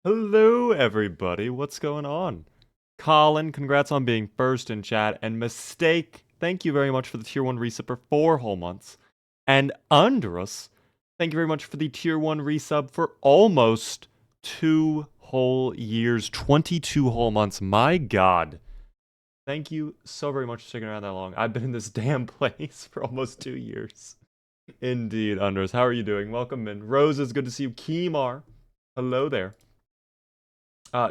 Hello, everybody. What's going on? Colin, congrats on being first in chat. And Mistake, thank you very much for the tier 1 resub for 4 whole months. And Andrus, thank you very much for the tier 1 resub for almost 2 whole years, 22 whole months. My god. Thank you so very much for sticking around that long. I've been in this damn place for almost 2 years. Indeed, Andrus. How are you doing? Welcome in. Roses, good to see you. Kimar, hello there.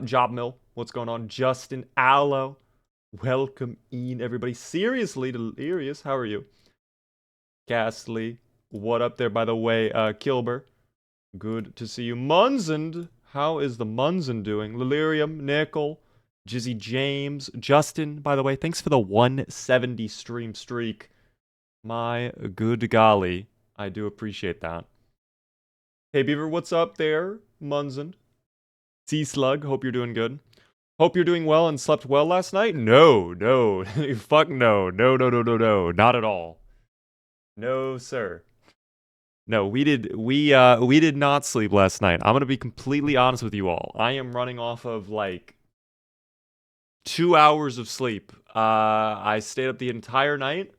Job Mill, what's going on? Justin Allo, welcome in, everybody. Seriously, Delirious, how are you? Ghastly, what up there, by the way? Kilber, good to see you. Munzend, how is the Munzend doing? Lilirium, Nickel, Jizzy James, Justin, by the way, thanks for the 170 stream streak. My good golly, I do appreciate that. Hey Beaver, what's up there? Munzend. Sea Slug, hope you're doing good. Hope you're doing well and slept well last night? No. Fuck no. No. Not at all. No, sir. No, we did not sleep last night. I'm gonna be completely honest with you all. I am running off of like 2 hours of sleep. I stayed up the entire night.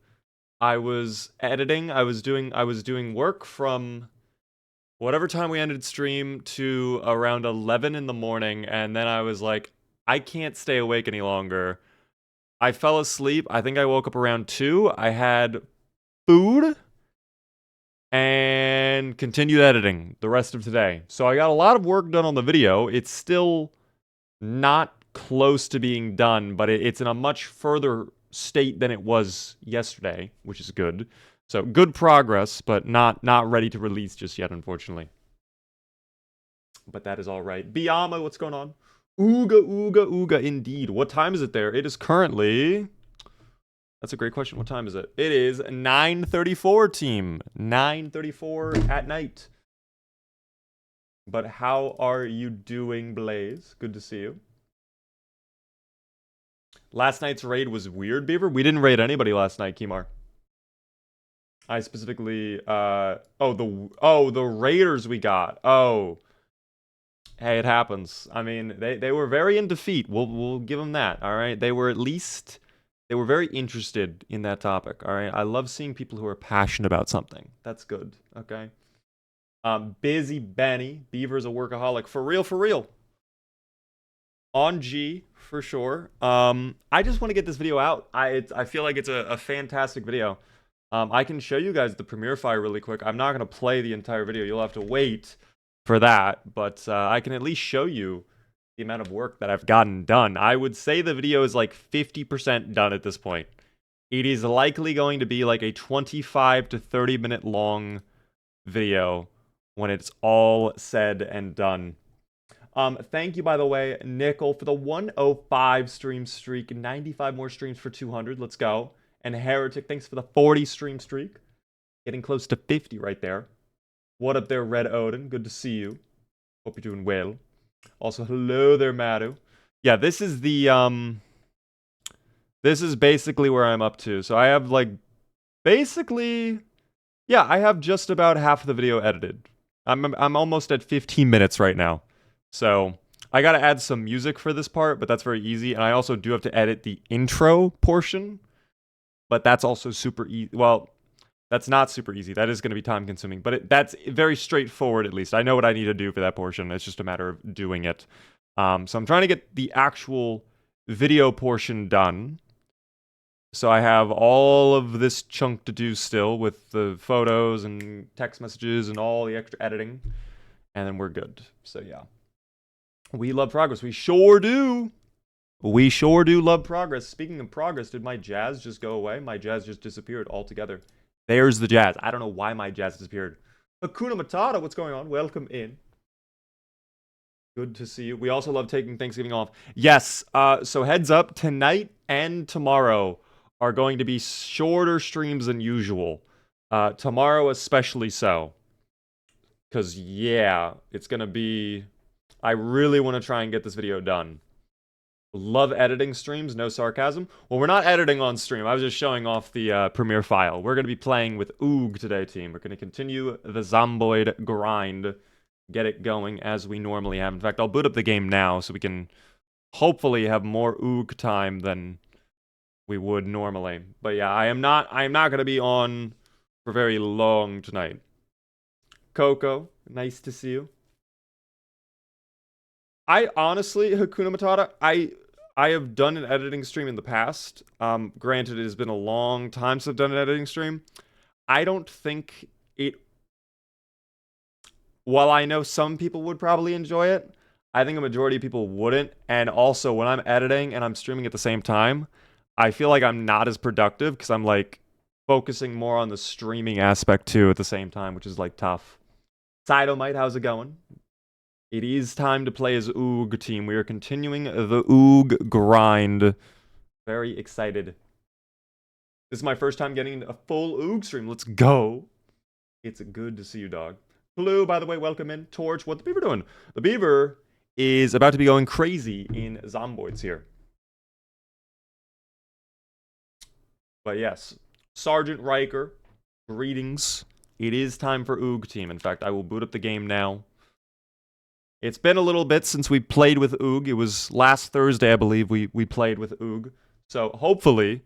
I was editing. I was doing work from whatever time we ended stream to around 11 in the morning, and then I was like, I can't stay awake any longer. I fell asleep. I think I woke up around 2. I had food and continued editing the rest of today. So I got a lot of work done on the video. It's still not close to being done, but it's in a much further state than it was yesterday, which is good. So good progress, but not ready to release just yet, unfortunately. But that is all right. Biyama, what's going on? Ooga, indeed. What time is it there? It is currently... That's a great question. What time is it? It is 9:34, team. 9:34 at night. But how are you doing, Blaze? Good to see you. Last night's raid was weird, Beaver. We didn't raid anybody last night, Kimar. I specifically, the raiders we got. Oh. Hey, it happens. I mean, they were very in defeat. We'll give them that, all right? They were very interested in that topic, all right? I love seeing people who are passionate about something. That's good, okay? Busy Benny. Beaver's a workaholic. For real. On G, for sure. I just want to get this video out. I feel like it's a fantastic video. I can show you guys the premiere file really quick. I'm not going to play the entire video. You'll have to wait for that. But I can at least show you the amount of work that I've gotten done. I would say the video is like 50% done at this point. It is likely going to be like a 25 to 30 minute long video when it's all said and done. Thank you, by the way, Nickel, for the 105 stream streak. 95 more streams for 200. Let's go. And Heretic, thanks for the 40 stream streak. Getting close to 50 right there. What up there, Red Odin? Good to see you. Hope you're doing well. Also, hello there, Madu. Yeah, this is the, this is basically where I'm up to. So I have, like, basically... Yeah, I have just about half of the video edited. I'm almost at 15 minutes right now. So I gotta add some music for this part, but that's very easy. And I also do have to edit the intro portion. But that's also super easy. Well, that's not super easy. That is going to be time consuming. But that's very straightforward, at least. I know what I need to do for that portion. It's just a matter of doing it. So I'm trying to get the actual video portion done. So I have all of this chunk to do still with the photos and text messages and all the extra editing. And then we're good. So yeah. We love progress. We sure do. We sure do love progress. Speaking of progress, did my jazz just go away? My jazz just disappeared altogether. There's the jazz. I don't know why my jazz disappeared. Hakuna Matata, what's going on? Welcome in. Good to see you. We also love taking Thanksgiving off. Yes, so heads up, tonight and tomorrow are going to be shorter streams than usual. Tomorrow especially so. Because, yeah, it's going to be... I really want to try and get this video done. Love editing streams, no sarcasm. Well, we're not editing on stream. I was just showing off the premiere file. We're going to be playing with Oog today, team. We're going to continue the Zomboid grind. get it going as we normally have. In fact, I'll boot up the game now so we can hopefully have more OOG time than we would normally. But yeah, I am not going to be on for very long tonight. Coco, nice to see you. I honestly, Hakuna Matata, I have done an editing stream in the past. Granted, it has been a long time since I've done an editing stream. I don't think it... While I know some people would probably enjoy it, I think a majority of people wouldn't. And also, when I'm editing and I'm streaming at the same time, I feel like I'm not as productive because I'm, like, focusing more on the streaming aspect, too, at the same time, which is, like, tough. Sidomite, how's it going? It is time to play as OOG team. We are continuing the OOG grind. Very excited. This is my first time getting a full OOG stream. Let's go. It's good to see you, dog. Blue, by the way, welcome in. Torch, what the Beaver doing? The Beaver is about to be going crazy in Zomboids here. But yes, Sergeant Riker, greetings. It is time for OOG team. In fact, I will boot up the game now. It's been a little bit since we played with OOG. It was last Thursday, I believe, we played with OOG. So hopefully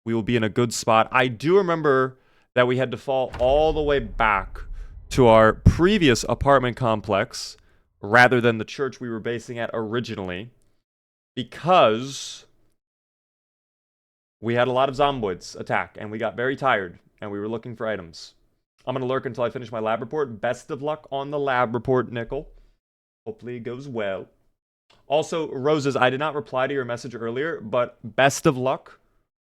we will be in a good spot. I do remember that we had to fall all the way back to our previous apartment complex rather than the church we were basing at originally because we had a lot of zomboids attack and we got very tired and we were looking for items. I'm going to lurk until I finish my lab report. Best of luck on the lab report, Nickel. Hopefully it goes well. Also, Roses, I did not reply to your message earlier, but best of luck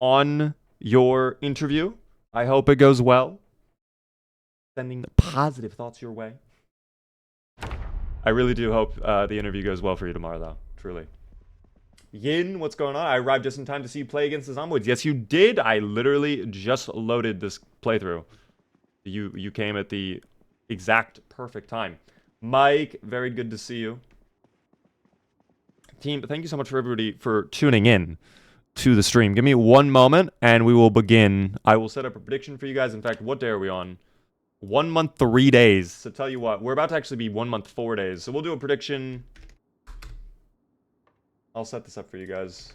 on your interview. I hope it goes well. Sending positive thoughts your way. I really do hope the interview goes well for you tomorrow, though. Truly. Yin, what's going on? I arrived just in time to see you play against the Zomboids. Yes, you did. I literally just loaded this playthrough. You came at the exact perfect time. Mike, very good to see you. Team, thank you so much for everybody for tuning in to the stream. Give me one moment and we will begin. I will set up a prediction for you guys. In fact, what day are we on? 1 month, 3 days. So tell you what, we're about to actually be 1 month, 4 days. So we'll do a prediction. I'll set this up for you guys.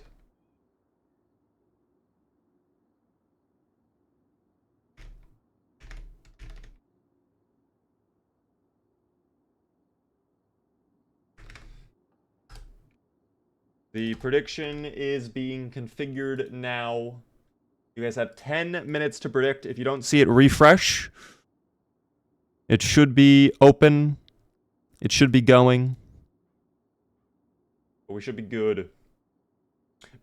The prediction is being configured now. You guys have 10 minutes to predict. If you don't see it, refresh. It should be open. It should be going. But we should be good.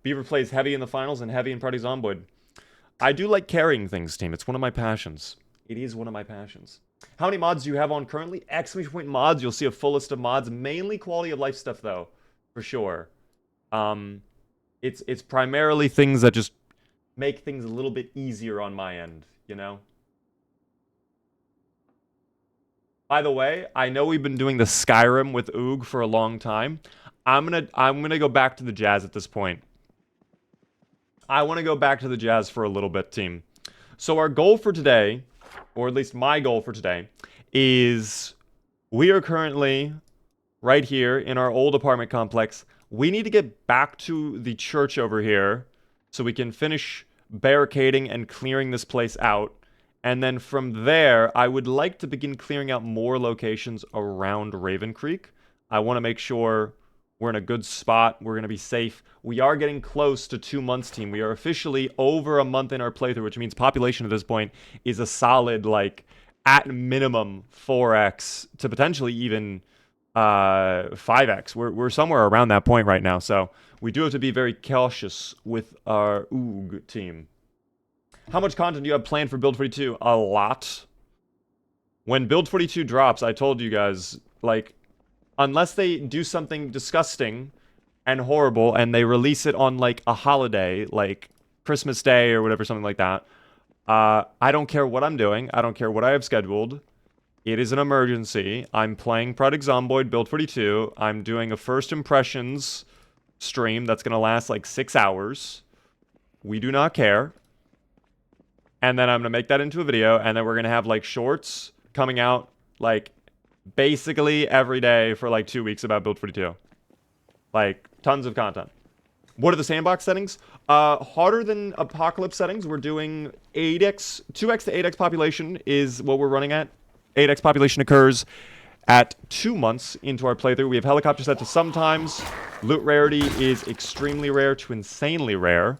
Beaver plays heavy in the finals and heavy in Project Zomboid. I do like carrying things, team. It's one of my passions. It is one of my passions. How many mods do you have on currently? Exclamation point mods. You'll see a full list of mods. Mainly quality of life stuff, though. For sure. It's primarily things that just make things a little bit easier on my end, you know? By the way, I know we've been doing the Skyrim with OOG for a long time. I'm gonna go back to the Jazz at this point. I want to go back to the Jazz for a little bit, team. So our goal for today, or at least my goal for today, is we are currently right here in our old apartment complex. We need to get back to the church over here so we can finish barricading and clearing this place out. And then from there, I would like to begin clearing out more locations around Raven Creek. I want to make sure we're in a good spot. We're going to be safe. We are getting close to 2 months, team. We are officially over a month in our playthrough, which means population at this point is a solid, like, at minimum 4x to potentially even 5x. We're somewhere around that point right now, so we do have to be very cautious with our OOG team. How much content do you have planned for Build 42? A lot. When Build 42 drops, I told you guys, like, unless they do something disgusting and horrible and they release it on, like, a holiday, like Christmas Day or whatever, something like that, I don't care what I'm doing. I don't care what I have scheduled. It is an emergency. I'm playing Project Zomboid Build 42. I'm doing a first impressions stream that's going to last like 6 hours. We do not care. And then I'm going to make that into a video, and then we're going to have like shorts coming out like basically every day for like 2 weeks about Build 42. Like, tons of content. What are the sandbox settings? Harder than Apocalypse settings. We're doing 8x, 2x to 8x population is what we're running at. 8x population occurs at 2 months into our playthrough. We have helicopter set to sometimes. Loot rarity is extremely rare to insanely rare.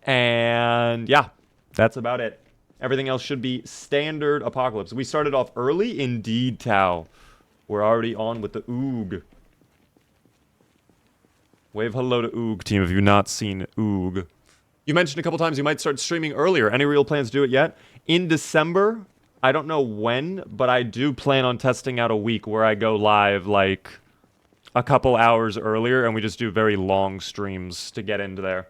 And yeah, that's about it. Everything else should be standard Apocalypse. We started off early. Indeed, Tao. We're already on with the Oog. Wave hello to Oog, team, if you've not seen Oog. You mentioned a couple times you might start streaming earlier. Any real plans to do it yet? In December, I don't know when, but I do plan on testing out a week where I go live like a couple hours earlier and we just do very long streams to get into there.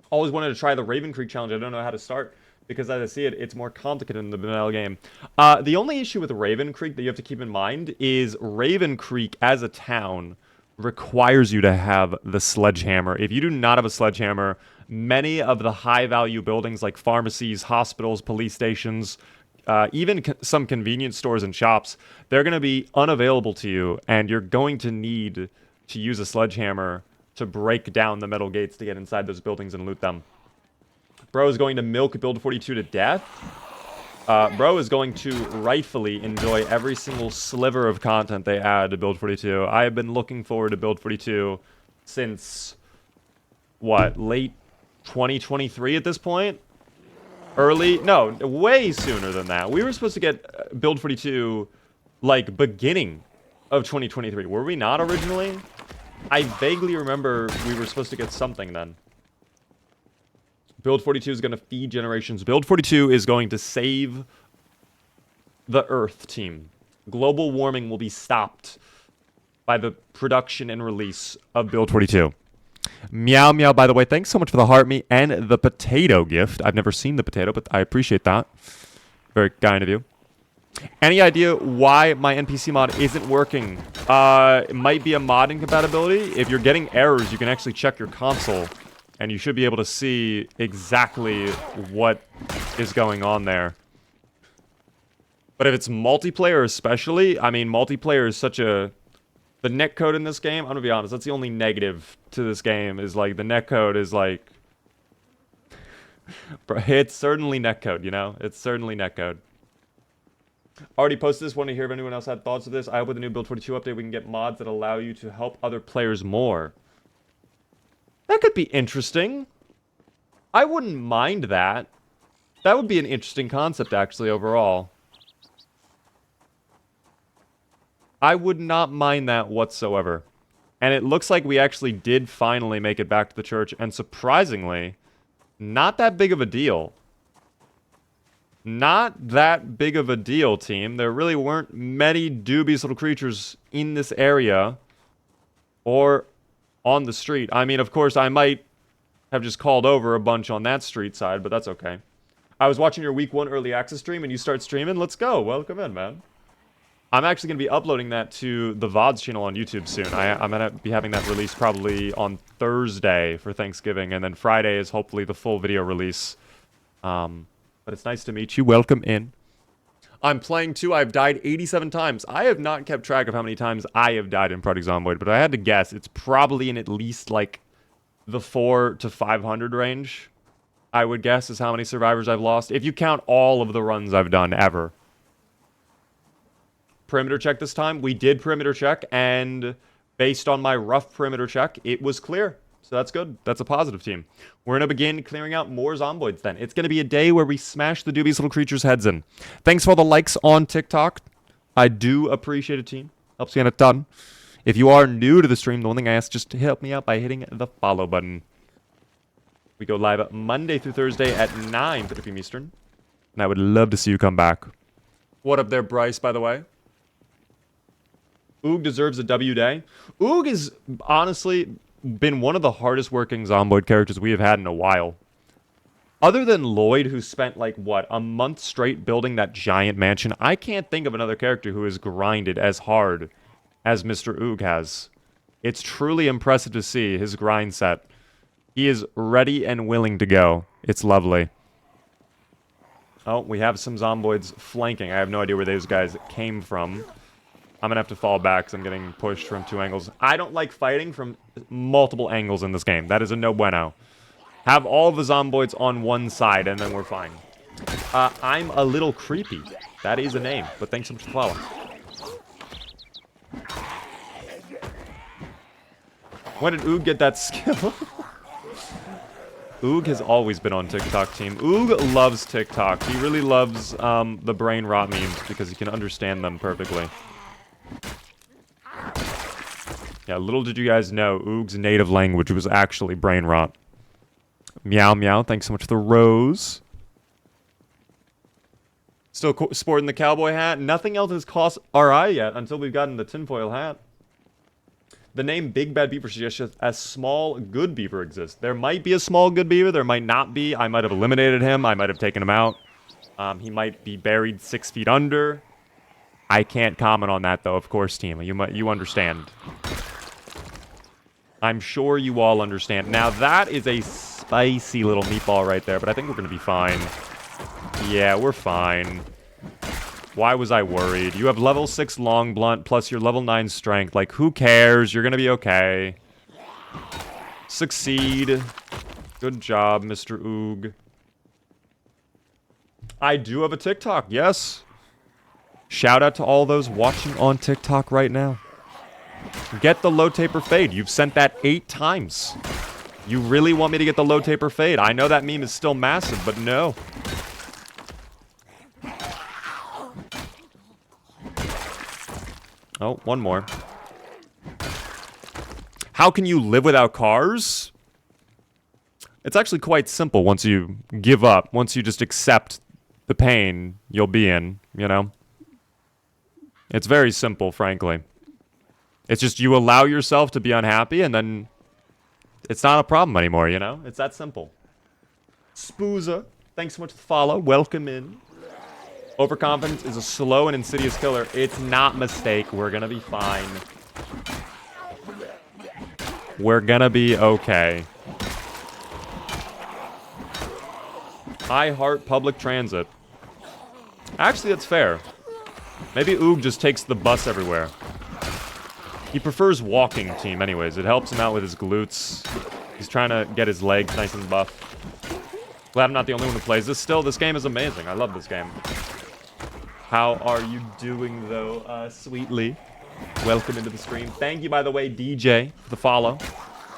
Always wanted to try the Raven Creek challenge. I don't know how to start because as I see it, it's more complicated in the vanilla game. The only issue with Raven Creek that you have to keep in mind is Raven Creek as a town requires you to have the sledgehammer. If you do not have a sledgehammer, many of the high-value buildings like pharmacies, hospitals, police stations, even some convenience stores and shops, they're going to be unavailable to you, and you're going to need to use a sledgehammer to break down the metal gates to get inside those buildings and loot them. Bro is going to milk Build 42 to death. Bro is going to rightfully enjoy every single sliver of content they add to Build 42. I have been looking forward to Build 42 since, what, late 2023 at this point? Early? No, way sooner than that. We were supposed to get Build 42, like, beginning of 2023. Were we not originally? I vaguely remember we were supposed to get something then. Build 42 is going to feed generations. Build 42 is going to save the Earth, team. Global warming will be stopped by the production and release of Build 42. Meow Meow, by the way, thanks so much for the heart me and the potato gift. I've never seen the potato, but I appreciate that. Very kind of you. Any idea why my NPC mod isn't working? It might be a mod incompatibility. If you're getting errors, you can actually check your console. And you should be able to see exactly what is going on there. But if it's multiplayer especially, I mean, multiplayer is such a... The netcode in this game, I'm gonna be honest, that's the only negative to this game, is like, the netcode is like... It's certainly netcode, you know? It's certainly netcode. Already posted this, want to hear if anyone else had thoughts of this. I hope with the new Build 42 update we can get mods that allow you to help other players more. That could be interesting. I wouldn't mind that. That would be an interesting concept, actually, overall. I would not mind that whatsoever. And it looks like we actually did finally make it back to the church, and surprisingly, not that big of a deal. Not that big of a deal, team. There really weren't many dubious little creatures in this area. Or on the street. I mean, of course, I might have just called over a bunch on that street side, but that's okay. I was watching your week 1 early access stream, and you start streaming. Let's go. Welcome in, man. I'm actually going to be uploading that to the VODs channel on YouTube soon. I'm going to be having that released probably on Thursday for Thanksgiving, and then Friday is hopefully the full video release. But it's nice to meet you. Welcome in. I'm playing too. I've died 87 times. I have not kept track of how many times I have died in Project Zomboid, but I had to guess. It's probably in at least, like, the 400 to 500 range, I would guess, is how many survivors I've lost. If you count all of the runs I've done ever. Perimeter check this time. We did perimeter check, and based on my rough perimeter check, it was clear. So that's good. That's a positive, team. We're going to begin clearing out more zomboids then. It's going to be a day where we smash the dubious little creatures' heads in. Thanks for all the likes on TikTok. I do appreciate it, team. Helps get it done. If you are new to the stream, the one thing I ask, just to help me out by hitting the follow button. We go live Monday through Thursday at 9 p.m. Eastern. And I would love to see you come back. What up there, Bryce, by the way? Oog deserves a W day. Oog is honestly been one of the hardest working Zomboid characters we have had in a while. Other than Lloyd, who spent, like, what, a month straight building that giant mansion, I can't think of another character who has grinded as hard as Mr. Oog has. It's truly impressive to see his grind set. He is ready and willing to go. It's lovely. Oh, we have some zomboids flanking. I have no idea where those guys came from. I'm gonna have to fall back because I'm getting pushed from 2 angles. I don't like fighting from multiple angles in this game. That is a no bueno. Have all the zomboids on one side, and then we're fine. I'm a little creepy. That is a name, but thanks so much for following. When did Oog get that skill? Oog has always been on TikTok, team. Oog loves TikTok. He really loves the brain rot memes because he can understand them perfectly. Yeah, little did you guys know, Oog's native language was actually brain rot. Meow meow, thanks so much for the rose. Still sporting the cowboy hat. Nothing else has cost RI yet until we've gotten the tinfoil hat. The name Big Bad Beaver suggests a small good beaver exists. There might be a small good beaver. There might not be. I might have eliminated him. I might have taken him out. He might be buried 6 feet under. I can't comment on that, though, of course, team. You understand. I'm sure you all understand. Now, that is a spicy little meatball right there, but I think we're going to be fine. Yeah, we're fine. Why was I worried? You have level 6 long blunt plus your level 9 strength. Like, who cares? You're gonna be okay. Succeed. Good job, Mr. Oog. I do have a TikTok, yes. Shout out to all those watching on TikTok right now. Get the low taper fade. You've sent that 8 times. You really want me to get the low taper fade? I know that meme is still massive, but no. Oh, one more. How can you live without cars? It's actually quite simple once you give up. Once you just accept the pain you'll be in, you know? It's very simple, frankly. It's just you allow yourself to be unhappy and then it's not a problem anymore, you know? It's that simple. Spooza, thanks so much for the follow. Welcome in. Overconfidence is a slow and insidious killer. It's not mistake. We're gonna be fine. We're gonna be okay. I heart public transit. Actually, that's fair. Maybe Oog just takes the bus everywhere. He prefers walking, team, anyways. It helps him out with his glutes. He's trying to get his legs nice and buff. Glad I'm not the only one who plays this. Still, this game is amazing. I love this game. How are you doing, though, sweetly? Welcome into the stream. Thank you, by the way, DJ, for the follow.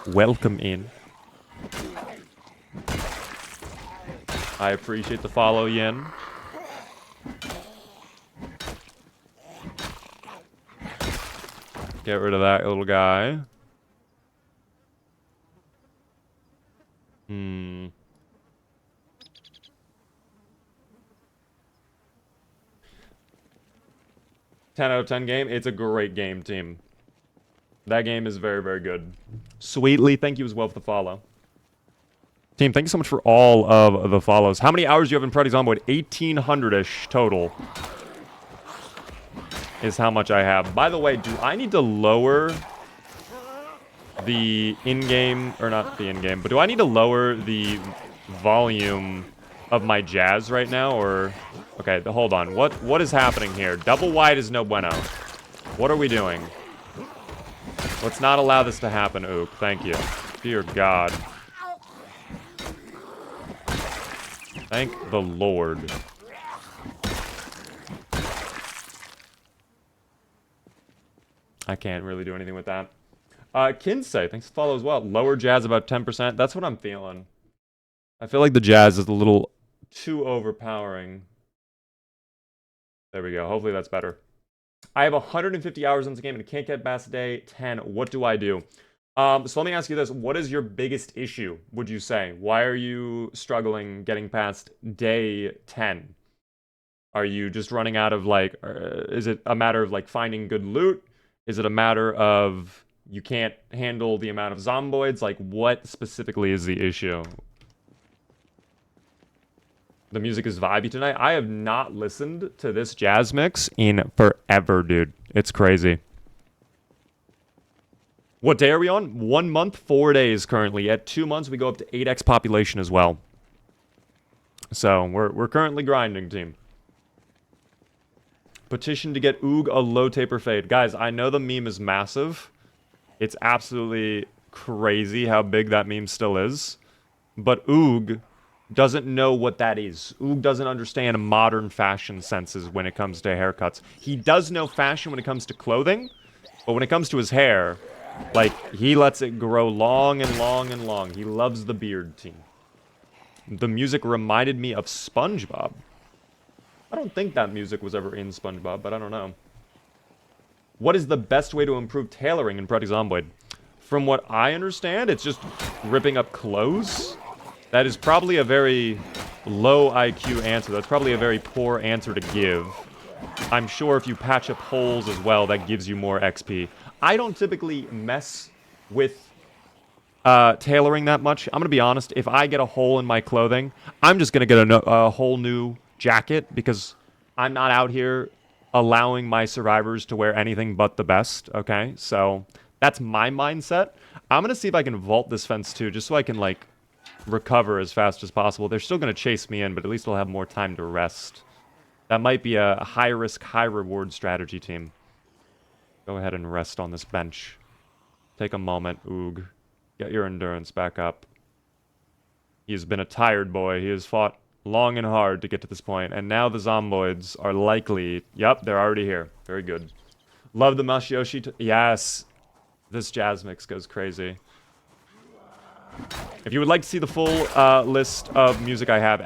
Welcome in. I appreciate the follow, Yen. Get rid of that little guy. 10 out of 10 game. It's a great game, team. That game is very, very good. Sweetly, thank you as well for the follow. Team, thank you so much for all of the follows. How many hours do you have in Project Zomboid? 1,800-ish total is how much I have. By the way, do I need to lower the in-game, or not the in-game, but do I need to lower the volume of my jazz right now, or... Okay, hold on. What is happening here? Double wide is no bueno. What are we doing? Let's not allow this to happen, Ook. Thank you. Dear God. Thank the Lord. I can't really do anything with that. Kinsey, thanks for the follow as well. Lower jazz about 10%. That's what I'm feeling. I feel like the jazz is a little too overpowering. There we go. Hopefully that's better. I have 150 hours in this game and can't get past day 10. What do I do? So let me ask you this. What is your biggest issue, would you say? Why are you struggling getting past day 10? Are you just running out of, like, is it a matter of, like, finding good loot? Is it a matter of you can't handle the amount of zomboids? Like, what specifically is the issue? The music is vibey tonight. I have not listened to this jazz mix in forever, dude. It's crazy. What day are we on? 1 month, 4 days currently. At 2 months, we go up to 8x population as well. So we're currently grinding, team. Petition to get Oog a low taper fade. Guys, I know the meme is massive. It's absolutely crazy how big that meme still is. But Oog doesn't know what that is. Oog doesn't understand modern fashion senses when it comes to haircuts. He does know fashion when it comes to clothing, but when it comes to his hair, like, he lets it grow long and long and long. He loves the beard, team. The music reminded me of SpongeBob. I don't think that music was ever in SpongeBob, but I don't know. What is the best way to improve tailoring in Project Zomboid? From what I understand, it's just ripping up clothes. That is probably a very low IQ answer. That's probably a very poor answer to give. I'm sure if you patch up holes as well, that gives you more XP. I don't typically mess with tailoring that much. I'm going to be honest. If I get a hole in my clothing, I'm just going to get a whole new jacket because I'm not out here allowing my survivors to wear anything but the best, okay? So that's my mindset. I'm going to see if I can vault this fence too, just so I can, like, recover as fast as possible. They're still going to chase me in, but at least we'll have more time to rest. That might be a high-risk, high-reward strategy, team. Go ahead and rest on this bench. Take a moment, Oog. Get your endurance back up. He has been a tired boy. He has fought long and hard to get to this point, and now the zomboids are likely... Yep, they're already here. Very good. Love the Masyoshi... Yes. This jazz mix goes crazy. If you would like to see the full list of music I have,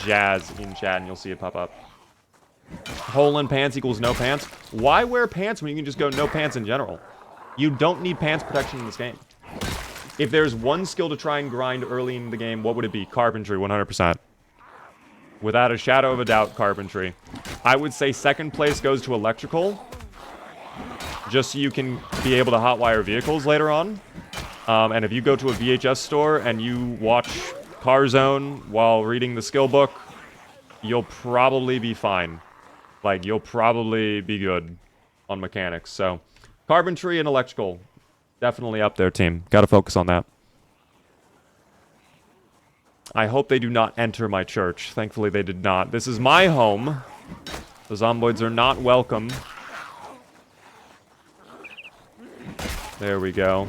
!jazz in chat, and you'll see it pop up. Hole in pants equals no pants. Why wear pants when you can just go no pants in general? You don't need pants protection in this game. If there's one skill to try and grind early in the game, what would it be? Carpentry, 100%. Without a shadow of a doubt, carpentry. I would say second place goes to electrical, just so you can be able to hotwire vehicles later on. And if you go to a VHS store and you watch Car Zone while reading the skill book, you'll probably be fine. Like, you'll probably be good on mechanics. So, carpentry and electrical, definitely up there, team. Gotta focus on that. I hope they do not enter my church. Thankfully, they did not. This is my home. The zomboids are not welcome. There we go.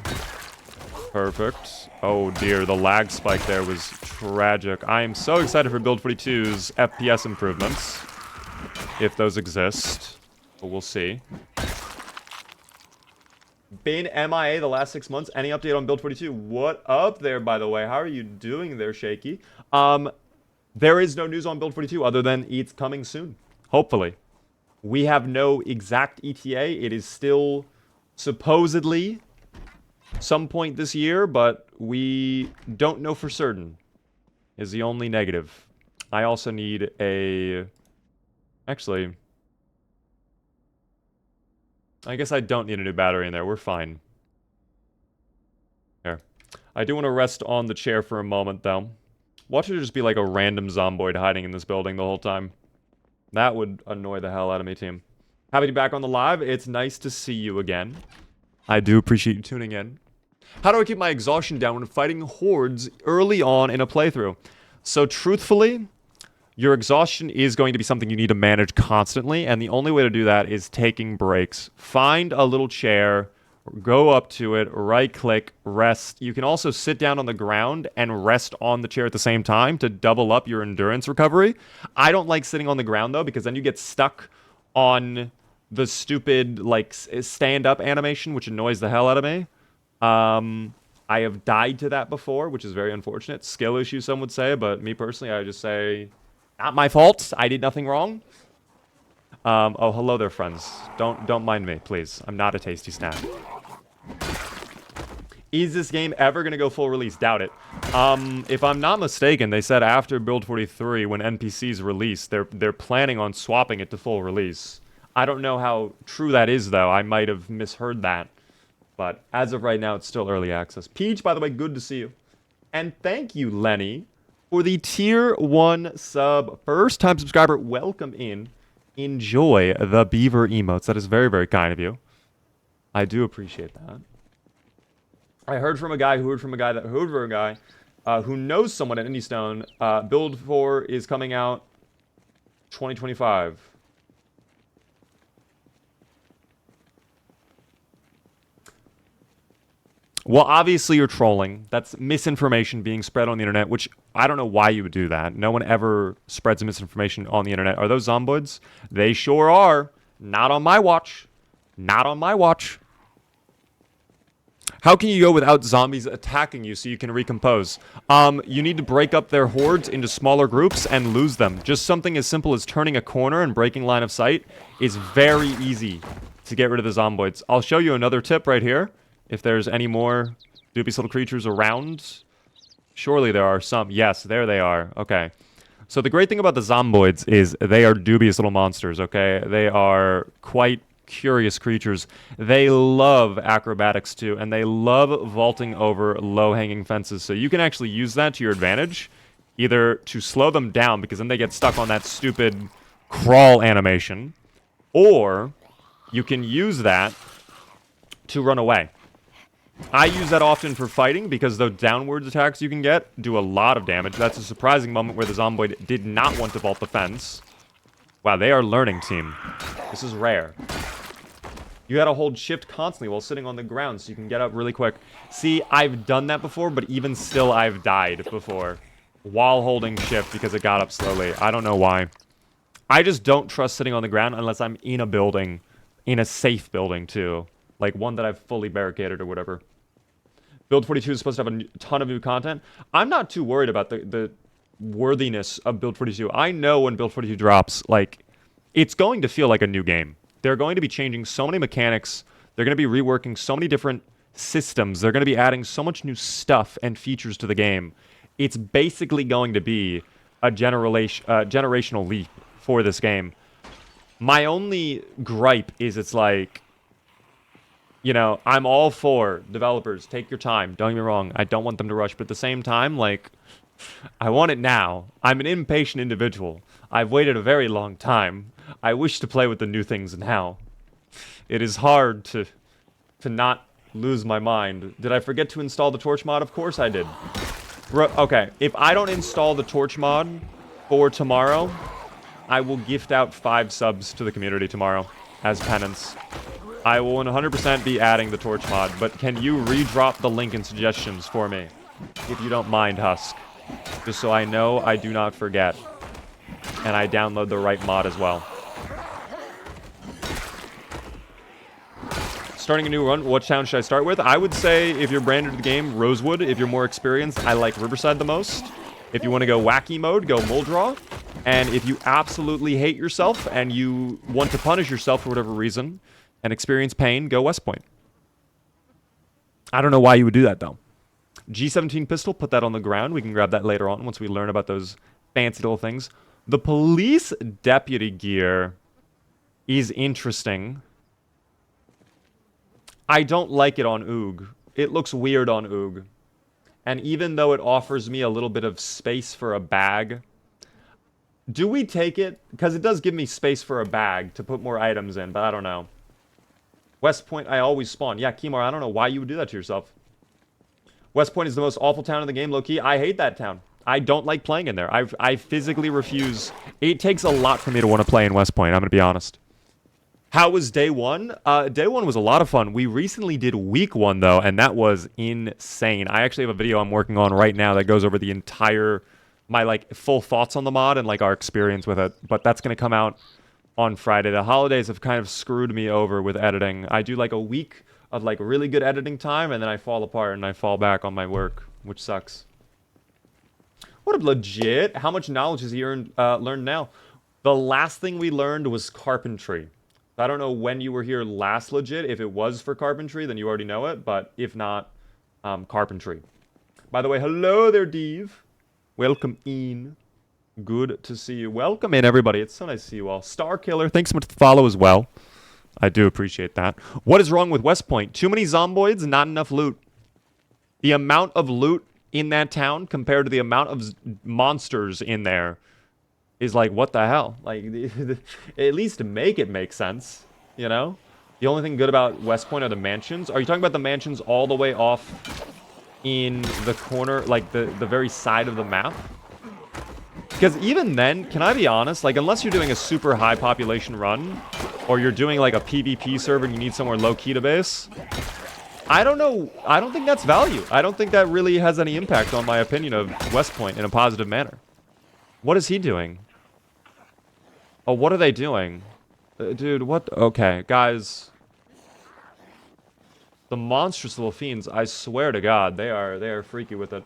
Perfect. Oh dear, the lag spike there was tragic. I am so excited for Build 42's FPS improvements. If those exist. But we'll see. Been MIA the last 6 months. Any update on Build 42? What up there, by the way? How are you doing there, Shaky? There is no news on Build 42 other than it's coming soon. Hopefully. We have no exact ETA. It is still supposedly some point this year, but we don't know for certain, is the only negative. I also need a... Actually, I guess I don't need a new battery in there. We're fine. Here. I do want to rest on the chair for a moment, though. Watch it just be like a random zomboid hiding in this building the whole time. That would annoy the hell out of me, team. Happy to be back on the live. It's nice to see you again. I do appreciate you tuning in. How do I keep my exhaustion down when fighting hordes early on in a playthrough? So truthfully, your exhaustion is going to be something you need to manage constantly, and the only way to do that is taking breaks. Find a little chair, go up to it, right-click, rest. You can also sit down on the ground and rest on the chair at the same time to double up your endurance recovery. I don't like sitting on the ground, though, because then you get stuck on the stupid, like, stand-up animation, which annoys the hell out of me. I have died to that before, which is very unfortunate. Skill issue, some would say, but me personally, I just say, not my fault. I did nothing wrong. Oh, hello there, friends. Don't mind me, please. I'm not a tasty snack. Is this game ever gonna go full release? Doubt it. If I'm not mistaken, they said after Build 43, when NPCs release, they're planning on swapping it to full release. I don't know how true that is, though. I might have misheard that. But as of right now, it's still early access. Peach, by the way, good to see you. And thank you, Lenny, for the Tier 1 sub. First-time subscriber, welcome in. Enjoy the beaver emotes. That is very, very kind of you. I do appreciate that. I heard from a guy who heard from a guy that heard from a guy who knows someone at Indystone. Build 4 is coming out 2025. Well, obviously you're trolling. That's misinformation being spread on the internet, which I don't know why you would do that. No one ever spreads misinformation on the internet. Are those zomboids? They sure are. Not on my watch. Not on my watch. How can you go without zombies attacking you so you can recompose? You need to break up their hordes into smaller groups and lose them. Just something as simple as turning a corner and breaking line of sight is very easy to get rid of the zomboids. I'll show you another tip right here. If there's any more dubious little creatures around. Surely there are some. Yes, there they are. Okay. So the great thing about the zomboids is they are dubious little monsters, okay? They are quite curious creatures. They love acrobatics too, and they love vaulting over low-hanging fences. So you can actually use that to your advantage, either to slow them down, because then they get stuck on that stupid crawl animation, or you can use that to run away. I use that often for fighting because those downwards attacks you can get do a lot of damage. That's a surprising moment where the zomboid did not want to vault the fence. Wow, they are learning, team. This is rare. You gotta hold shift constantly while sitting on the ground so you can get up really quick. See, I've done that before, but even still I've died before while holding shift because it got up slowly. I don't know why. I just don't trust sitting on the ground unless I'm in a building, in a safe building too. Like one that I've fully barricaded or whatever. Build 42 is supposed to have a ton of new content. I'm not too worried about the worthiness of Build 42. I know when Build 42 drops, like, it's going to feel like a new game. They're going to be changing so many mechanics. They're going to be reworking so many different systems. They're going to be adding so much new stuff and features to the game. It's basically going to be a generational leap for this game. My only gripe is it's like, you know, I'm all for developers. Take your time. Don't get me wrong. I don't want them to rush. But at the same time, like, I want it now. I'm an impatient individual. I've waited a very long time. I wish to play with the new things now. It is hard to not lose my mind. Did I forget to install the torch mod? Of course I did. Okay, if I don't install the torch mod for tomorrow, I will gift out 5 subs to the community tomorrow as penance. I will 100% be adding the torch mod, but can you re-drop the link in suggestions for me? If you don't mind, Husk. Just so I know I do not forget. And I download the right mod as well. Starting a new run, what town should I start with? I would say, if you're brand new to the game, Rosewood. If you're more experienced, I like Riverside the most. If you want to go wacky mode, go Muldraw. And if you absolutely hate yourself and you want to punish yourself for whatever reason and experience pain, go West Point. I don't know why you would do that, though. G17 pistol, put that on the ground. We can grab that later on once we learn about those fancy little things. The police deputy gear is interesting. I don't like it on Oog. It looks weird on Oog. And even though it offers me a little bit of space for a bag, do we take it? Because it does give me space for a bag to put more items in, but I don't know. West Point, I always spawn. Yeah, Kimar, I don't know why you would do that to yourself. West Point is the most awful town in the game, low-key. I hate that town. I don't like playing in there. I physically refuse. It takes a lot for me to want to play in West Point, I'm going to be honest. How was day one? Day one was a lot of fun. We recently did week one, though, and that was insane. I actually have a video I'm working on right now that goes over the entire, my, like, full thoughts on the mod and, like, our experience with it. But that's going to come out on Friday. The holidays have kind of screwed me over with editing. I do, like, a week of, like, really good editing time, and then I fall apart and I fall back on my work, which sucks. What a legit. How much knowledge has he learned now? The last thing we learned was carpentry. I don't know when you were here last legit. If it was for carpentry, then you already know it. But if not, carpentry. By the way, hello there, Dave. Welcome in. Good to see you. Welcome in, everybody. It's so nice to see you all. Star Killer, thanks so much for the follow as well. I do appreciate that. What is wrong with West Point? Too many zomboids, not enough loot. The amount of loot in that town compared to the amount of monsters in there is like, what the hell? Like, at least make it make sense, you know? The only thing good about West Point are the mansions. Are you talking about the mansions all the way off in the corner, like the very side of the map. Because even then, can I be honest, like unless you're doing a super high population run, or you're doing like a PvP server and you need somewhere low-key to base, I don't know, I don't think that's value. I don't think that really has any impact on my opinion of West Point in a positive manner. What is he doing? Oh, what are they doing? Dude, what? Okay, guys. The monstrous little fiends, I swear to God, they are freaky with it.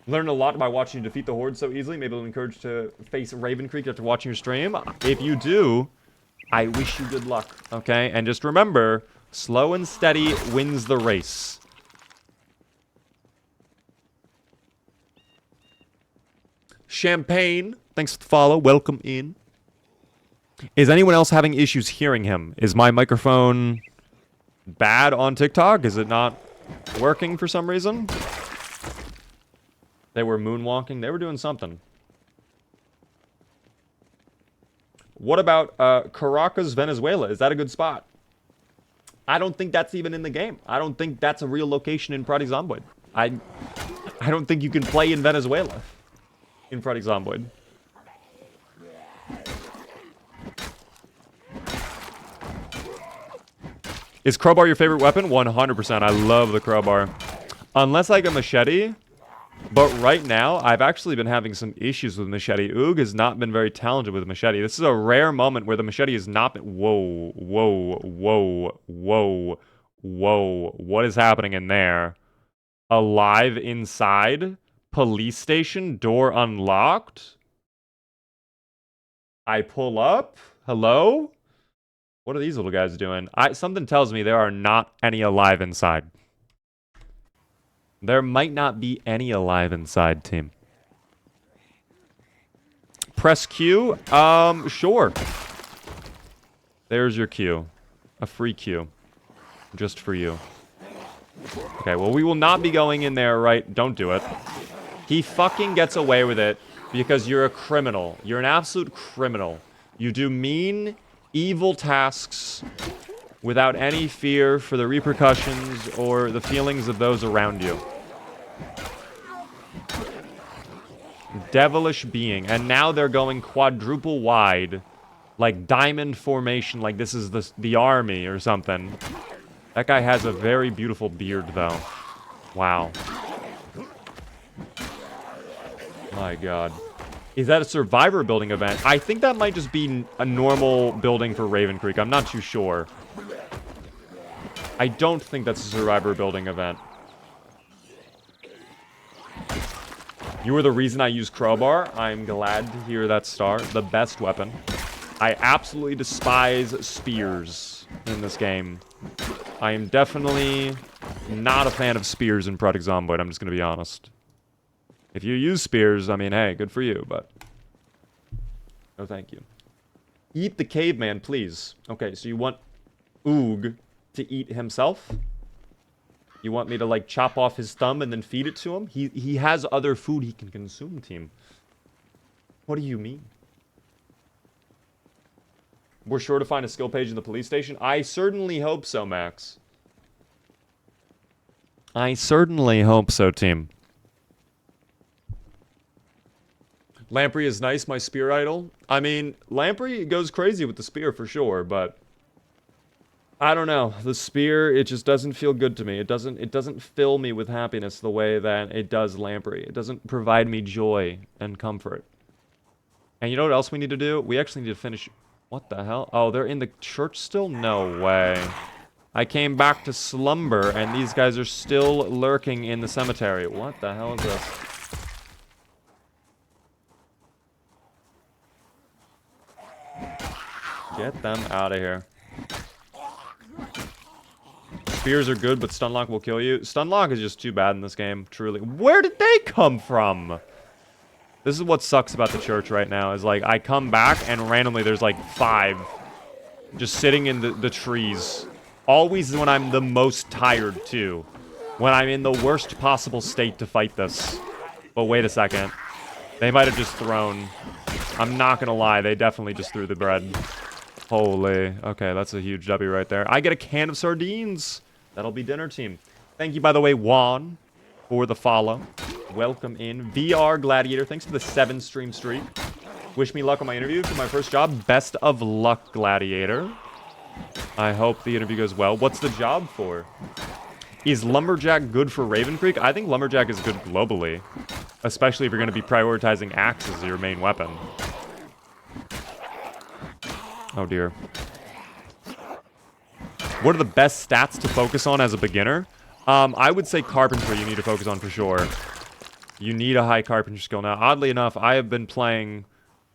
Learned a lot by watching you defeat the Horde so easily. Maybe I'll encourage to face Raven Creek after watching your stream. If you do, I wish you good luck, okay? And just remember, slow and steady wins the race. Champagne, thanks for the follow. Welcome in. Is anyone else having issues hearing him? Is my microphone bad on TikTok? Is it not working for some reason? They were moonwalking. They were doing something. What about Caracas, Venezuela? Is that a good spot? I don't think that's even in the game. I don't think that's a real location in Project Zomboid. I don't think you can play in Venezuela in Project Zomboid. Is crowbar your favorite weapon? 100%. I love the crowbar. Unless like a machete. But right now, I've actually been having some issues with machete. Oog has not been very talented with machete. This is a rare moment where the machete has not been... Whoa, whoa, whoa, whoa, whoa. What is happening in there? Alive inside? Police station? Door unlocked? I pull up? Hello? What are these little guys doing? Something tells me there are not any alive inside. There might not be any alive inside, team. Press Q? Sure. There's your Q. A free Q. Just for you. Okay, well, we will not be going in there, right? Don't do it. He fucking gets away with it because you're a criminal. You're an absolute criminal. You do mean, evil tasks without any fear for the repercussions or the feelings of those around you. Devilish being. And now they're going quadruple wide. Like diamond formation, like this is the army or something. That guy has a very beautiful beard, though. Wow. My God. Is that a survivor building event? I think that might just be a normal building for Raven Creek. I'm not too sure. I don't think that's a survivor building event. You were the reason I used crowbar. I'm glad to hear that star. The best weapon. I absolutely despise spears in this game. I am definitely not a fan of spears in Project Zomboid. I'm just going to be honest. If you use spears, I mean, hey, good for you, but... no, thank you. Eat the caveman, please. Okay, so you want Oog to eat himself? You want me to, like, chop off his thumb and then feed it to him? He has other food he can consume, team. What do you mean? We're sure to find a skill page in the police station? I certainly hope so, Max. I certainly hope so, team. Lamprey is nice, my spear idol. I mean, Lamprey goes crazy with the spear for sure, but... I don't know. The spear, it just doesn't feel good to me. It doesn't fill me with happiness the way that it does Lamprey. It doesn't provide me joy and comfort. And you know what else we need to do? We actually need to finish... What the hell? Oh, they're in the church still? No way. I came back to slumber, and these guys are still lurking in the cemetery. What the hell is this? Get them out of here. Spears are good, but stunlock will kill you. Stunlock is just too bad in this game, truly. Where did they come from? This is what sucks about the church right now, is like, I come back and randomly there's like 5 just sitting in the trees. Always when I'm the most tired, too. When I'm in the worst possible state to fight this. But wait a second. They might have just thrown... I'm not gonna lie, they definitely just threw the bread. Holy. Okay, that's a huge W right there. I get a can of sardines. That'll be dinner, team. Thank you, by the way, Juan, for the follow. Welcome in. VR Gladiator, thanks for the 7-stream streak. Wish me luck on my interview for my first job. Best of luck, Gladiator. I hope the interview goes well. What's the job for? Is Lumberjack good for Raven Creek? I think Lumberjack is good globally. Especially if you're going to be prioritizing axe as your main weapon. Oh, dear. What are the best stats to focus on as a beginner? I would say carpentry you need to focus on for sure. You need a high carpentry skill. Now, oddly enough, I have been playing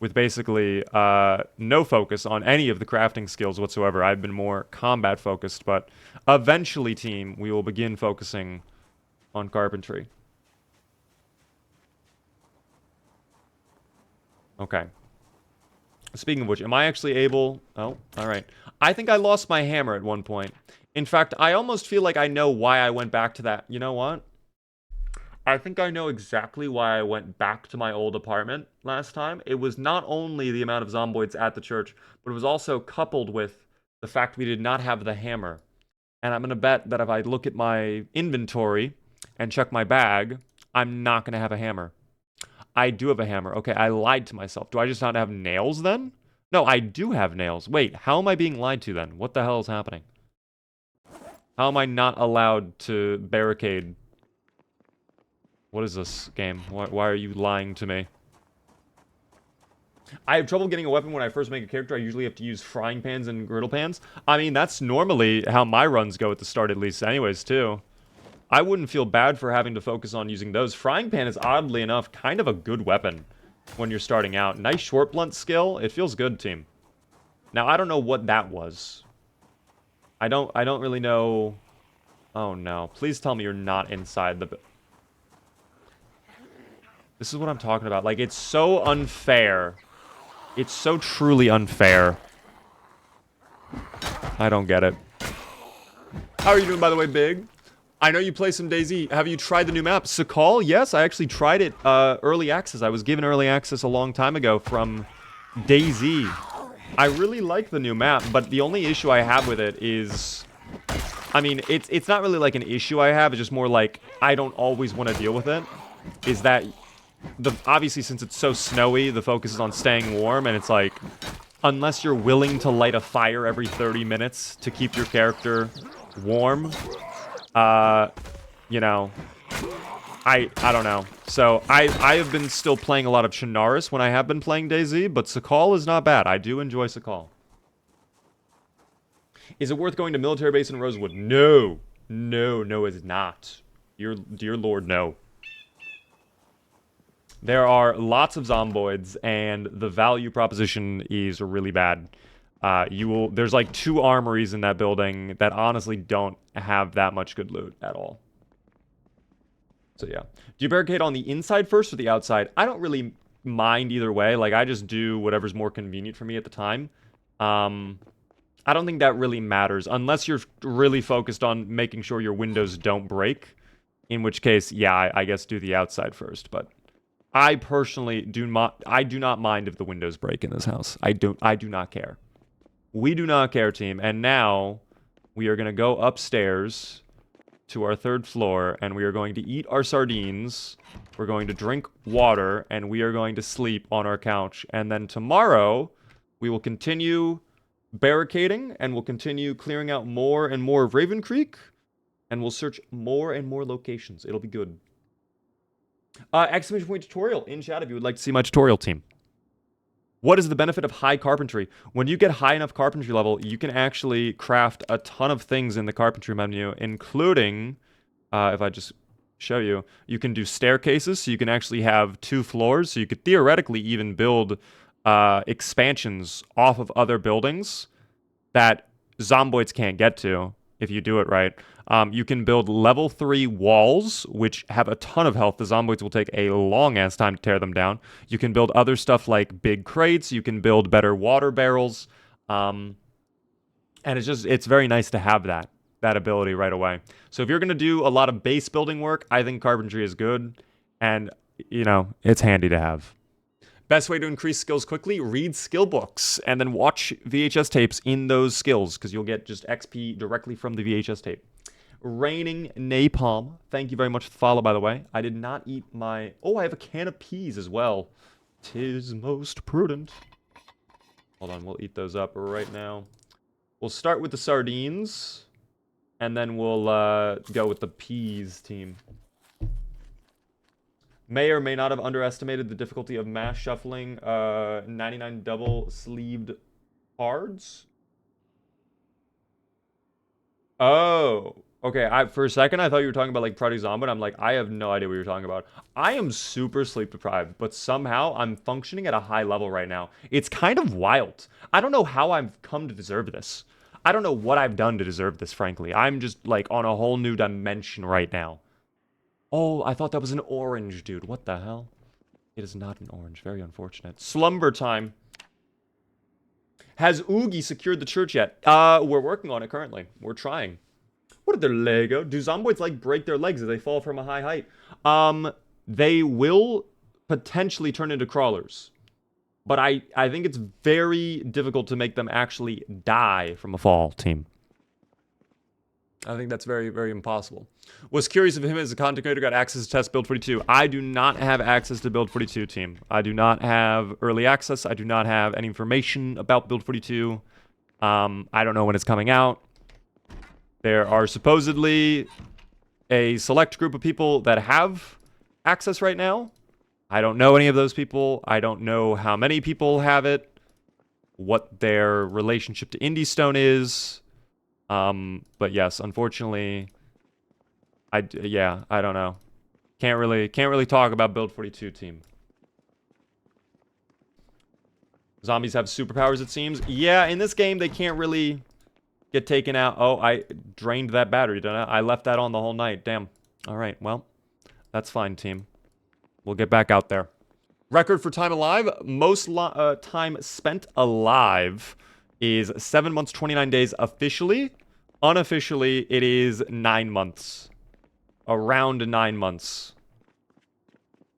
with basically no focus on any of the crafting skills whatsoever. I've been more combat focused, but eventually, team, we will begin focusing on carpentry. Okay. Speaking of which, am I actually able... Oh, alright. I think I lost my hammer at one point. In fact, I almost feel like I know why I went back to that. You know what? I think I know exactly why I went back to my old apartment last time. It was not only the amount of zomboids at the church, but it was also coupled with the fact we did not have the hammer. And I'm going to bet that if I look at my inventory and check my bag, I'm not going to have a hammer. I do have a hammer. Okay, I lied to myself. Do I just not have nails then? No, I do have nails. Wait, how am I being lied to then? What the hell is happening? How am I not allowed to barricade? What is this game? Why are you lying to me? I have trouble getting a weapon when I first make a character. I usually have to use frying pans and griddle pans. I mean, that's normally how my runs go at the start at least anyways, too. I wouldn't feel bad for having to focus on using those. Frying pan is, oddly enough, kind of a good weapon when you're starting out. Nice short blunt skill. It feels good, team. Now, I don't know what that was. I don't really know... Oh, no. Please tell me you're not inside the... This is what I'm talking about. Like, it's so unfair. It's so truly unfair. I don't get it. How are you doing, by the way, Big? I know you play some DayZ. Have you tried the new map? Sakal? Yes, I actually tried it early access. I was given early access a long time ago from DayZ. I really like the new map, but the only issue I have with it is... I mean, it's not really like an issue I have. It's just more like I don't always want to deal with it. Is that... Obviously, since it's so snowy, the focus is on staying warm, and it's like... Unless you're willing to light a fire every 30 minutes to keep your character warm... you know, I don't know. So, I have been still playing a lot of Chinaris when I have been playing DayZ, but Sakal is not bad. I do enjoy Sakal. Is it worth going to military base in Rosewood? No. No, it's not. Dear Lord, no. There are lots of zomboids, and the value proposition is really bad. There's like 2 armories in that building that honestly don't have that much good loot at all. So yeah. Do you barricade on the inside first or the outside? I don't really mind either way. Like, I just do whatever's more convenient for me at the time. I don't think that really matters, unless you're really focused on making sure your windows don't break. In which case, yeah, I guess do the outside first, but... I personally do not mind if the windows break in this house. I do not care. We do not care, team. And now we are going to go upstairs to our 3rd floor, and we are going to eat our sardines. We're going to drink water, and we are going to sleep on our couch. And then tomorrow, we will continue barricading, and we'll continue clearing out more and more of Raven Creek, and we'll search more and more locations. It'll be good. Exclamation point tutorial in chat if you would like to see my tutorial, team. What is the benefit of high carpentry? When you get high enough carpentry level, you can actually craft a ton of things in the carpentry menu, including, if I just show you, you can do staircases, so you can actually have 2 floors, so you could theoretically even build expansions off of other buildings that zomboids can't get to if you do it right. You can build level 3 walls, which have a ton of health. The zomboids will take a long-ass time to tear them down. You can build other stuff like big crates. You can build better water barrels. And it's very nice to have that ability right away. So if you're going to do a lot of base building work, I think carpentry is good. And, you know, it's handy to have. Best way to increase skills quickly, read skill books. And then watch VHS tapes in those skills, because you'll get just XP directly from the VHS tape. Raining Napalm. Thank you very much for the follow, by the way. I did not eat my... Oh, I have a can of peas as well. 'Tis most prudent. Hold on, we'll eat those up right now. We'll start with the sardines. And then we'll go with the peas team. May or may not have underestimated the difficulty of mass shuffling 99 double-sleeved cards. Oh, okay. For a second, I thought you were talking about like Project Zomboid. I'm like, I have no idea what you're talking about. I am super sleep deprived, but somehow I'm functioning at a high level right now. It's kind of wild. I don't know how I've come to deserve this. I don't know what I've done to deserve this, frankly. I'm just like on a whole new dimension right now. Oh, I thought that was an orange, dude. What the hell? It is not an orange. Very unfortunate. Slumber time. Has Oogie secured the church yet? We're working on it currently. We're trying. What are their Lego? Do zomboids like break their legs if they fall from a high height? They will potentially turn into crawlers. But I think it's very difficult to make them actually die from a fall, team. I think that's very, very impossible. Was curious if him as a content creator got access to test Build 42. I do not have access to Build 42, team. I do not have early access. I do not have any information about Build 42. I don't know when it's coming out. There are supposedly a select group of people that have access right now. I don't know any of those people. I don't know how many people have it, what their relationship to Indie Stone is. But yes, unfortunately, I don't know. Can't really talk about Build 42, team. Zombies have superpowers, it seems. Yeah, in this game, they can't really get taken out. Oh, I drained that battery, didn't I? I left that on the whole night. Damn. All right, well, that's fine, team. We'll get back out there. Record for time alive. Most time spent alive is 7 months, 29 days officially. Unofficially, it is 9 months. Around 9 months.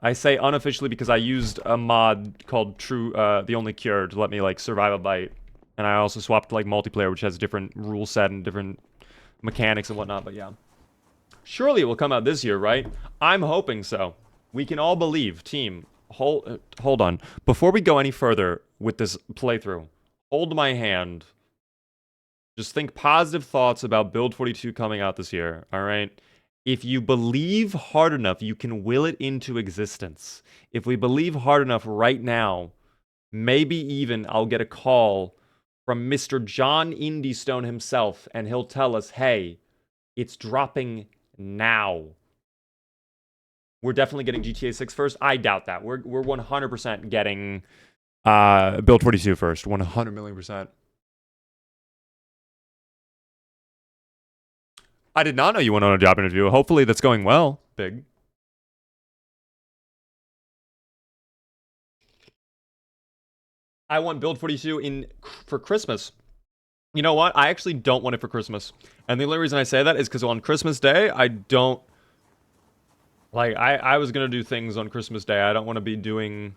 I say unofficially because I used a mod called True, The Only Cure to let me, like, survive a bite. And I also swapped, like, multiplayer, which has different rule set and different mechanics and whatnot, but yeah. Surely it will come out this year, right? I'm hoping so. We can all believe, team. Hold on. Before we go any further with this playthrough, hold my hand. Just think positive thoughts about Build 42 coming out this year, alright? If you believe hard enough, you can will it into existence. If we believe hard enough right now, maybe even I'll get a call from Mr. John Indiestone himself, and he'll tell us, hey, it's dropping now. We're definitely getting GTA 6 first. I doubt that. We're 100% getting Build 42 first. 100 million percent. I did not know you went on a job interview. Hopefully that's going well, Big. I want Build 42 for Christmas. You know what? I actually don't want it for Christmas. And the only reason I say that is because on Christmas Day, I don't... Like, I was going to do things on Christmas Day. I don't want to be doing...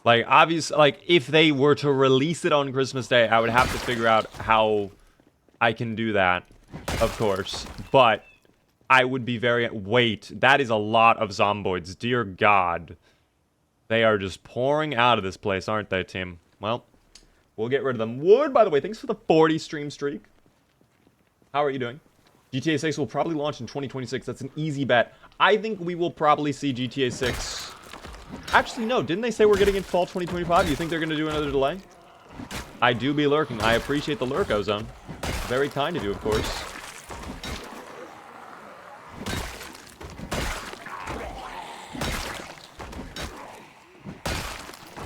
Like, obviously, like, if they were to release it on Christmas Day, I would have to figure out how I can do that, of course. But I would be very... Wait, that is a lot of zomboids. Dear God. They are just pouring out of this place, aren't they, team? Well, we'll get rid of them. Wood, by the way, thanks for the 40 stream streak. How are you doing? GTA 6 will probably launch in 2026. That's an easy bet. I think we will probably see GTA 6... Actually, no. Didn't they say we're getting in fall 2025? Do you think they're going to do another delay? I do be lurking. I appreciate the lurk, Ozone. Very kind of you, of course.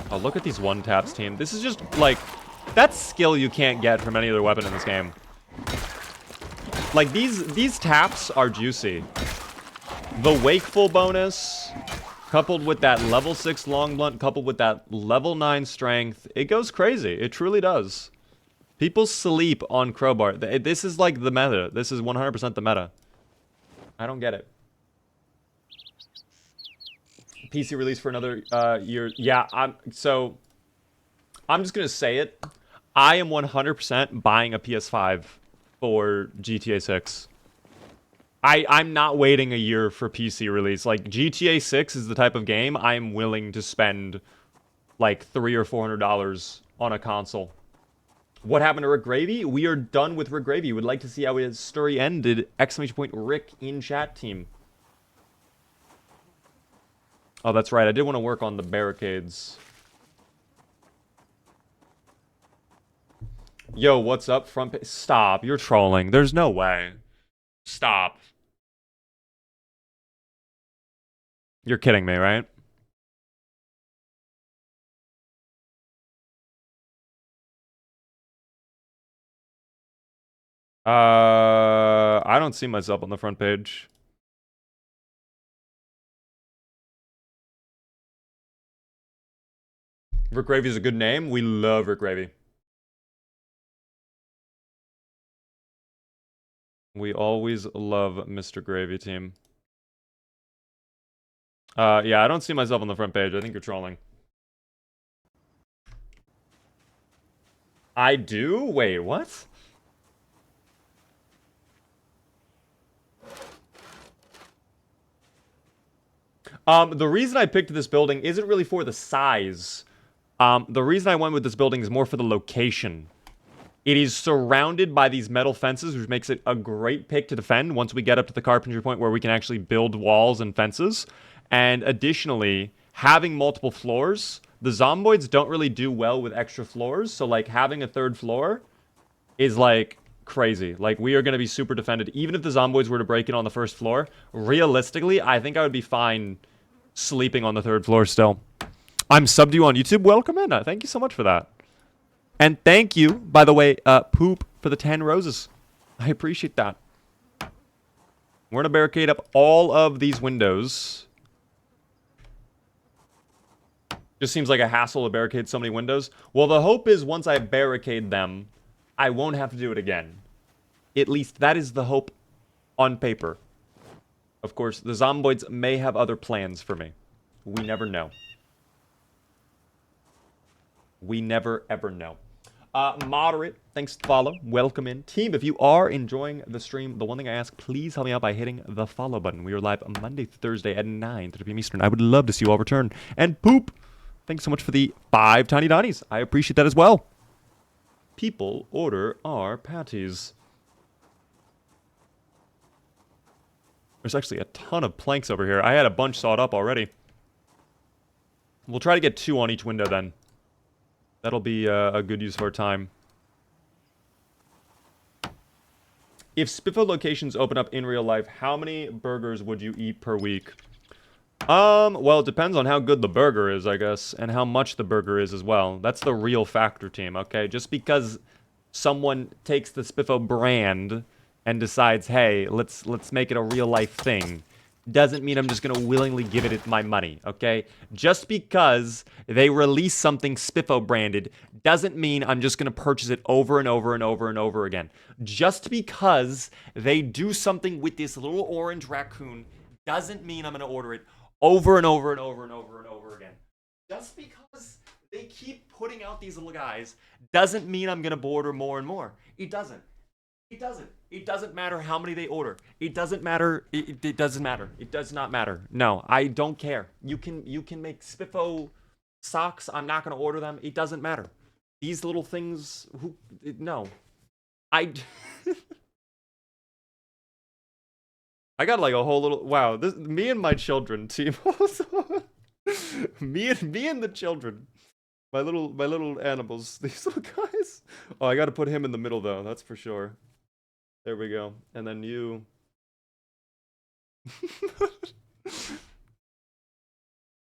Oh, look at these one-taps, team. This is just, like... That's skill you can't get from any other weapon in this game. Like, these taps are juicy. The Wakeful bonus, coupled with that level 6 long blunt, coupled with that level 9 strength, it goes crazy. It truly does. People sleep on Crowbar. This is, like, the meta. This is 100% the meta. I don't get it. PC release for another year. Yeah, I'm just gonna say it. I am 100% buying a PS5 for GTA 6. I'm not waiting a year for PC release. Like GTA 6 is the type of game I'm willing to spend like $300 or $400 on a console. What happened to Rick Gravy? We are done with Rick Gravy. Would like to see how his story ended. Exclamation point Rick in chat team. Oh, that's right. I did want to work on the barricades. Yo, what's up? Stop. You're trolling. There's no way. Stop. You're kidding me, right? I don't see myself on the front page. Rick Gravy is a good name. We love Rick Gravy. We always love Mr. Gravy team. Yeah, I don't see myself on the front page. I think you're trolling. I do? Wait, what? The reason I picked this building isn't really for the size. The reason I went with this building is more for the location. It is surrounded by these metal fences, which makes it a great pick to defend once we get up to the carpentry point where we can actually build walls and fences. And additionally, having multiple floors, the zomboids don't really do well with extra floors. So, like, having a third floor is, like, crazy. Like, we are going to be super defended. Even if the zomboids were to break in on the first floor, realistically, I think I would be fine sleeping on the third floor still. I'm subbed you on YouTube. Welcome in. Thank you so much for that. And thank you, by the way, Poop, for the 10 roses. I appreciate that. We're going to barricade up all of these windows. Just seems like a hassle to barricade so many windows. Well, the hope is once I barricade them, I won't have to do it again. At least that is the hope on paper. Of course, the zomboids may have other plans for me. We never know. We never, ever know. Moderate, thanks to follow. Welcome in. Team, if you are enjoying the stream, the one thing I ask, please help me out by hitting the follow button. We are live Monday through Thursday at 9:30 p.m. Eastern. I would love to see you all return. And Poop, thanks so much for the 5 tiny donnies. I appreciate that as well. People order our patties. There's actually a ton of planks over here. I had a bunch sawed up already. We'll try to get 2 on each window then. That'll be a good use of our time. If Spiffo locations open up in real life, how many burgers would you eat per week? Well, it depends on how good the burger is, I guess, and how much the burger is as well. That's the real factor, team, okay? Just because someone takes the Spiffo brand and decides, hey, let's make it a real life thing, doesn't mean I'm just going to willingly give it my money, okay? Just because they release something Spiffo branded doesn't mean I'm just going to purchase it over and over and over and over again. Just because they do something with this little orange raccoon doesn't mean I'm going to order it over and over and over and over and over again. Just because they keep putting out these little guys doesn't mean I'm going to order more and more. It doesn't. It doesn't. It doesn't matter how many they order. It doesn't matter. It doesn't matter. It does not matter. No, I don't care. You can make Spiffo socks. I'm not going to order them. It doesn't matter. These little things, no. I got like a whole little, wow, this, me and my children team. me and the children. My little animals. These little guys. Oh, I got to put him in the middle though. That's for sure. There we go. And then you.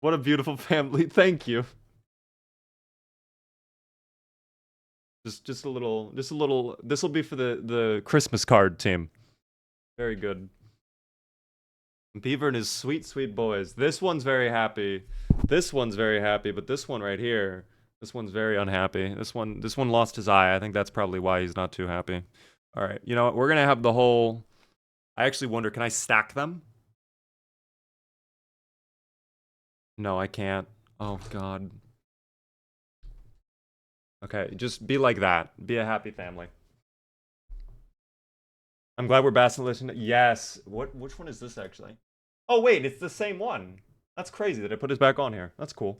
What a beautiful family. Thank you. Just a little, this will be for the Christmas card team. Very good. Beaver and his sweet boys. This one's very happy. This one's very happy, but this one right here, this one's very unhappy. This one lost his eye. I think that's probably why he's not too happy. All right, you know what? We're gonna have the whole. I actually wonder, can I stack them? No, I can't. Oh God. Okay, just be like that. Be a happy family. I'm glad we're listening. Yes. Which one is this actually? Oh wait, it's the same one. That's crazy that I put this back on here. That's cool.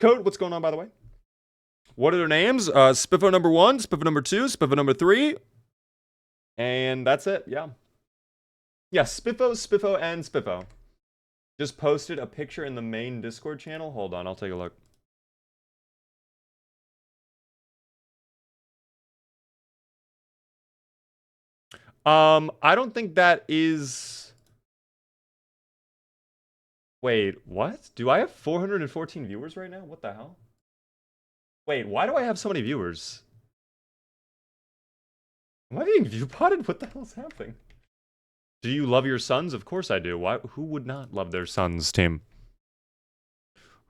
Code, what's going on by the way? What are their names? Spiffo number 1, Spiffo number 2, Spiffo number 3. And that's it, yeah. Yeah, Spiffo, and Spiffo. Just posted a picture in the main Discord channel. Hold on, I'll take a look. I don't think that is... Wait, what? Do I have 414 viewers right now? What the hell? Wait, why do I have so many viewers? Am I being viewpotted? What the hell is happening? Do you love your sons? Of course I do. Why? Who would not love their sons, Tim?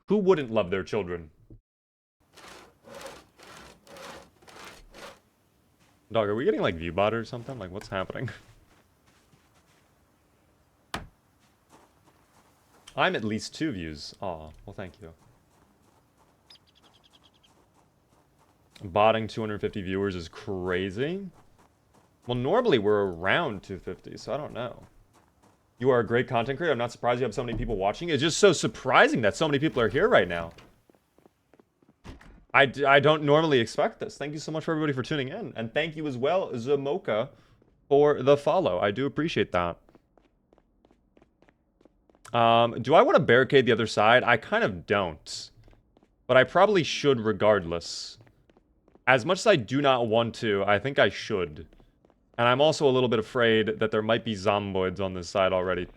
Who wouldn't love their children? Dog, are we getting like viewbot or something? Like, what's happening? I'm at least 2 views. Aw, well, thank you. Botting 250 viewers is crazy. Well, normally we're around 250, so I don't know. You are a great content creator. I'm not surprised you have so many people watching. It's just so surprising that so many people are here right now. I don't normally expect this. Thank you so much for everybody for tuning in. And thank you as well, Zamoka, for the follow. I do appreciate that. Do I want to barricade the other side? I kind of don't. But I probably should regardless. As much as I do not want to, I think I should. And I'm also a little bit afraid that there might be zomboids on this side already.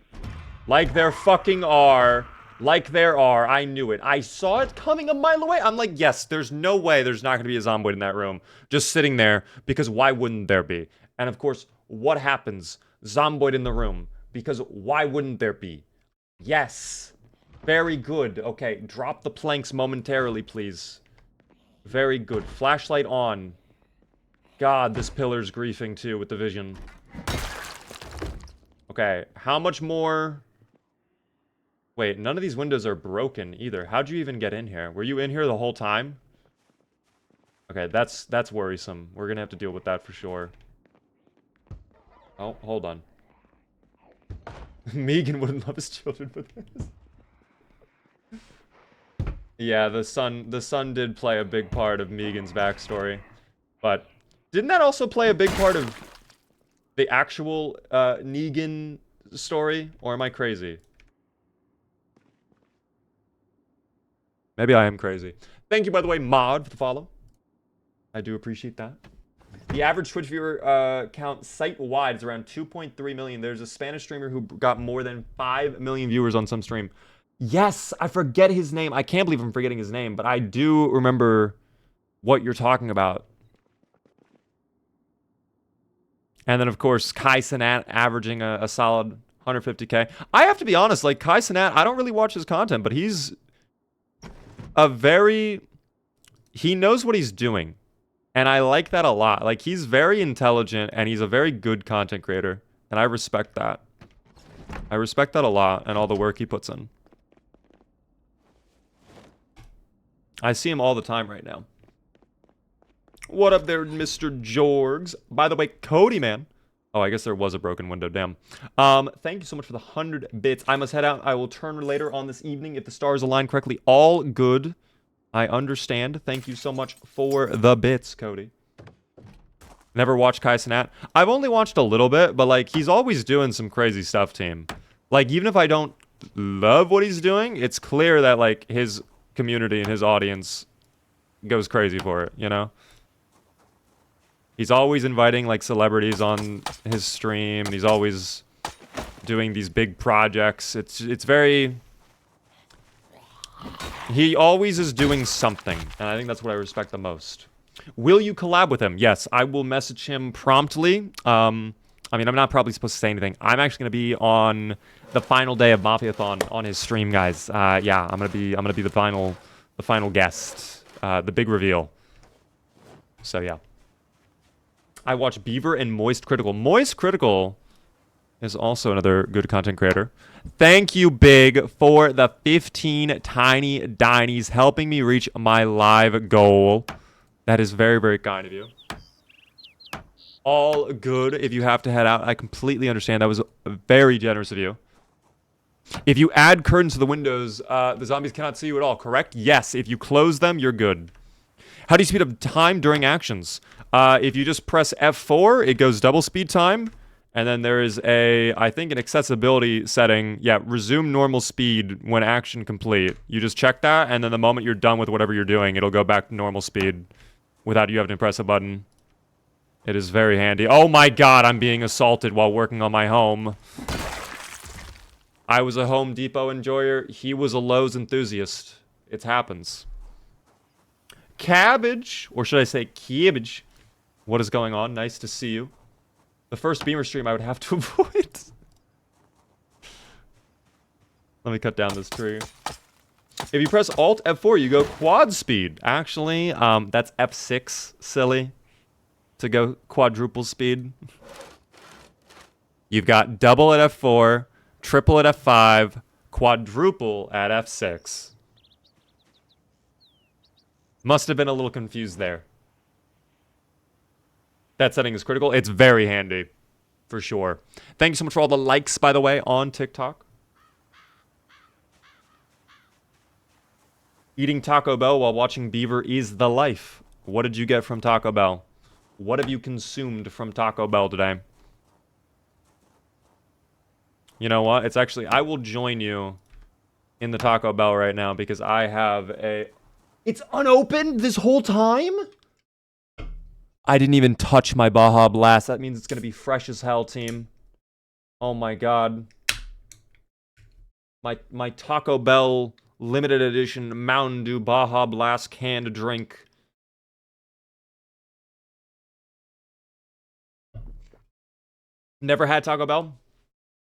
Like there fucking are. Like there are. I knew it. I saw it coming a mile away. I'm like, yes, there's no way there's not going to be a zomboid in that room. Just sitting there. Because why wouldn't there be? And of course, what happens? Zomboid in the room. Because why wouldn't there be? Yes. Very good. Okay, drop the planks momentarily, please. Very good. Flashlight on. God, this pillar's griefing too with the vision. Okay, how much more? Wait, none of these windows are broken either. How'd you even get in here? Were you in here the whole time? Okay, that's worrisome. We're gonna have to deal with that for sure. Oh, hold on. Megan wouldn't love his children for this. Yeah, the son did play a big part of Megan's backstory. But didn't that also play a big part of the actual Negan story? Or am I crazy? Maybe I am crazy. Thank you, by the way, Mod, for the follow. I do appreciate that. The average Twitch viewer count site-wide is around 2.3 million. There's a Spanish streamer who got more than 5 million viewers on some stream. Yes, I forget his name. I can't believe I'm forgetting his name, but I do remember what you're talking about. And then, of course, Kai Cenat averaging a solid 150k. I have to be honest, like, Kai Cenat, I don't really watch his content, but he's a very... He knows what he's doing. And I like that a lot. Like, he's very intelligent, and he's a very good content creator. And I respect that. I respect that a lot, and all the work he puts in. I see him all the time right now. What up there, Mr. Jorgs? By the way, Cody, man. Oh, I guess there was a broken window, damn. Thank you so much for the 100 bits. I must head out. I will turn later on this evening if the stars align correctly. All good. I understand. Thank you so much for the bits, Cody. Never watched Kai Cenat. I've only watched a little bit, but, like, he's always doing some crazy stuff, team. Like, even if I don't love what he's doing, it's clear that, like, his community and his audience goes crazy for it, you know? He's always inviting, like, celebrities on his stream, and he's always doing these big projects. It's very... He always is doing something, and I think that's what I respect the most. Will you collab with him? Yes, I will message him promptly. I mean, I'm not probably supposed to say anything. I'm actually gonna be on the final day of Mafiathon on his stream, guys. Yeah, I'm gonna be the final guest, the big reveal. So yeah. I watch Beaver and Moist Critical. Moist Critical is also another good content creator. Thank you, Big, for the 15 tiny dinies, helping me reach my live goal. That is very, very kind of you. All good if you have to head out. I completely understand. That was very generous of you. If you add curtains to the windows, the zombies cannot see you at all, correct? Yes. If you close them, you're good. How do you speed up time during actions? If you just press F4, it goes double speed time. And then there is I think an accessibility setting. Yeah, resume normal speed when action complete. You just check that, and then the moment you're done with whatever you're doing, it'll go back to normal speed without you having to press a button. It is very handy. Oh my god, I'm being assaulted while working on my home. I was a Home Depot enjoyer. He was a Lowe's enthusiast. It happens. Cabbage, or should I say cabbage? What is going on? Nice to see you. The first Beamer stream I would have to avoid. Let me cut down this tree. If you press Alt F4, you go quad speed. Actually, that's F6, silly. To go quadruple speed. You've got double at F4, triple at F5, quadruple at F6. Must have been a little confused there. That setting is critical. It's very handy, for sure. Thank you so much for all the likes, by the way, on TikTok. Eating Taco Bell while watching Beaver is the life. What did you get from Taco Bell? What have you consumed from Taco Bell today? You know what? It's actually, I will join you in the Taco Bell right now because I have It's unopened this whole time? I didn't even touch my Baja Blast. That means it's going to be fresh as hell, team. Oh my god. My Taco Bell limited edition Mountain Dew Baja Blast canned drink. Never had Taco Bell.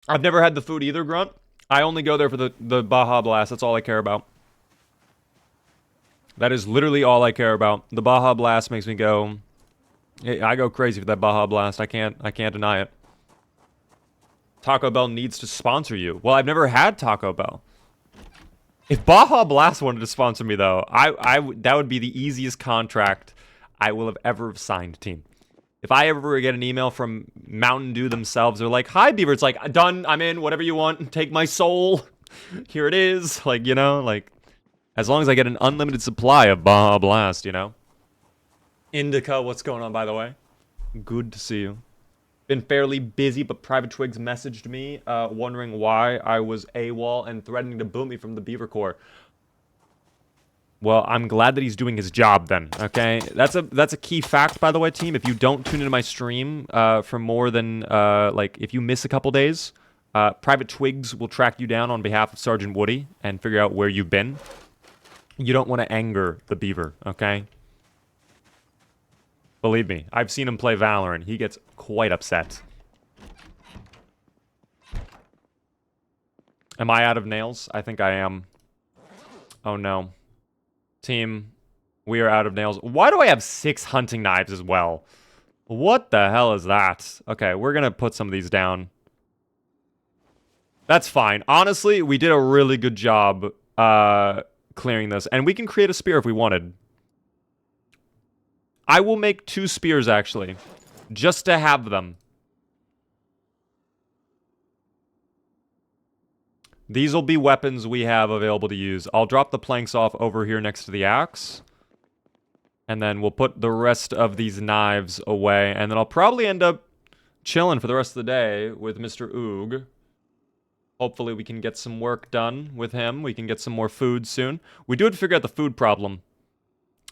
I've never had the food either, Grunt. I only go there for the Baja Blast. That's all I care about. That is literally all I care about. The Baja Blast makes me go... I go crazy for that Baja Blast. I can't deny it. Taco Bell needs to sponsor you. Well, I've never had Taco Bell. If Baja Blast wanted to sponsor me, though, that would be the easiest contract I will have ever signed, team. If I ever get an email from Mountain Dew themselves, they're like, "Hi, Beaver." It's like, done. I'm in. Whatever you want. Take my soul. Here it is. Like, you know, like, as long as I get an unlimited supply of Baja Blast, you know. Indica, what's going on, by the way? Good to see you. Been fairly busy, but Private Twigs messaged me, wondering why I was AWOL and threatening to boot me from the Beaver Corps. Well, I'm glad that he's doing his job then, okay? That's a key fact, by the way, team. If you don't tune into my stream for more than, like, if you miss a couple days, Private Twigs will track you down on behalf of Sergeant Woody and figure out where you've been. You don't want to anger the Beaver, okay? Believe me, I've seen him play Valorant. He gets quite upset. Am I out of nails? I think I am. Oh, no. Team, we are out of nails. Why do I have 6 hunting knives as well? What the hell is that? Okay, we're gonna put some of these down. That's fine. Honestly, we did a really good job clearing this. And we can create a spear if we wanted. I will make 2 spears, actually. Just to have them. These will be weapons we have available to use. I'll drop the planks off over here next to the axe. And then we'll put the rest of these knives away. And then I'll probably end up chilling for the rest of the day with Mr. Oog. Hopefully we can get some work done with him. We can get some more food soon. We do have to figure out the food problem.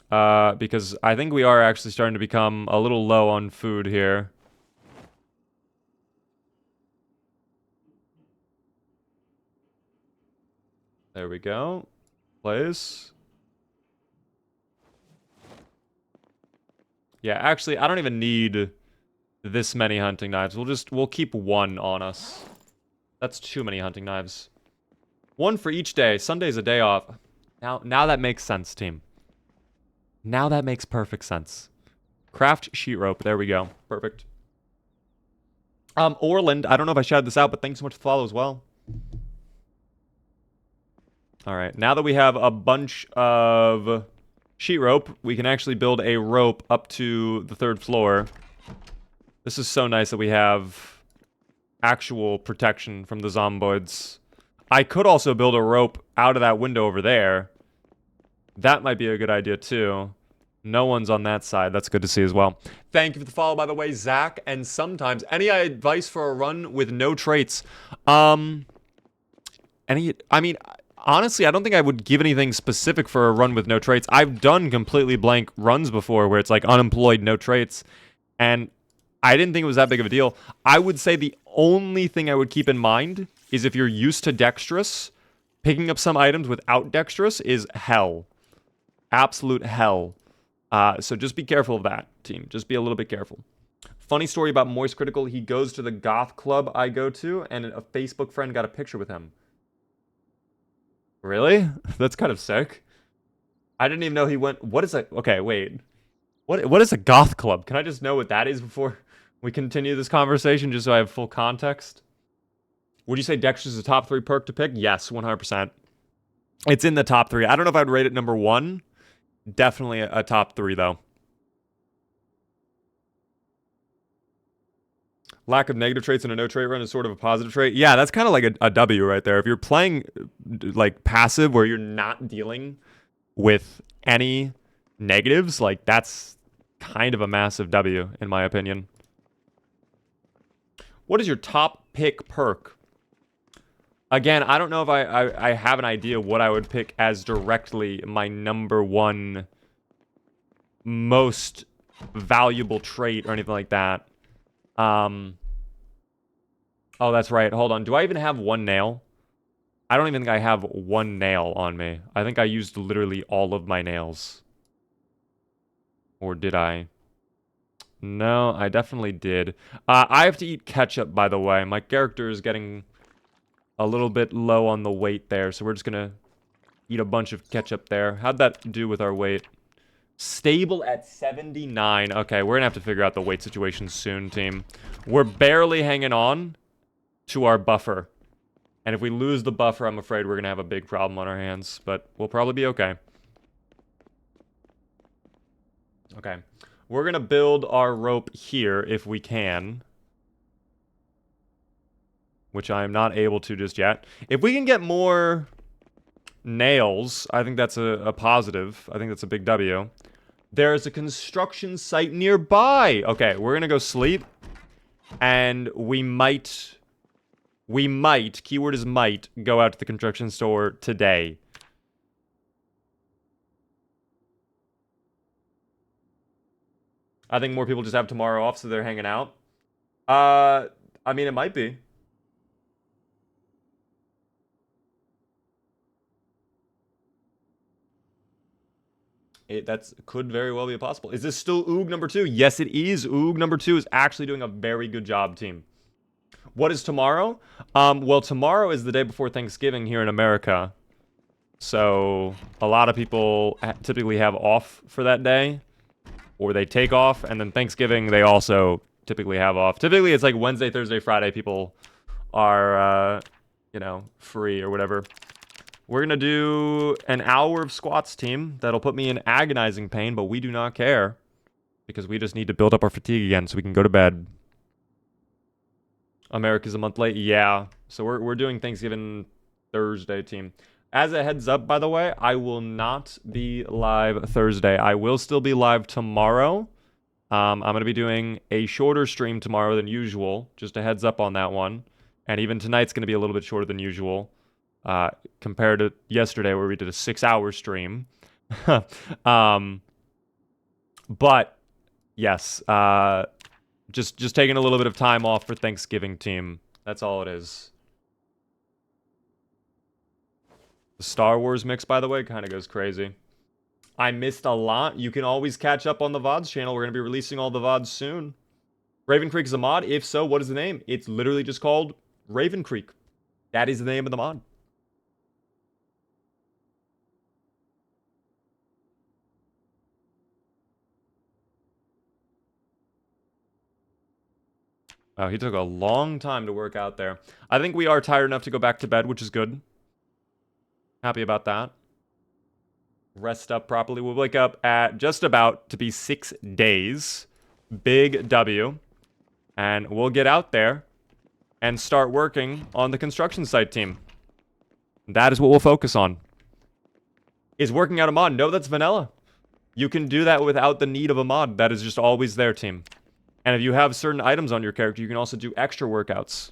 Because I think we are actually starting to become a little low on food here. There we go. Place. Yeah, actually, I don't even need this many hunting knives. We'll keep 1 on us. That's too many hunting knives. 1 for each day. Sunday's a day off. Now that makes sense, team. Now that makes perfect sense. Craft sheet rope. There we go. Perfect. Orland, I don't know if I shouted this out, but thanks so much for the follow as well. Alright, now that we have a bunch of sheet rope, we can actually build a rope up to the 3rd floor. This is so nice that we have actual protection from the zomboids. I could also build a rope out of that window over there. That might be a good idea, too. No one's on that side. That's good to see as well. Thank you for the follow, by the way, Zach. And sometimes, any advice for a run with no traits? I mean, honestly, I don't think I would give anything specific for a run with no traits. I've done completely blank runs before where it's like unemployed, no traits. And I didn't think it was that big of a deal. I would say the only thing I would keep in mind is if you're used to dexterous, picking up some items without dexterous is hell. Absolute hell. So just be careful of that, team. Just be a little bit careful. Funny story about Moist Critical. He goes to the goth club I go to, and a Facebook friend got a picture with him. Really? That's kind of sick. I didn't even know he went... What is a... Okay, wait. What is a goth club? Can I just know what that is before we continue this conversation, just so I have full context? Would you say Dexter's is a top 3 perk to pick? Yes, 100%. It's in the top 3. I don't know if I'd rate it number 1. Definitely a top 3, though. Lack of negative traits in a no trait run is sort of a positive trait. Yeah, that's kind of like a W right there. If you're playing like passive where you're not dealing with any negatives, like that's kind of a massive W in my opinion. What is your top pick perk? Again, I don't know if I have an idea what I would pick as directly my number 1 most valuable trait or anything like that. Oh, that's right. Hold on. Do I even have 1 nail? I don't even think I have 1 nail on me. I think I used literally all of my nails. Or did I? No, I definitely did. I have to eat ketchup, by the way. My character is getting a little bit low on the weight there, so we're just gonna eat a bunch of ketchup there. How'd that do with our weight? Stable at 79. Okay, we're gonna have to figure out the weight situation soon, team. We're barely hanging on to our buffer. And if we lose the buffer, I'm afraid we're gonna have a big problem on our hands. But we'll probably be okay. Okay. We're gonna build our rope here if we can. Which I am not able to just yet. If we can get more nails, I think that's a positive. I think that's a big W. There's a construction site nearby. Okay, we're gonna go sleep. And we might, keyword is might, go out to the construction store today. I think more people just have tomorrow off, so they're hanging out. I mean, it might be. That could very well be possible. Is this still Oog number 2? Yes, it is. Oog number 2 is actually doing a very good job, team. What is tomorrow? Well, tomorrow is the day before Thanksgiving here in America. So, a lot of people typically have off for that day. Or they take off, and then Thanksgiving, they also typically have off. Typically, it's like Wednesday, Thursday, Friday, people are, you know, free or whatever. We're going to do an hour of squats, team. That'll put me in agonizing pain, but we do not care. Because we just need to build up our fatigue again so we can go to bed. America's a month late? Yeah. So we're doing Thanksgiving Thursday, team. As a heads up, by the way, I will not be live Thursday. I will still be live tomorrow. I'm going to be doing a shorter stream tomorrow than usual. Just a heads up on that one. And even tonight's going to be a little bit shorter than usual. Compared to yesterday where we did a 6-hour stream. But, yes. Just taking a little bit of time off for Thanksgiving, team. That's all it is. The Star Wars mix, by the way, kind of goes crazy. I missed a lot. You can always catch up on the VODs channel. We're going to be releasing all the VODs soon. Raven Creek is a mod? If so, what is the name? It's literally just called Raven Creek. That is the name of the mod. Oh, he took a long time to work out there. I think we are tired enough to go back to bed, which is good. Happy about that. Rest up properly. We'll wake up at just about to be 6 days. Big W. And we'll get out there and start working on the construction site, team. That is what we'll focus on. Is working out a mod. No, that's vanilla. You can do that without the need of a mod. That is just always there, team. And if you have certain items on your character, you can also do extra workouts.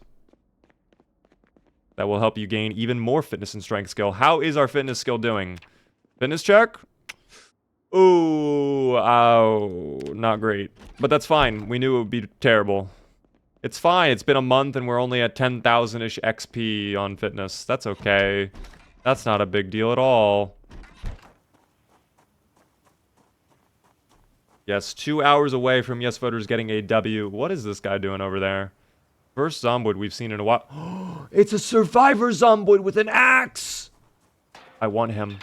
That will help you gain even more fitness and strength skill. How is our fitness skill doing? Fitness check? Ooh, ow, not great. But that's fine. We knew it would be terrible. It's fine. It's been a month and we're only at 10,000-ish XP on fitness. That's okay. That's not a big deal at all. Yes, 2 hours away from yes voters getting a W. What is this guy doing over there? First zomboid we've seen in a while. It's a survivor zomboid with an axe! I want him.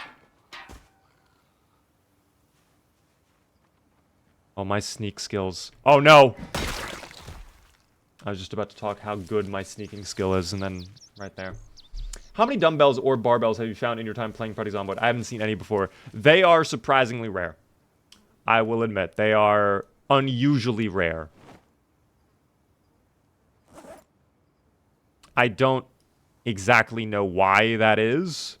Oh, my sneak skills. Oh, no! I was just about to talk how good my sneaking skill is, and then right there. How many dumbbells or barbells have you found in your time playing Project Zomboid? I haven't seen any before. They are surprisingly rare. I will admit, they are unusually rare. I don't exactly know why that is.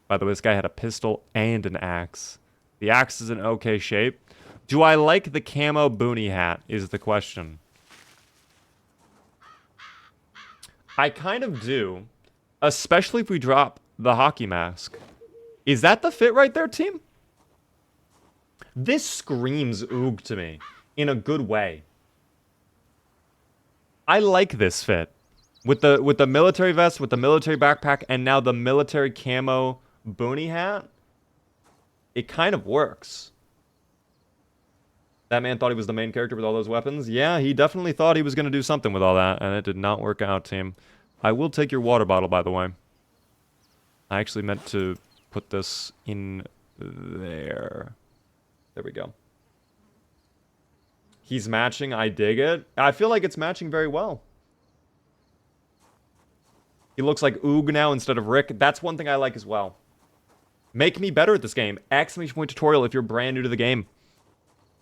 By the way, this guy had a pistol and an axe. The axe is in okay shape. Do I like the camo boonie hat, is the question. I kind of do. Especially if we drop the hockey mask. Is that the fit right there, team? This screams Oog to me. In a good way. I like this fit. With the military vest, with the military backpack, and now the military camo boonie hat. It kind of works. That man thought he was the main character with all those weapons. Yeah, he definitely thought he was going to do something with all that, and it did not work out, team. I will take your water bottle, by the way. I actually meant to put this in there. There we go. He's matching. I dig it. I feel like it's matching very well. He looks like Oog now instead of Rick. That's one thing I like as well. Make me better at this game. Exclamation point tutorial if you're brand new to the game.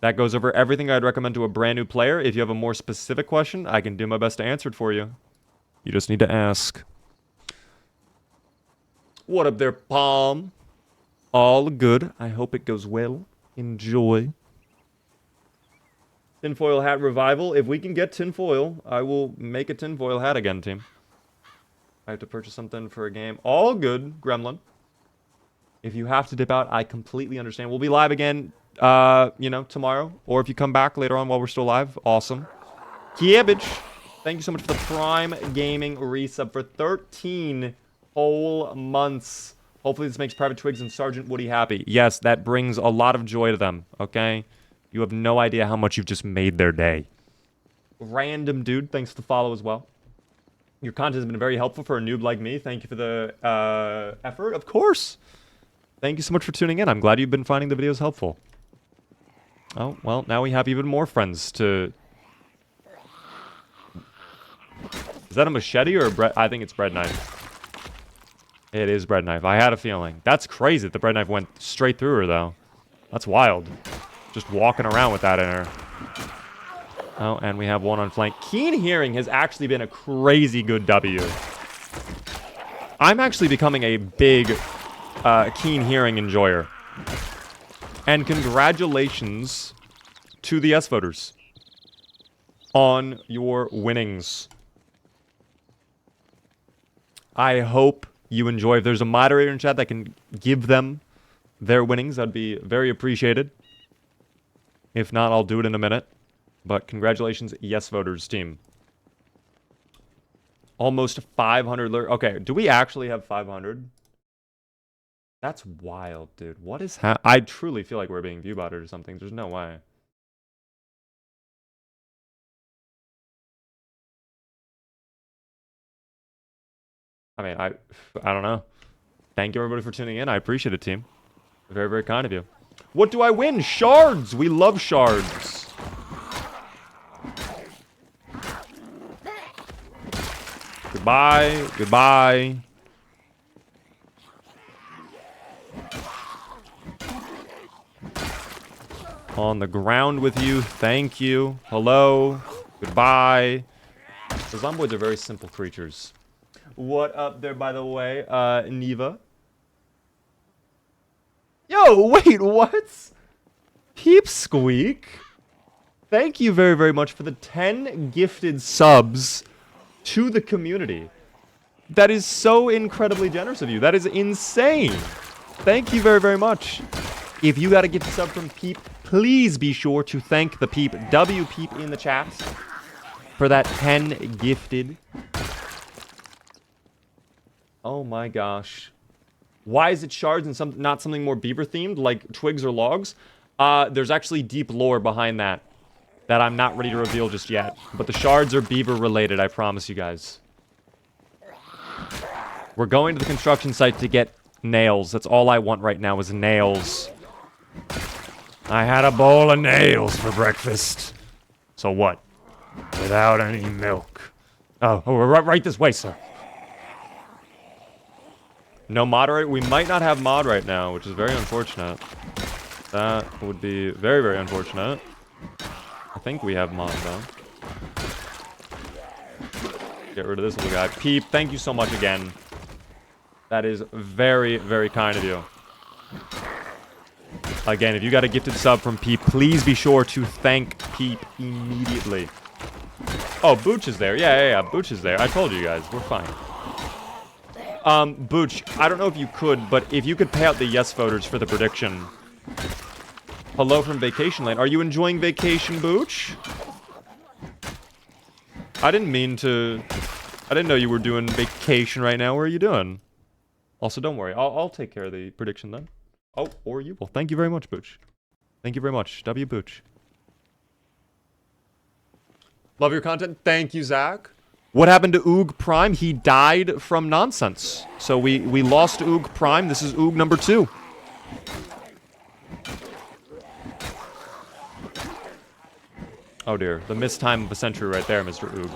That goes over everything I'd recommend to a brand new player. If you have a more specific question, I can do my best to answer it for you. You just need to ask. What up there, Palm? All good. I hope it goes well. Enjoy. Tinfoil hat revival. If we can get tinfoil, I will make a tinfoil hat again, team. I have to purchase something for a game. All good, Gremlin. If you have to dip out, I completely understand. We'll be live again, tomorrow. Or if you come back later on while we're still live, awesome. Kiebich, thank you so much for the Prime Gaming resub for 13 whole months. Hopefully this makes Private Twigs and Sergeant Woody happy. Yes, that brings a lot of joy to them, okay? You have no idea how much you've just made their day. Random Dude, thanks for the follow as well. Your content has been very helpful for a noob like me. Thank you for the effort, of course. Thank you so much for tuning in. I'm glad you've been finding the videos helpful. Oh, well, now we have even more friends to... Is that a machete or a bread? I think it's bread knife. It is bread knife. I had a feeling. That's crazy that the bread knife went straight through her, though. That's wild. Just walking around with that in her. Oh, and we have one on flank. Keen Hearing has actually been a crazy good W. I'm actually becoming a big Keen Hearing enjoyer. And congratulations to the yes voters on your winnings. I hope you enjoy. If there's a moderator in chat that can give them their winnings, that'd be very appreciated. If not, I'll do it in a minute. But congratulations, yes voters team. Almost 500. Okay, do we actually have 500? That's wild, dude. What is I truly feel like we're being viewbotted or something. There's no way. I mean, I don't know. Thank you, everybody, for tuning in. I appreciate it, team. Very, very kind of you. What do I win? Shards! We love shards. Goodbye. Goodbye. On the ground with you. Thank you. Hello. Goodbye. The zomboids are very simple creatures. What up there, by the way, Neva? Yo, wait, what? Peep Squeak? Thank you very, very much for the 10 gifted subs to the community. That is so incredibly generous of you. That is insane. Thank you very, very much. If you got a gifted sub from Peep, please be sure to thank the Peep, W Peep in the chat, for that 10 gifted. Oh my gosh. Why is it shards and not something more beaver themed, like twigs or logs? There's actually deep lore behind that I'm not ready to reveal just yet. But the shards are beaver related, I promise you guys. We're going to the construction site to get nails. That's all I want right now is nails. I had a bowl of nails for breakfast. So what? Without any milk. Oh, we're right this way, sir. No moderator? We might not have mod right now, which is very unfortunate. That would be very, very unfortunate. I think we have mod, though. Get rid of this little guy. Peep, thank you so much again. That is very, very kind of you. Again, if you got a gifted sub from Peep, please be sure to thank Peep immediately. Oh, Booch is there. Yeah. Booch is there. I told you guys. We're fine. Booch, I don't know if you could, but if you could pay out the yes voters for the prediction. Hello from Vacation Land. Are you enjoying vacation, Booch? I didn't know you were doing vacation right now. What are you doing? Also, don't worry. I'll take care of the prediction then. Oh, or you will. Thank you very much, Booch. Thank you very much. W. Booch. Love your content. Thank you, Zach. What happened to Oog Prime? He died from nonsense. So we lost Oog Prime. This is Oog number 2. Oh dear. The missed time of a century right there, Mr. Oog.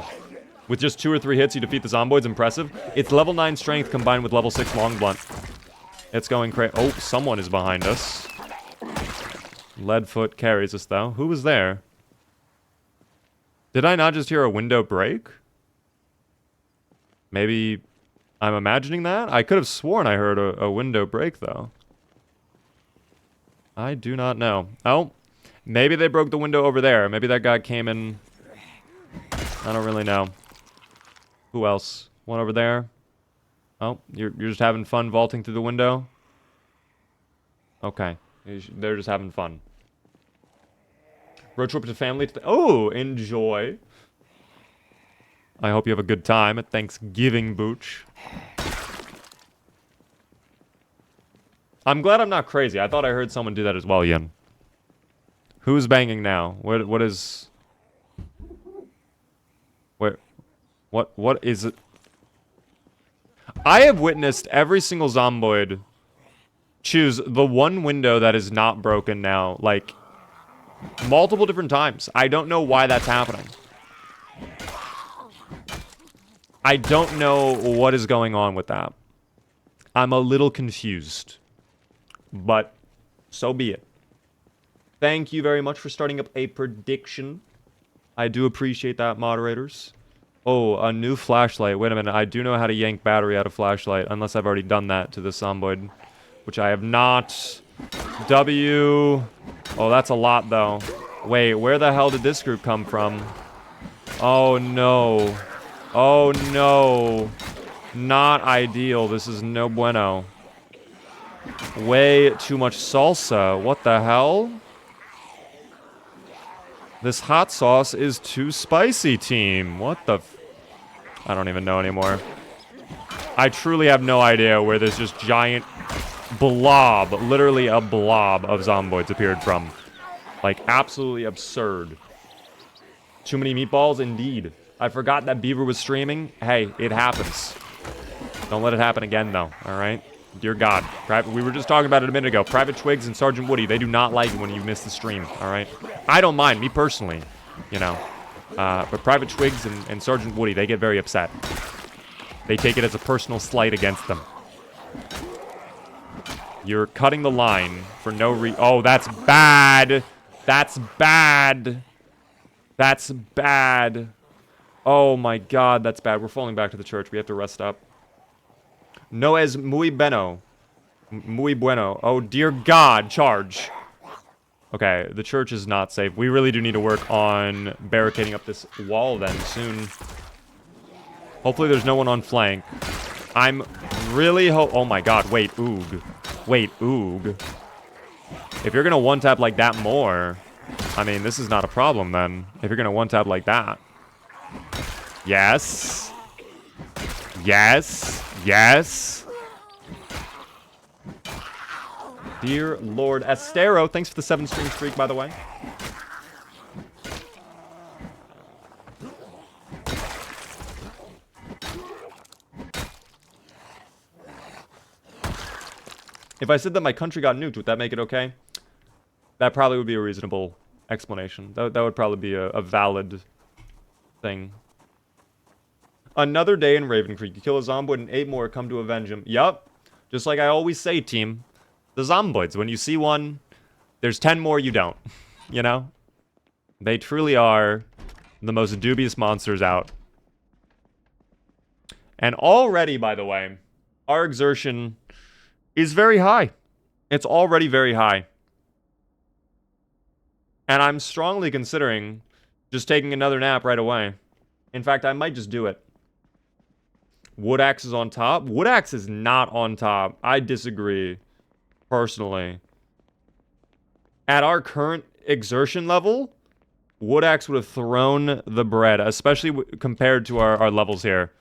With just 2 or 3 hits, you defeat the zomboids. Impressive. It's level 9 strength combined with level 6 long blunt. It's going crazy. Oh, someone is behind us. Leadfoot carries us, though. Who was there? Did I not just hear a window break? Maybe I'm imagining that? I could have sworn I heard a window break, though. I do not know. Oh, maybe they broke the window over there. Maybe that guy came in. I don't really know. Who else? One over there? Oh, you're just having fun vaulting through the window? Okay. They're just having fun. Road trip to family. Oh, enjoy. I hope you have a good time at Thanksgiving, Booch. I'm glad I'm not crazy. I thought I heard someone do that as well, Yin. Who's banging now? What is... Wait. What is it? I have witnessed every single zomboid choose the one window that is not broken now, like, multiple different times. I don't know why that's happening. I don't know what is going on with that. I'm a little confused. But so be it. Thank you very much for starting up a prediction. I do appreciate that, moderators. Oh, a new flashlight. Wait a minute. I do know how to yank battery out of flashlight, unless I've already done that to this zomboid, which I have not. W. Oh, that's a lot, though. Wait, where the hell did this group come from? Oh, no. Oh, no. Not ideal. This is no bueno. Way too much salsa. What the hell? This hot sauce is too spicy, team. What the I don't even know anymore. I truly have no idea where this just giant blob, literally a blob of zomboids appeared from. Like, absolutely absurd. Too many meatballs? Indeed. I forgot that Beaver was streaming. Hey, it happens. Don't let it happen again, though. Alright? Dear God. We were just talking about it a minute ago. Private Twigs and Sergeant Woody, they do not like it when you miss the stream. Alright? I don't mind, me personally. You know. But Private Twigs and Sergeant Woody, they get very upset. They take it as a personal slight against them. You're cutting the line for no Oh, that's bad! That's bad! That's bad. Oh my god, that's bad. We're falling back to the church. We have to rest up. No es muy bueno. Muy bueno. Oh dear god, charge. Okay, the church is not safe. We really do need to work on barricading up this wall then soon. Hopefully there's no one on flank. I'm really oh my god, wait, oog. Wait, oog. If you're gonna one-tap like that more, I mean, this is not a problem then. If you're gonna one-tap like that. Yes. Yes. Yes. Dear Lord. Estero, thanks for the 7-stream streak, by the way. If I said that my country got nuked, would that make it okay? That probably would be a reasonable explanation. That would probably be a valid thing. Another day in Raven Creek. You kill a zomboid and 8 more come to avenge him. Yup. Just like I always say, team. The zomboids. When you see one, there's 10 more you don't. You know? They truly are the most dubious monsters out. And already, by the way, our exertion is very high. It's already very high. And I'm strongly considering just taking another nap right away. In fact, I might just do it. Wood axe is on top. Wood axe is not on top. I disagree, personally. At our current exertion level, wood axe would have thrown the bread, especially compared to our levels here.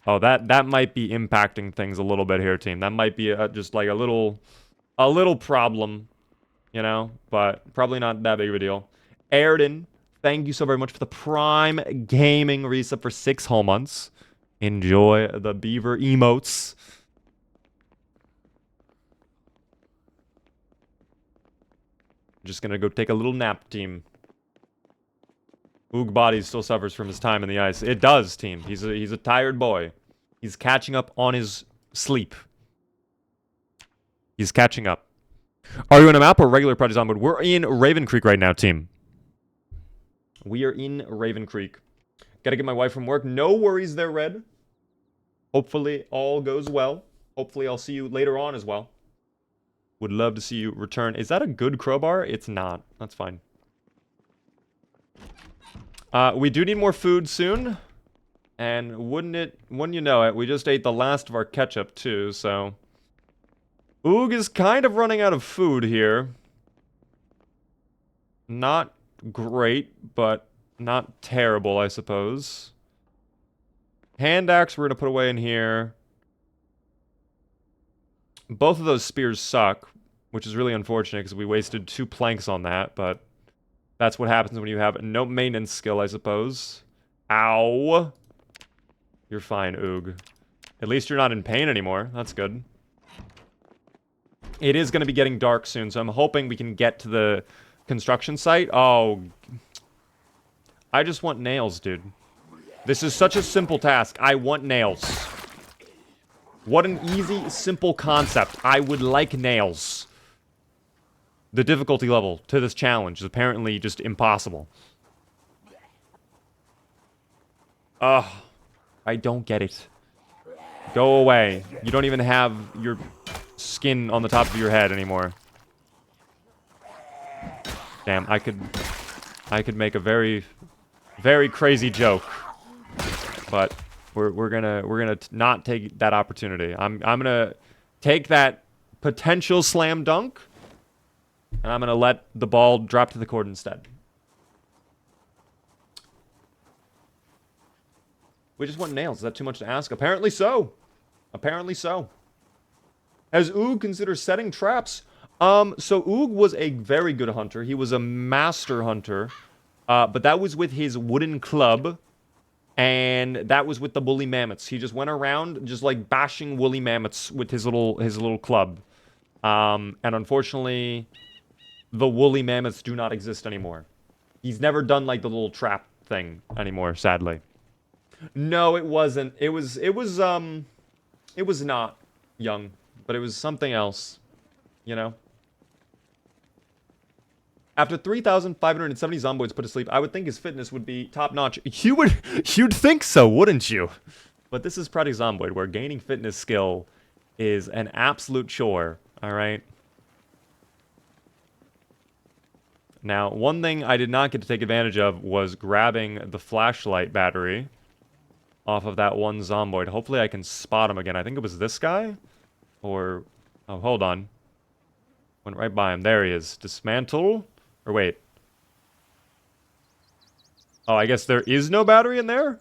Oh, that might be impacting things a little bit here, team. That might be just like a little problem, you know? But probably not that big of a deal. Airden, thank you so very much for the Prime Gaming resub for 6 whole months. Enjoy the beaver emotes. Just gonna go take a little nap, team. Oog body still suffers from his time in the ice. It does, team. He's a tired boy. He's catching up on his sleep. He's catching up. Are you on a map or regular Project Zomboid? We're in Raven Creek right now, team. We are in Raven Creek. Gotta get my wife from work. No worries there, Red. Hopefully all goes well. Hopefully I'll see you later on as well. Would love to see you return. Is that a good crowbar? It's not. That's fine. We do need more food soon. And wouldn't you know it, we just ate the last of our ketchup too, so... Oog is kind of running out of food here. Not great, but not terrible, I suppose. Hand axe we're gonna put away in here. Both of those spears suck, which is really unfortunate because we wasted 2 planks on that, but that's what happens when you have no maintenance skill, I suppose. Ow. You're fine, Oog. At least you're not in pain anymore. That's good. It is going to be getting dark soon, so I'm hoping we can get to the construction site. Oh. I just want nails, dude. This is such a simple task. I want nails. What an easy, simple concept. I would like nails. The difficulty level to this challenge is apparently just impossible. Ugh. I don't get it. Go away. You don't even have your skin on the top of your head anymore. Damn, I could make a very, very crazy joke. But we're gonna not take that opportunity. I'm gonna take that potential slam dunk, and I'm gonna let the ball drop to the court instead. We just want nails. Is that too much to ask? Apparently so. Apparently so. Has Oog considered setting traps? So Oog was a very good hunter. He was a master hunter. But that was with his wooden club. And that was with the woolly mammoths. He just went around just like bashing woolly mammoths with his little club. And unfortunately, the woolly mammoths do not exist anymore. He's never done like the little trap thing anymore, sadly. No, it wasn't. It was not young, but it was something else, you know? After 3,570 zomboids put to sleep, I would think his fitness would be top-notch. You'd think so, wouldn't you? But this is Project Zomboid, where gaining fitness skill is an absolute chore, alright? Now, one thing I did not get to take advantage of was grabbing the flashlight battery off of that one zomboid. Hopefully I can spot him again. I think it was this guy? Or... oh, hold on. Went right by him. There he is. Dismantle? Or wait. Oh, I guess there is no battery in there?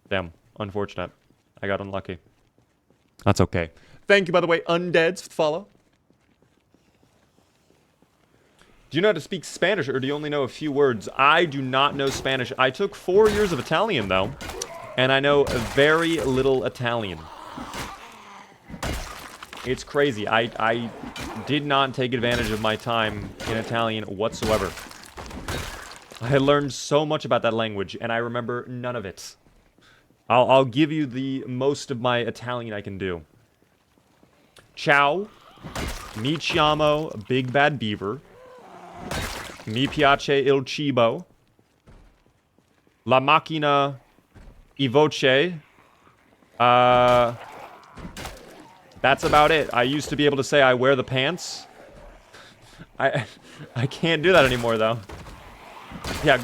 Damn. Unfortunate. I got unlucky. That's okay. Thank you, by the way, Undeads, for the follow. Do you know how to speak Spanish, or do you only know a few words? I do not know Spanish. I took 4 years of Italian, though. And I know very little Italian. It's crazy. I did not take advantage of my time in Italian whatsoever. I learned so much about that language, and I remember none of it. I'll give you the most of my Italian I can do. Ciao. Mi chiamo Big Bad Beaver. Mi piace il cibo. La macchina I voce. That's about it. I used to be able to say I wear the pants. I can't do that anymore, though. Yeah,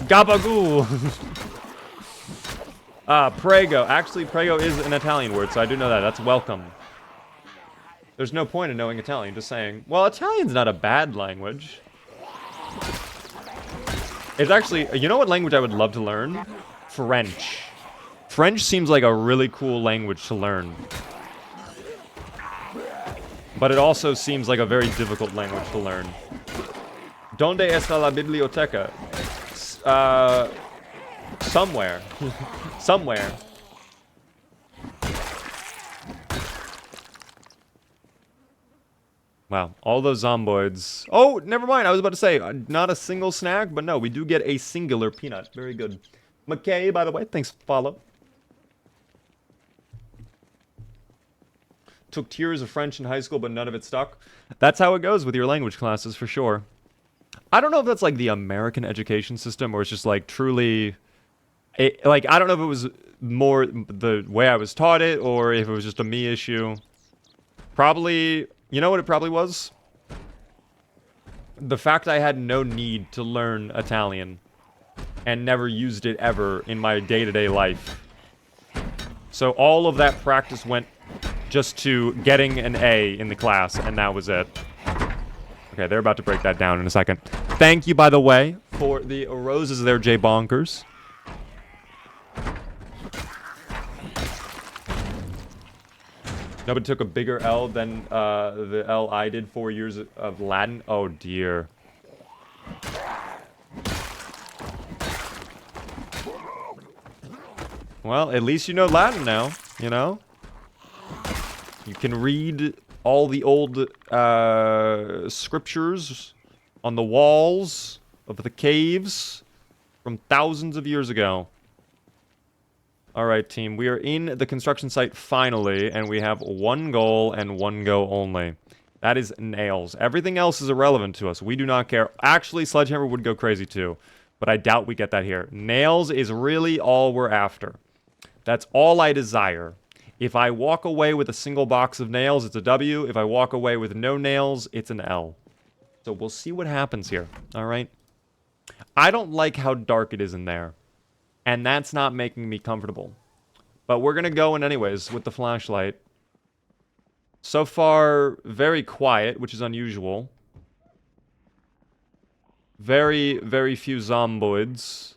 gabagoo. Prego. Actually, prego is an Italian word, so I do know that. That's welcome. There's no point in knowing Italian, just saying. Well, Italian's not a bad language. It's actually... you know what language I would love to learn? French. French seems like a really cool language to learn. But it also seems like a very difficult language to learn. Donde está la biblioteca? Somewhere. Somewhere. Wow, all those zomboids. Oh, never mind. I was about to say, not a single snack, but no, we do get a singular peanut. Very good. McKay, by the way, thanks for follow. Took tiers of French in high school, but none of it stuck. That's how it goes with your language classes, for sure. I don't know if that's like the American education system, or it's just like truly... like, I don't know if it was more the way I was taught it, or if it was just a me issue. Probably... you know what it probably was? The fact I had no need to learn Italian and never used it ever in my day-to-day life. So all of that practice went just to getting an A in the class, and that was it. Okay, they're about to break that down in a second. Thank you, by the way, for the roses there, Jay Bonkers. Nobody took a bigger L than the L I did 4 years of Latin. Oh, dear. Well, at least you know Latin now, you know? You can read all the old scriptures on the walls of the caves from thousands of years ago. Alright, team. We are in the construction site finally, and we have one goal and one go only. That is nails. Everything else is irrelevant to us. We do not care. Actually, Sledgehammer would go crazy too, but I doubt we get that here. Nails is really all we're after. That's all I desire. If I walk away with a single box of nails, it's a W. If I walk away with no nails, it's an L. So we'll see what happens here, alright? I don't like how dark it is in there. And that's not making me comfortable. But we're going to go in anyways with the flashlight. So far, very quiet, which is unusual. Very, very few zomboids.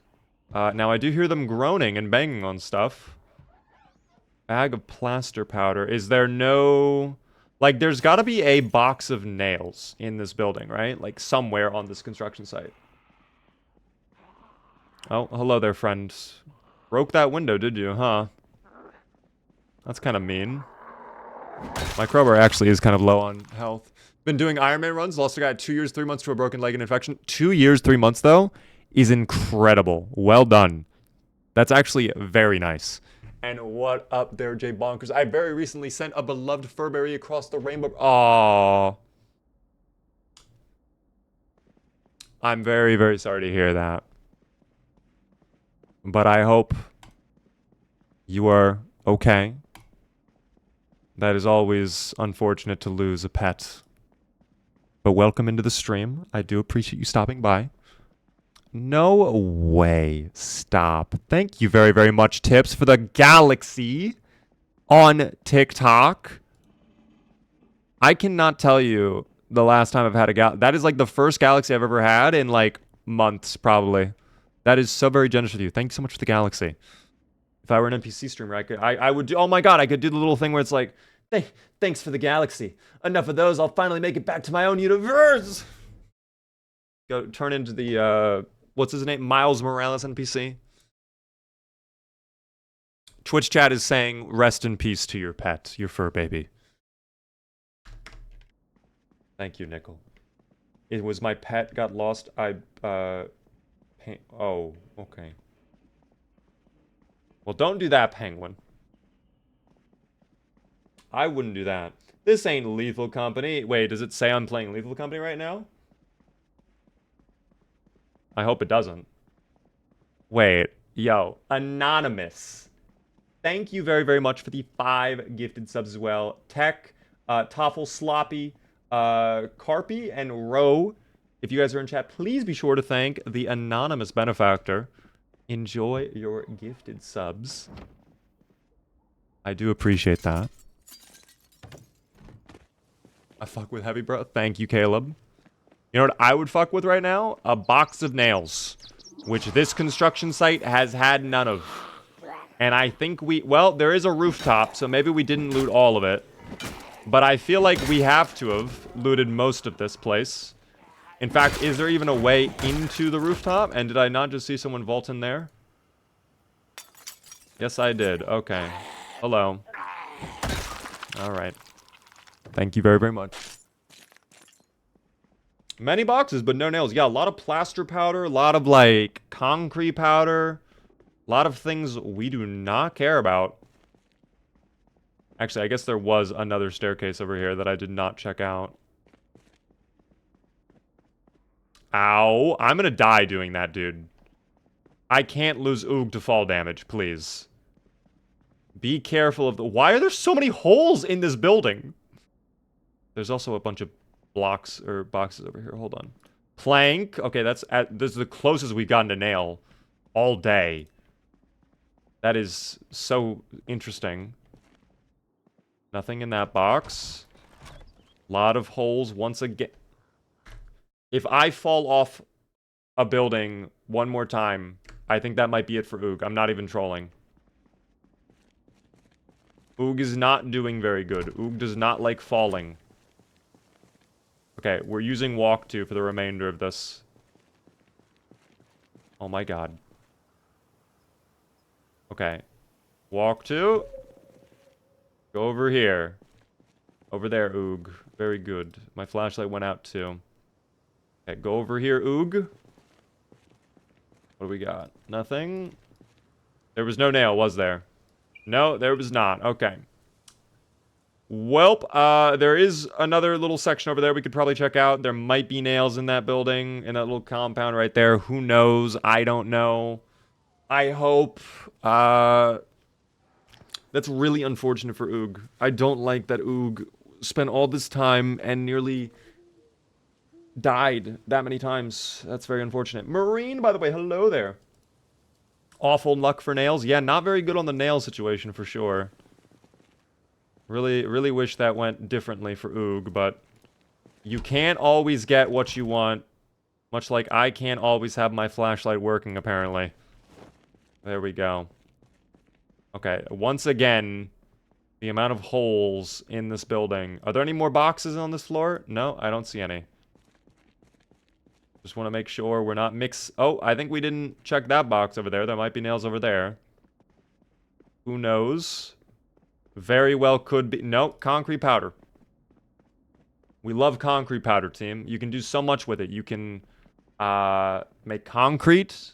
Now, I do hear them groaning and banging on stuff. Bag of plaster powder. Is there no... like, there's got to be a box of nails in this building, right? Like, somewhere on this construction site. Oh, hello there, friend. Broke that window, did you, huh? That's kind of mean. My crowbar actually is kind of low on health. Been doing Iron Man runs. Lost a guy 2 years, 3 months to a broken leg and infection. 2 years, 3 months, though, is incredible. Well done. That's actually very nice. And what up there, Jay Bonkers? I very recently sent a beloved Furberry across the rainbow. Aww. I'm very, very sorry to hear that. But I hope you are okay. That is always unfortunate to lose a pet. But welcome into the stream. I do appreciate you stopping by. No way. Stop. Thank you very, very much, Tips, for the galaxy on TikTok. I cannot tell you the last time I've had a galaxy. That is like the first galaxy I've ever had in like months, probably. That is so very generous of you. Thank you so much for the galaxy. If I were an NPC streamer, I would do, oh my god, I could do the little thing where it's like, thanks for the galaxy. Enough of those, I'll finally make it back to my own universe. Go turn into the, what's his name? Miles Morales NPC. Twitch chat is saying, rest in peace to your pet, your fur baby. Thank you, Nickel. It was my pet got lost. Oh, okay. Well, don't do that, Penguin. I wouldn't do that. This ain't Lethal Company. Wait, does it say I'm playing Lethal Company right now? I hope it doesn't. Wait, yo, Anonymous. Thank you very, very much for the 5 gifted subs as well. Tech, Toffle, Sloppy, Carpy, and Roe. If you guys are in chat, please be sure to thank the anonymous benefactor. Enjoy your gifted subs. I do appreciate that. I fuck with heavy, bro. Thank you, Caleb. You know what I would fuck with right now? A box of nails, which this construction site has had none of. And I think well, there is a rooftop, so maybe we didn't loot all of it. But I feel like we have to have looted most of this place. In fact, is there even a way into the rooftop? And did I not just see someone vault in there? Yes, I did. Okay. Hello. All right. Thank you very, very much. Many boxes, but no nails. Yeah, a lot of plaster powder, a lot of, like, concrete powder. A lot of things we do not care about. Actually, I guess there was another staircase over here that I did not check out. Ow. I'm gonna die doing that, dude. I can't lose Oog to fall damage, please. Be careful of the... Why are there so many holes in this building? There's also a bunch of blocks or boxes over here. Hold on. Plank. Okay, this is the closest we've gotten to nail all day. That is so interesting. Nothing in that box. Lot of holes once again. If I fall off a building one more time, I think that might be it for Oog. I'm not even trolling. Oog is not doing very good. Oog does not like falling. Okay, we're using walk 2 for the remainder of this. Oh my god. Okay. Walk 2. Go over here. Over there, Oog. Very good. My flashlight went out too. Okay, go over here, Oog. What do we got? Nothing? There was no nail, was there? No, there was not. Okay. Welp, there is another little section over there we could probably check out. There might be nails in that building, in that little compound right there. Who knows? I don't know. I hope. That's really unfortunate for Oog. I don't like that Oog spent all this time and nearly died that many times. That's very unfortunate. Marine, by the way, hello there. Awful luck for nails. Yeah, not very good on the nail situation for sure. Really, really wish that went differently for Oog, but you can't always get what you want. Much like I can't always have my flashlight working, apparently. There we go. Okay, once again, the amount of holes in this building. Are there any more boxes on this floor? No, I don't see any. Just want to make sure we're not Oh, I think we didn't check that box over there. There might be nails over there. Who knows? Very well could be. No, concrete powder. We love concrete powder, team. You can do so much with it. You can make concrete.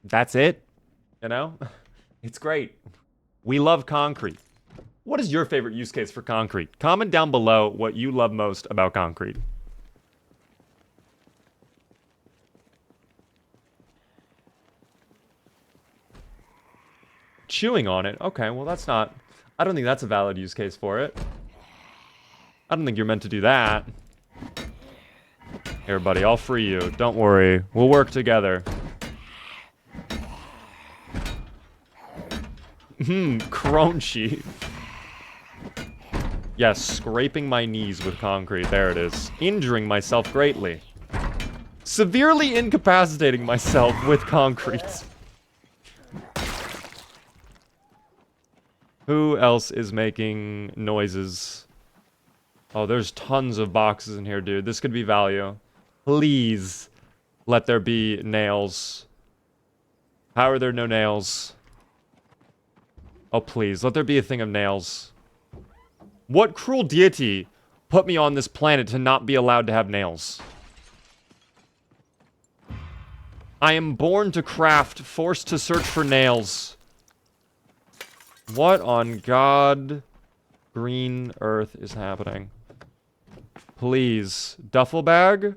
That's it. You know? It's great. We love concrete. What is your favorite use case for concrete? Comment down below what you love most about concrete. Chewing on it? Okay, well that's not... I don't think that's a valid use case for it. I don't think you're meant to do that. Here, buddy, I'll free you. Don't worry. We'll work together. Crunchy. Yes, scraping my knees with concrete. There it is. Injuring myself greatly. Severely incapacitating myself with concrete. Who else is making noises? Oh, there's tons of boxes in here, dude. This could be value. Please let there be nails. How are there no nails? Oh, please, let there be a thing of nails. What cruel deity put me on this planet to not be allowed to have nails? I am born to craft, forced to search for nails. What on God green earth is happening? Please. Duffel bag?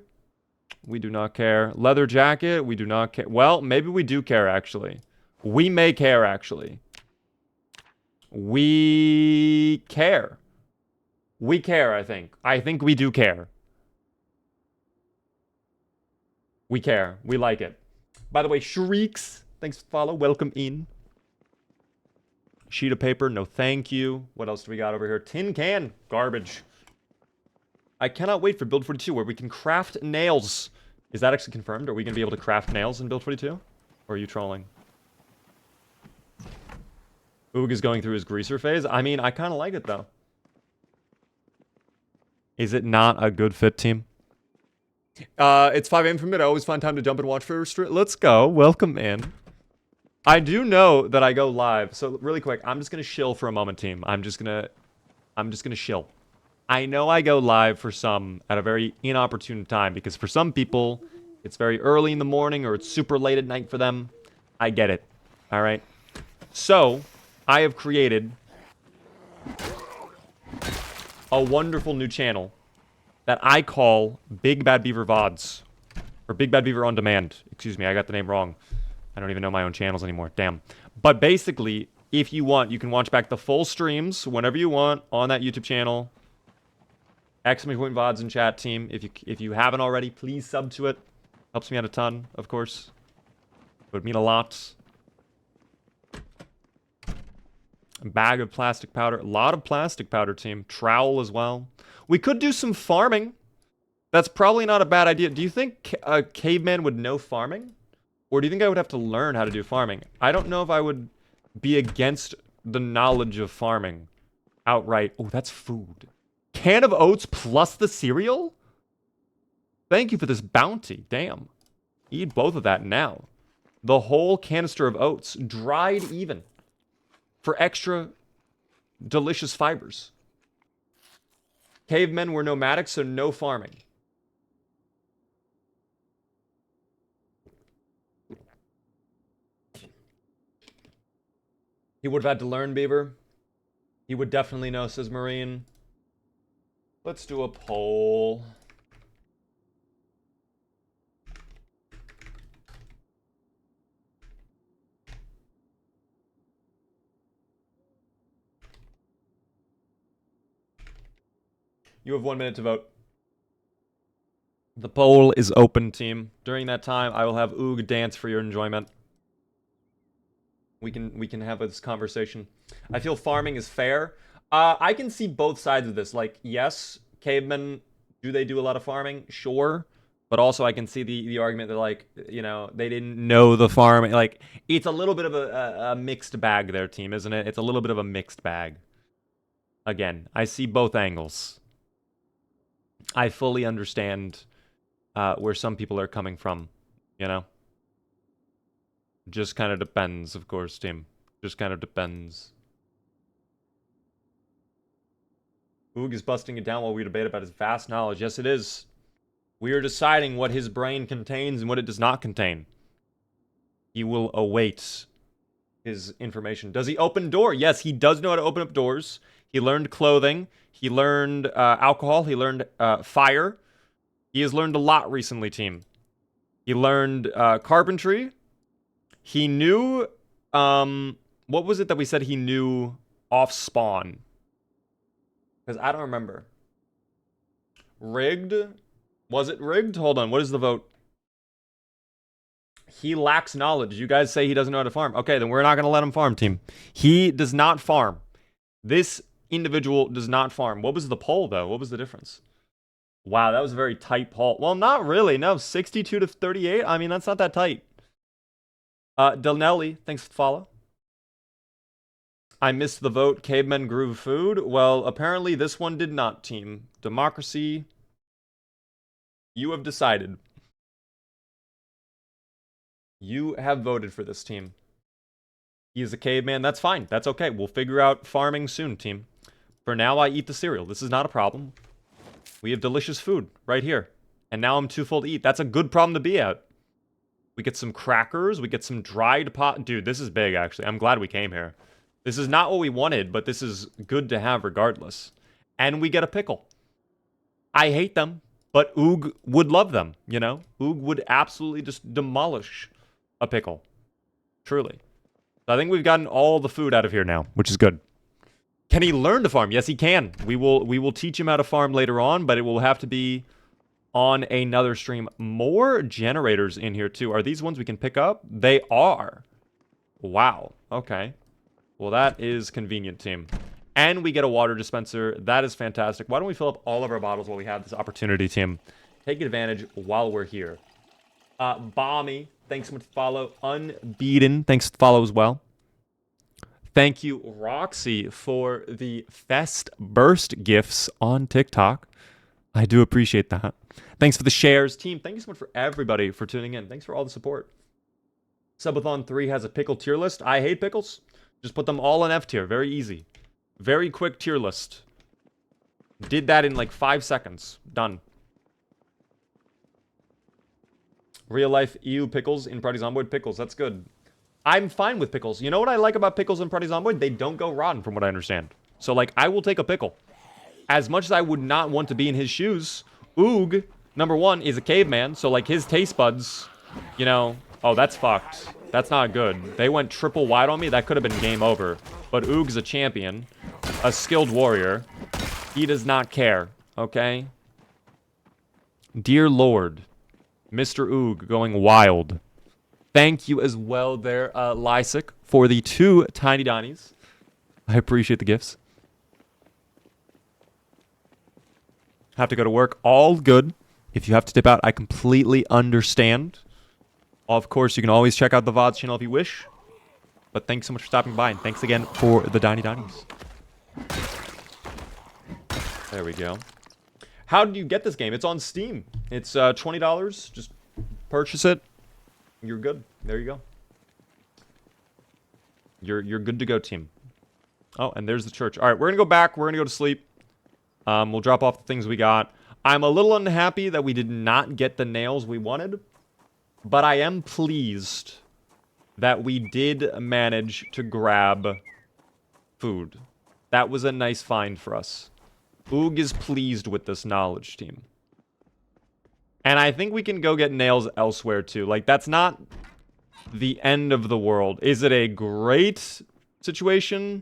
We do not care. Leather jacket? We do not care. Well, maybe we do care, actually. We may care, actually. We care. We care, I think. I think we do care. We care. We like it. By the way, Shrieks, thanks for the follow. Welcome in. Sheet of paper, no thank you. What else do we got over here? Tin can, garbage. I cannot wait for Build 42 where we can craft nails. Is that actually confirmed? Are we going to be able to craft nails in Build 42? Or are you trolling? Oog is going through his greaser phase. I mean, I kind of like it, though. Is it not a good fit team? It's 5 a.m. for mid. I always find time to jump and watch for stream. Let's go. Welcome in. I do know that I go live, so really quick, I'm just gonna shill for a moment, team. I'm just gonna shill. I know I go live for some at a very inopportune time, because for some people, it's very early in the morning or it's super late at night for them. I get it. Alright? So, I have created a wonderful new channel that I call Big Bad Beaver VODs. Or Big Bad Beaver On Demand. Excuse me, I got the name wrong. I don't even know my own channels anymore. Damn. But basically, if you want, you can watch back the full streams whenever you want on that YouTube channel. Exclamation point VODs in chat, team. If you haven't already, please sub to it. Helps me out a ton, of course. Would mean a lot. A bag of plastic powder. A lot of plastic powder, team. Trowel as well. We could do some farming. That's probably not a bad idea. Do you think a caveman would know farming? Or do you think I would have to learn how to do farming? I don't know if I would be against the knowledge of farming outright. Oh, that's food. Can of oats plus the cereal? Thank you for this bounty. Damn. Eat both of that now. The whole canister of oats, dried even, for extra delicious fibers. Cavemen were nomadic, so no farming. He would have had to learn, Beaver. He would definitely know, says Marine. Let's do a poll. You have 1 minute to vote. The poll is open, team. During that time, I will have Oog dance for your enjoyment. We can have this conversation. I feel farming is fair. I can see both sides of this. Like, yes, cavemen, do they do a lot of farming? Sure. But also I can see the argument that, like, you know, they didn't know the farming. Like, it's a little bit of a mixed bag there, team, isn't it? It's a little bit of a mixed bag. Again, I see both angles. I fully understand where some people are coming from, you know? Just kind of depends, of course, team. Just kind of depends. Oog is busting it down while we debate about his vast knowledge. Yes, it is. We are deciding what his brain contains and what it does not contain. He will await his information. Does he open door? Yes, he does know how to open up doors. He learned clothing. He learned alcohol. He learned fire. He has learned a lot recently, team. He learned carpentry. He knew, what was it that we said he knew off spawn? Because I don't remember. Rigged? Was it rigged? Hold on, what is the vote? He lacks knowledge. You guys say he doesn't know how to farm. Okay, then we're not going to let him farm, team. He does not farm. This individual does not farm. What was the poll, though? What was the difference? Wow, that was a very tight poll. Well, not really. No, 62 to 38. I mean, that's not that tight. Delnelli, thanks for the follow. I missed the vote. Cavemen grew food. Well, apparently this one did not, team. Democracy. You have decided. You have voted for this team. He is a caveman. That's fine. That's okay. We'll figure out farming soon, team. For now, I eat the cereal. This is not a problem. We have delicious food right here. And now I'm too full to eat. That's a good problem to be at. We get some crackers. We get some dried pot. Dude, this is big, actually. I'm glad we came here. This is not what we wanted, but this is good to have regardless. And we get a pickle. I hate them, but Oog would love them, you know? Oog would absolutely just demolish a pickle. Truly. So I think we've gotten all the food out of here now, which is good. Can he learn to farm? Yes, he can. We will teach him how to farm later on, but it will have to be on another stream. More generators in here, too. Are these ones we can pick up? They are. Wow. Okay. Well, that is convenient, team. And we get a water dispenser. That is fantastic. Why don't we fill up all of our bottles while we have this opportunity, team? Take advantage while we're here. Bommy, thanks so much for the follow. Unbeaten, thanks for the follow as well. Thank you, Roxy, for the Fest Burst gifts on TikTok. I do appreciate that. Thanks for the shares. Team, thank you so much for everybody for tuning in. Thanks for all the support. Subathon 3 has a pickle tier list. I hate pickles. Just put them all in F tier. Very easy. Very quick tier list. Did that in like 5 seconds. Done. Real life EU pickles in Project Zomboid. Pickles. That's good. I'm fine with pickles. You know what I like about pickles in Project Zomboid? They don't go rotten from what I understand. So like, I will take a pickle. As much as I would not want to be in his shoes, Oog, number one, is a caveman. So like his taste buds, you know, oh, that's fucked. That's not good. They went triple wide on me. That could have been game over. But Oog's a champion, a skilled warrior. He does not care, okay? Dear Lord, Mr. Oog going wild. Thank you as well there, Lysic, for the 2 tiny Donnies. I appreciate the gifts. Have to go to work. All good. If you have to dip out, I completely understand. Of course, you can always check out the VOD channel if you wish. But thanks so much for stopping by, and thanks again for the Donnie Donnies. There we go. How did you get this game? It's on Steam. It's $20. Just purchase it. You're good. There you go. You're good to go, team. Oh, and there's the church. All right, we're going to go back. We're going to go to sleep. We'll drop off the things we got. I'm a little unhappy that we did not get the nails we wanted. But I am pleased that we did manage to grab food. That was a nice find for us. Oog is pleased with this knowledge, team. And I think we can go get nails elsewhere, too. Like, that's not the end of the world. Is it a great situation?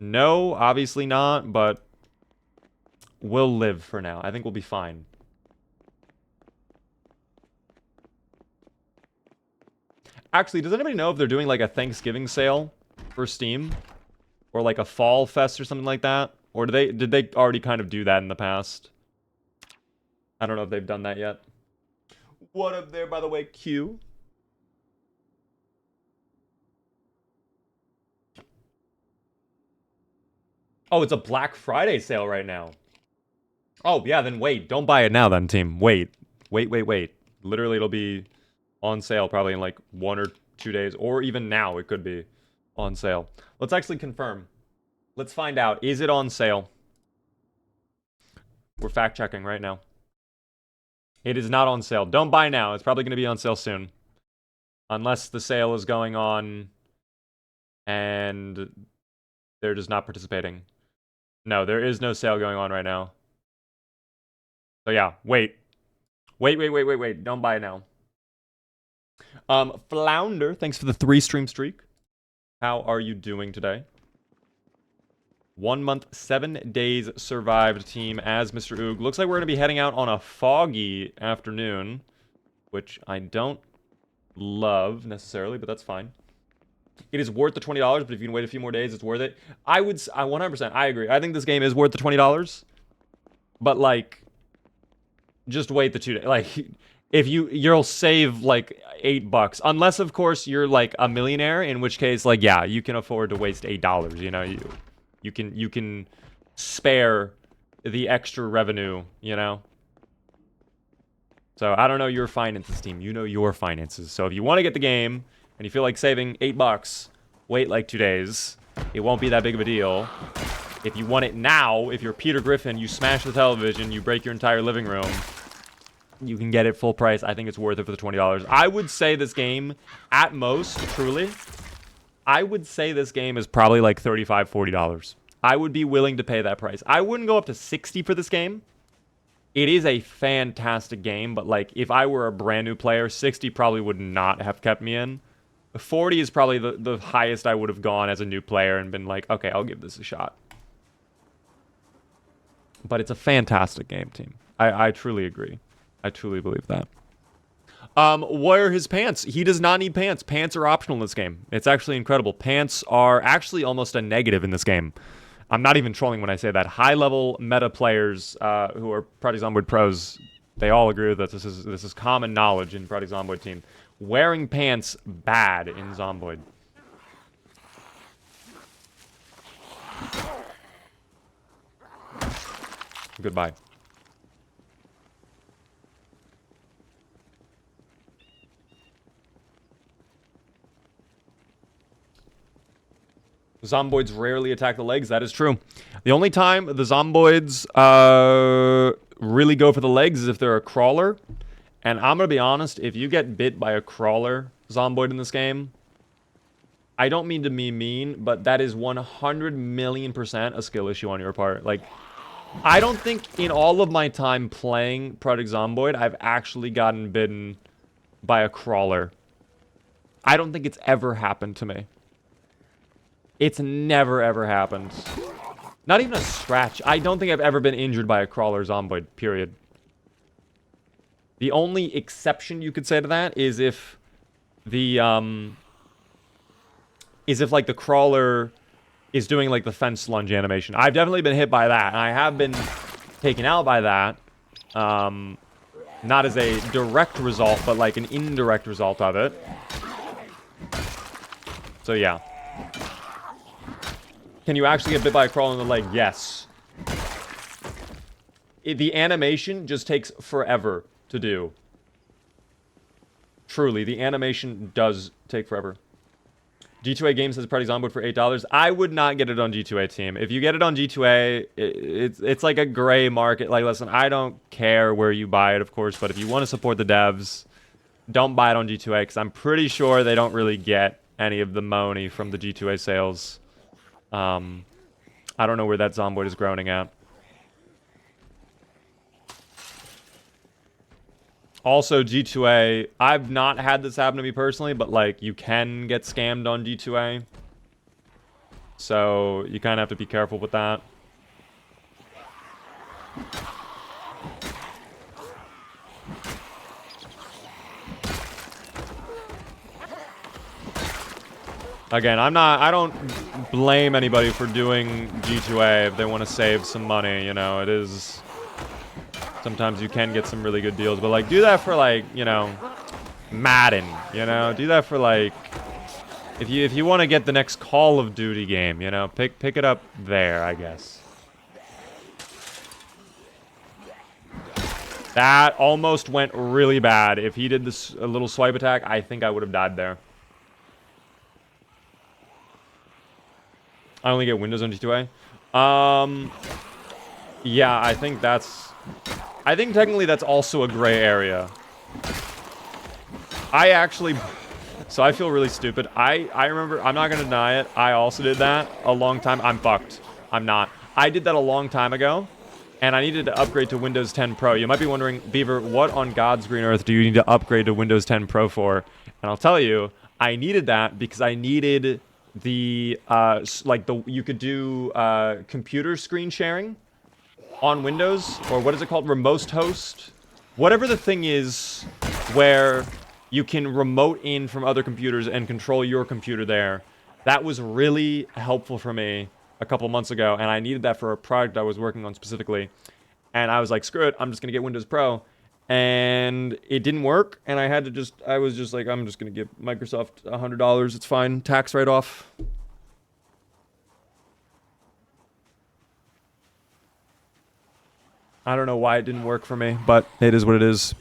No, obviously not, but we'll live for now. I think we'll be fine. Actually, does anybody know if they're doing, like, a Thanksgiving sale for Steam? Or, like, a Fall Fest or something like that? Or did they already kind of do that in the past? I don't know if they've done that yet. What up there, by the way, Q? Oh, it's a Black Friday sale right now. Oh, yeah, then wait. Don't buy it now then, team. Wait. Wait. Literally, it'll be on sale probably in like 1 or 2 days. Or even now, it could be on sale. Let's actually confirm. Let's find out. Is it on sale? We're fact-checking right now. It is not on sale. Don't buy now. It's probably going to be on sale soon. Unless the sale is going on and they're just not participating. No, there is no sale going on right now. So yeah, wait. Don't buy it now. Flounder, thanks for the 3-stream streak. How are you doing today? 1 month, 7 days survived team as Mr. Oog. Looks like we're going to be heading out on a foggy afternoon, which I don't love necessarily, but that's fine. It is worth the $20, but if you can wait a few more days, it's worth it. I 100%, I agree. I think this game is worth the $20, but like, just wait the 2 days. Like, if you'll save like $8, unless of course you're like a millionaire, in which case, like, yeah, you can afford to waste $8. You know, you can spare the extra revenue, you know? So I don't know your finances, team. You know your finances. So if you want to get the game and you feel like saving $8, wait like 2 days. It won't be that big of a deal. If you want it now, if you're Peter Griffin, you smash the television, you break your entire living room, you can get it full price. I think it's worth it for the $20. I would say this game, at most, truly, I would say this game is probably like $35, $40. I would be willing to pay that price. I wouldn't go up to 60 for this game. It is a fantastic game, but like if I were a brand new player, 60 probably would not have kept me in. 40 is probably the highest I would have gone as a new player and been like, okay, I'll give this a shot. But it's a fantastic game, team. I truly agree. I truly believe that. What are his pants? He does not need pants. Pants are optional in this game. It's actually incredible. Pants are actually almost a negative in this game. I'm not even trolling when I say that. High-level meta players who are Project Zomboid pros, they all agree that this is common knowledge in Project Zomboid team. Wearing pants, bad in Zomboid. Goodbye. Zomboids rarely attack the legs. That is true. The only time the Zomboids really go for the legs is if they're a crawler. And I'm going to be honest, if you get bit by a crawler Zomboid in this game, I don't mean to be mean, but that is 100,000,000% a skill issue on your part. Like, I don't think in all of my time playing Project Zomboid, I've actually gotten bitten by a crawler. I don't think it's ever happened to me. It's never, ever happened. Not even a scratch. I don't think I've ever been injured by a crawler Zomboid, period. The only exception you could say to that is if the, like, the crawler is doing, like, the fence lunge animation. I've definitely been hit by that, and I have been taken out by that. Not as a direct result, but, like, an indirect result of it. So, yeah. Can you actually get bit by a crawler in the leg? Yes. The animation just takes forever to do. Truly, the animation does take forever. G2A Games says Project Zomboid for $8. I would not get it on G2A team. If you get it on G2A, it's like a gray market. Like, listen, I don't care where you buy it, of course, but if you want to support the devs, don't buy it on G2A, because I'm pretty sure they don't really get any of the money from the G2A sales. I don't know where that Zomboid is groaning at. Also, G2A, I've not had this happen to me personally, but, like, you can get scammed on G2A. So, you kind of have to be careful with that. Again, I don't blame anybody for doing G2A if they want to save some money, you know, it is... Sometimes you can get some really good deals, but, like, do that for, like, you know, Madden, you know? Do that for, like, if you want to get the next Call of Duty game, you know? Pick it up there, I guess. That almost went really bad. If he did this a little swipe attack, I think I would have died there. I only get Windows on G2A. Yeah, I think that's... I think technically that's also a gray area. I actually So I feel really stupid. I remember, I'm not gonna deny it, I also did that a long time. I'm fucked. I'm not. I did that a long time ago, and I needed to upgrade to Windows 10 Pro. You might be wondering, Beaver, what on God's green earth do you need to upgrade to Windows 10 Pro for? And I'll tell you, I needed that because I needed the, you could do computer screen sharing on Windows, or what is it called? Remote host? Whatever the thing is where you can remote in from other computers and control your computer there. That was really helpful for me a couple months ago, and I needed that for a project I was working on specifically. And I was like, screw it, I'm just gonna get Windows Pro. And it didn't work, and I was just like, I'm just gonna give Microsoft $100, it's fine, tax write-off. I don't know why it didn't work for me, but it is what it is.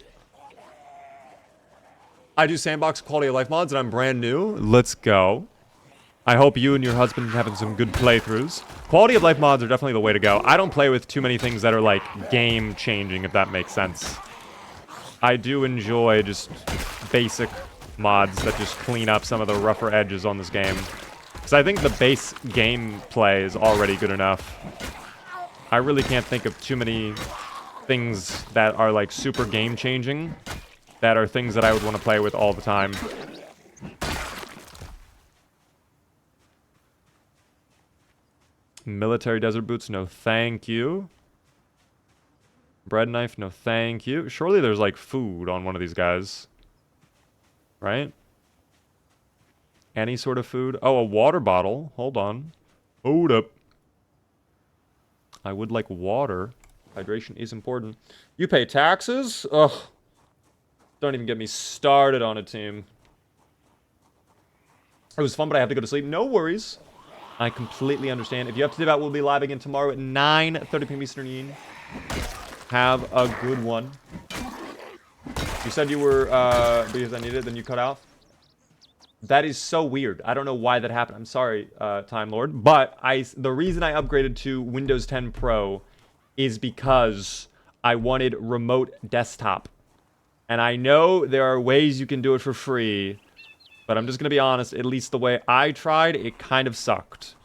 I do sandbox quality of life mods, and I'm brand new. Let's go. I hope you and your husband are having some good playthroughs. Quality of life mods are definitely the way to go. I don't play with too many things that are, like, game-changing, if that makes sense. I do enjoy just basic mods that just clean up some of the rougher edges on this game. Because I think the base gameplay is already good enough. I really can't think of too many things that are, like, super game-changing that are things that I would want to play with all the time. Military desert boots, no thank you. Bread knife, no thank you. Surely there's, like, food on one of these guys. Right? Any sort of food. Oh, a water bottle. Hold on. Hold up. I would like water. Hydration is important. You pay taxes? Ugh. Don't even get me started on a team. It was fun, but I have to go to sleep. No worries. I completely understand. If you have to dip out, we'll be live again tomorrow at 9:30 p.m. Eastern. Have a good one. You said you were, because I needed it, then you cut out? That is so weird. I don't know why that happened. I'm sorry, Time Lord. But the reason I upgraded to Windows 10 Pro is because I wanted remote desktop. And I know there are ways you can do it for free, but I'm just going to be honest, at least the way I tried, it kind of sucked.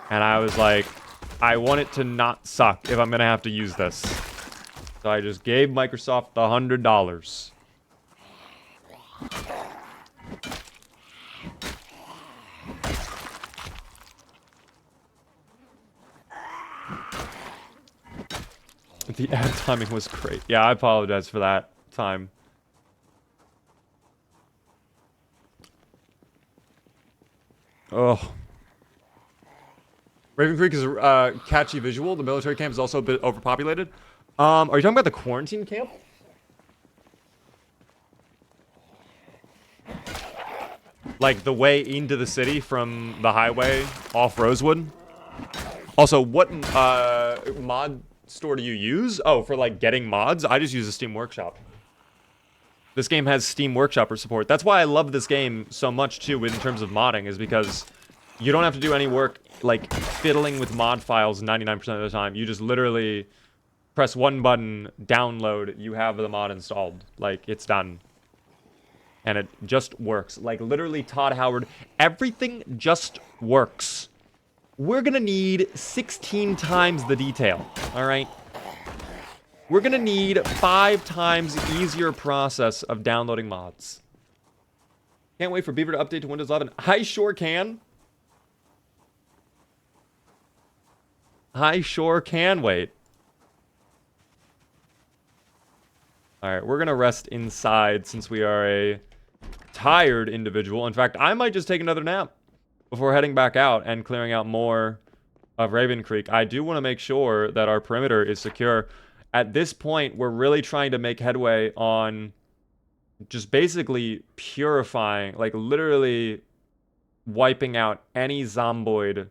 And I was like, I want it to not suck if I'm going to have to use this. So I just gave Microsoft the $100. The ad timing was great. Yeah, I apologize for that time. Oh. Raven Creek is a catchy visual. The military camp is also a bit overpopulated. Are you talking about the quarantine camp? Like the way into the city from the highway off Rosewood? Also, what mod store do you use? Oh, for like getting mods? I just use a Steam Workshop. This game has Steam Workshopper support. That's why I love this game so much too in terms of modding, is because you don't have to do any work like fiddling with mod files 99% of the time. You just literally press one button, download, you have the mod installed. Like, it's done. And it just works. Like, literally, Todd Howard, everything just works. We're gonna need 16 times the detail, alright? We're gonna need 5 times easier process of downloading mods. Can't wait for Beaver to update to Windows 11. I sure can. I sure can wait. Alright, we're gonna rest inside since we are a tired individual. In fact, I might just take another nap before heading back out and clearing out more of Raven Creek. I do want to make sure that our perimeter is secure. At this point, we're really trying to make headway on just basically purifying, like literally wiping out any zomboid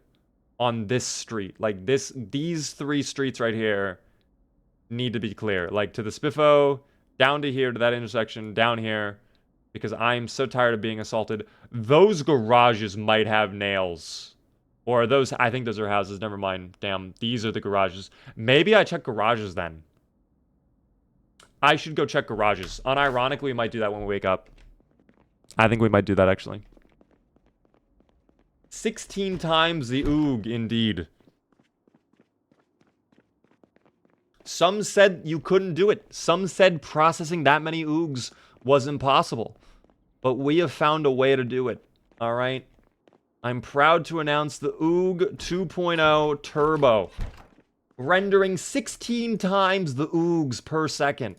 on this street. Like these 3 streets right here need to be clear. Like to the Spiffo, down to here, to that intersection, down here. Because I'm so tired of being assaulted. Those garages might have nails. Or those, I think those are houses, never mind. Damn, these are the garages. Maybe I check garages then. I should go check garages. Unironically, we might do that when we wake up. I think we might do that, actually. 16 times the oog, indeed. Some said you couldn't do it. Some said processing that many oogs was impossible. But we have found a way to do it. All right? I'm proud to announce the oog 2.0 Turbo. Rendering 16 times the oogs per second.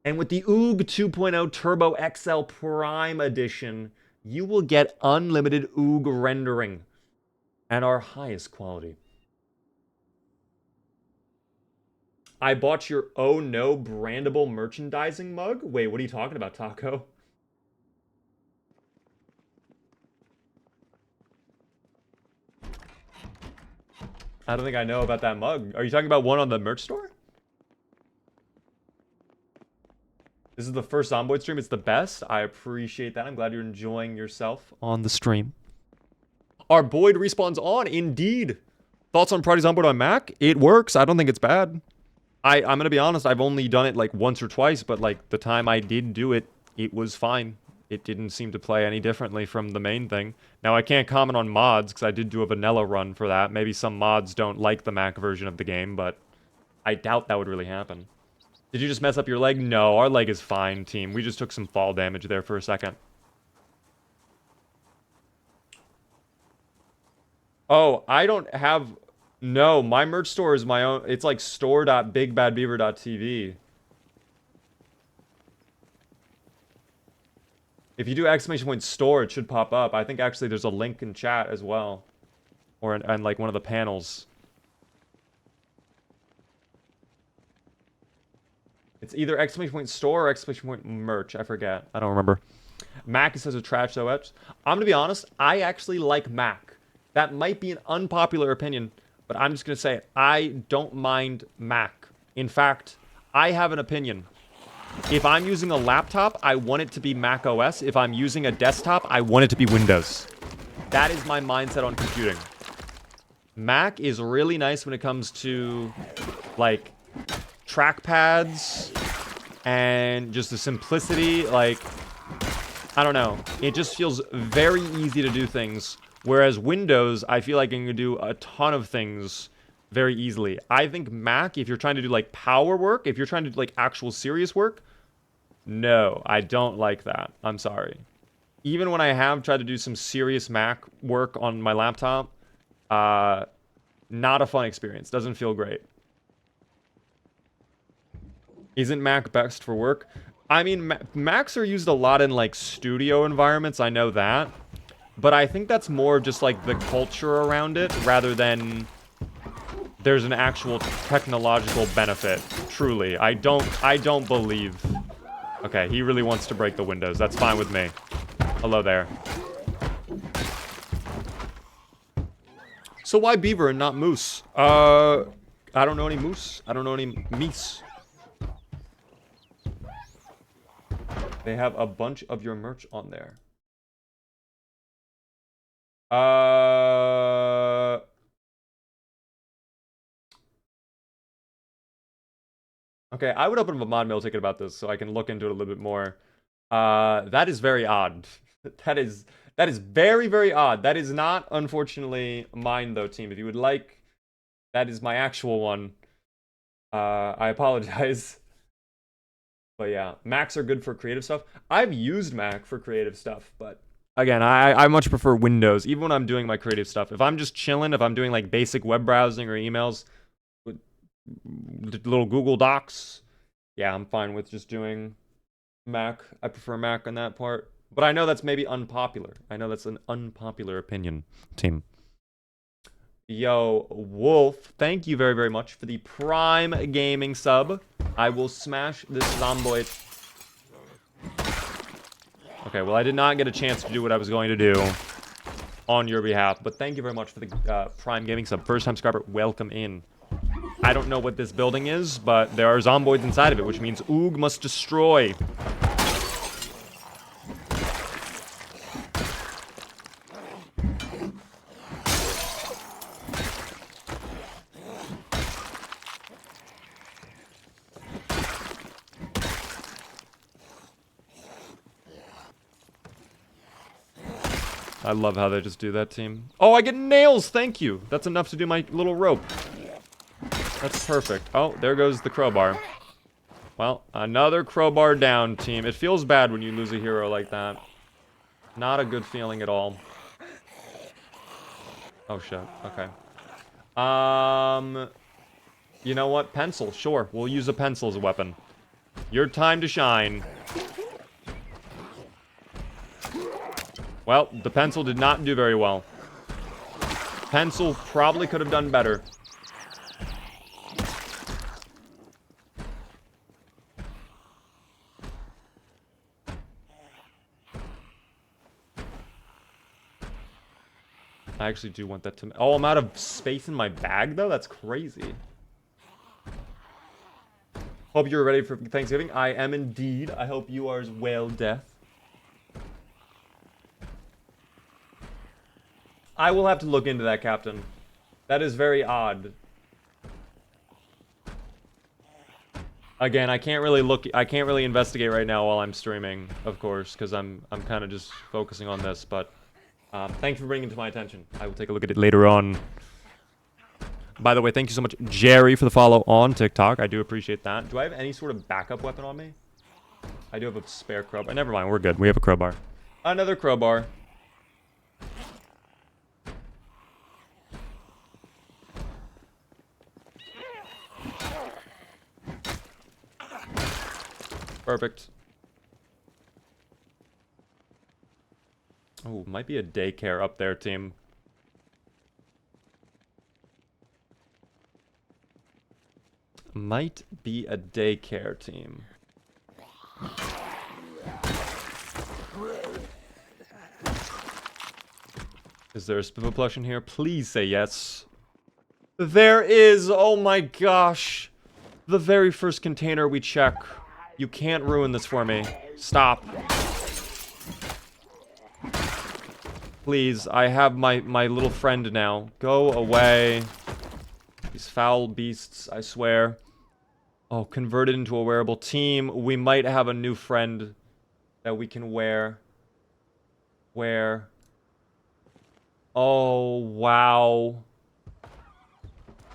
And with the oog 2.0 Turbo XL Prime Edition, you will get unlimited oog rendering at our highest quality. I bought your oh no brandable merchandising mug? Wait, what are you talking about, Taco? I don't think I know about that mug. Are you talking about one on the merch store? This is the first Zomboid stream. It's the best. I appreciate that. I'm glad you're enjoying yourself on the stream. Our Boyd respawns on, indeed. Thoughts on Project Zomboid on Mac? It works. I don't think it's bad. I'm going to be honest. I've only done it like once or twice, but like the time I did do it, it was fine. It didn't seem to play any differently from the main thing. Now, I can't comment on mods because I did do a vanilla run for that. Maybe some mods don't like the Mac version of the game, but I doubt that would really happen. Did you just mess up your leg? No, our leg is fine, team. We just took some fall damage there for a second. Oh, I don't have... No, my merch store is my own. It's like store.bigbadbeaver.tv. If you do exclamation point store, it should pop up. I think actually there's a link in chat as well. Or in like one of the panels. It's either exclamation point store or exclamation point merch. I forget. I don't remember. Mac says a trash OS. I'm going to be honest. I actually like Mac. That might be an unpopular opinion, but I'm just going to say it. I don't mind Mac. In fact, I have an opinion. If I'm using a laptop, I want it to be Mac OS. If I'm using a desktop, I want it to be Windows. That is my mindset on computing. Mac is really nice when it comes to, like, trackpads and just the simplicity. Like, I don't know. It just feels very easy to do things. Whereas Windows, I feel like you can do a ton of things very easily. I think Mac, if you're trying to do, like, power work, if you're trying to do, like, actual serious work, no, I don't like that. I'm sorry. Even when I have tried to do some serious Mac work on my laptop, not a fun experience. Doesn't feel great. Isn't Mac best for work? I mean, Macs are used a lot in, like, studio environments. I know that. But I think that's more just, like, the culture around it, rather than there's an actual technological benefit. Truly. I don't believe... Okay, he really wants to break the windows. That's fine with me. Hello there. So why beaver and not moose? I don't know any moose. I don't know any meese. They have a bunch of your merch on there. Okay, I would open up a mod mail ticket about this so I can look into it a little bit more. That is very odd. That is very, very odd. That is not, unfortunately, mine, though, team. If you would like, that is my actual one. I apologize. But yeah, Macs are good for creative stuff. I've used Mac for creative stuff, but again, I much prefer Windows, even when I'm doing my creative stuff. If I'm just chilling, if I'm doing like basic web browsing or emails, with little Google Docs, yeah, I'm fine with just doing Mac. I prefer Mac on that part. But I know that's maybe unpopular. I know that's an unpopular opinion, team. Yo, Wolf, thank you very, very much for the Prime Gaming sub. I will smash this Zomboid. Okay, well, I did not get a chance to do what I was going to do on your behalf, but thank you very much for the Prime Gaming sub. First time subscriber, welcome in. I don't know what this building is, but there are Zomboids inside of it, which means Oog must destroy. I love how they just do that, team. Oh, I get nails! Thank you! That's enough to do my little rope. That's perfect. Oh, there goes the crowbar. Well, another crowbar down, team. It feels bad when you lose a hero like that. Not a good feeling at all. Oh, shit. Okay. You know what? Pencil. Sure. We'll use a pencil as a weapon. Your time to shine. Well, the pencil did not do very well. Pencil probably could have done better. I actually do want that to... Oh, I'm out of space in my bag, though? That's crazy. Hope you're ready for Thanksgiving. I am indeed. I hope you are as well, Death. I will have to look into that, Captain. That is very odd. Again, I can't really investigate right now while I'm streaming, of course, because I'm kind of just focusing on this, but thanks for bringing it to my attention. I will take a look at it later on. By the way, thank you so much, Jerry, for the follow on TikTok. I do appreciate that. Do I have any sort of backup weapon on me? I do have a spare crowbar. Never mind, we're good. We have a crowbar. Another crowbar. Perfect. Oh, might be a daycare up there, team. Might be a daycare, team. Is there a spiffle plush in here? Please say yes. There is! Oh my gosh! The very first container we check. You can't ruin this for me. Stop. Please, I have my little friend now. Go away. These foul beasts, I swear. Oh, converted into a wearable team. We might have a new friend that we can wear. Where? Oh, wow.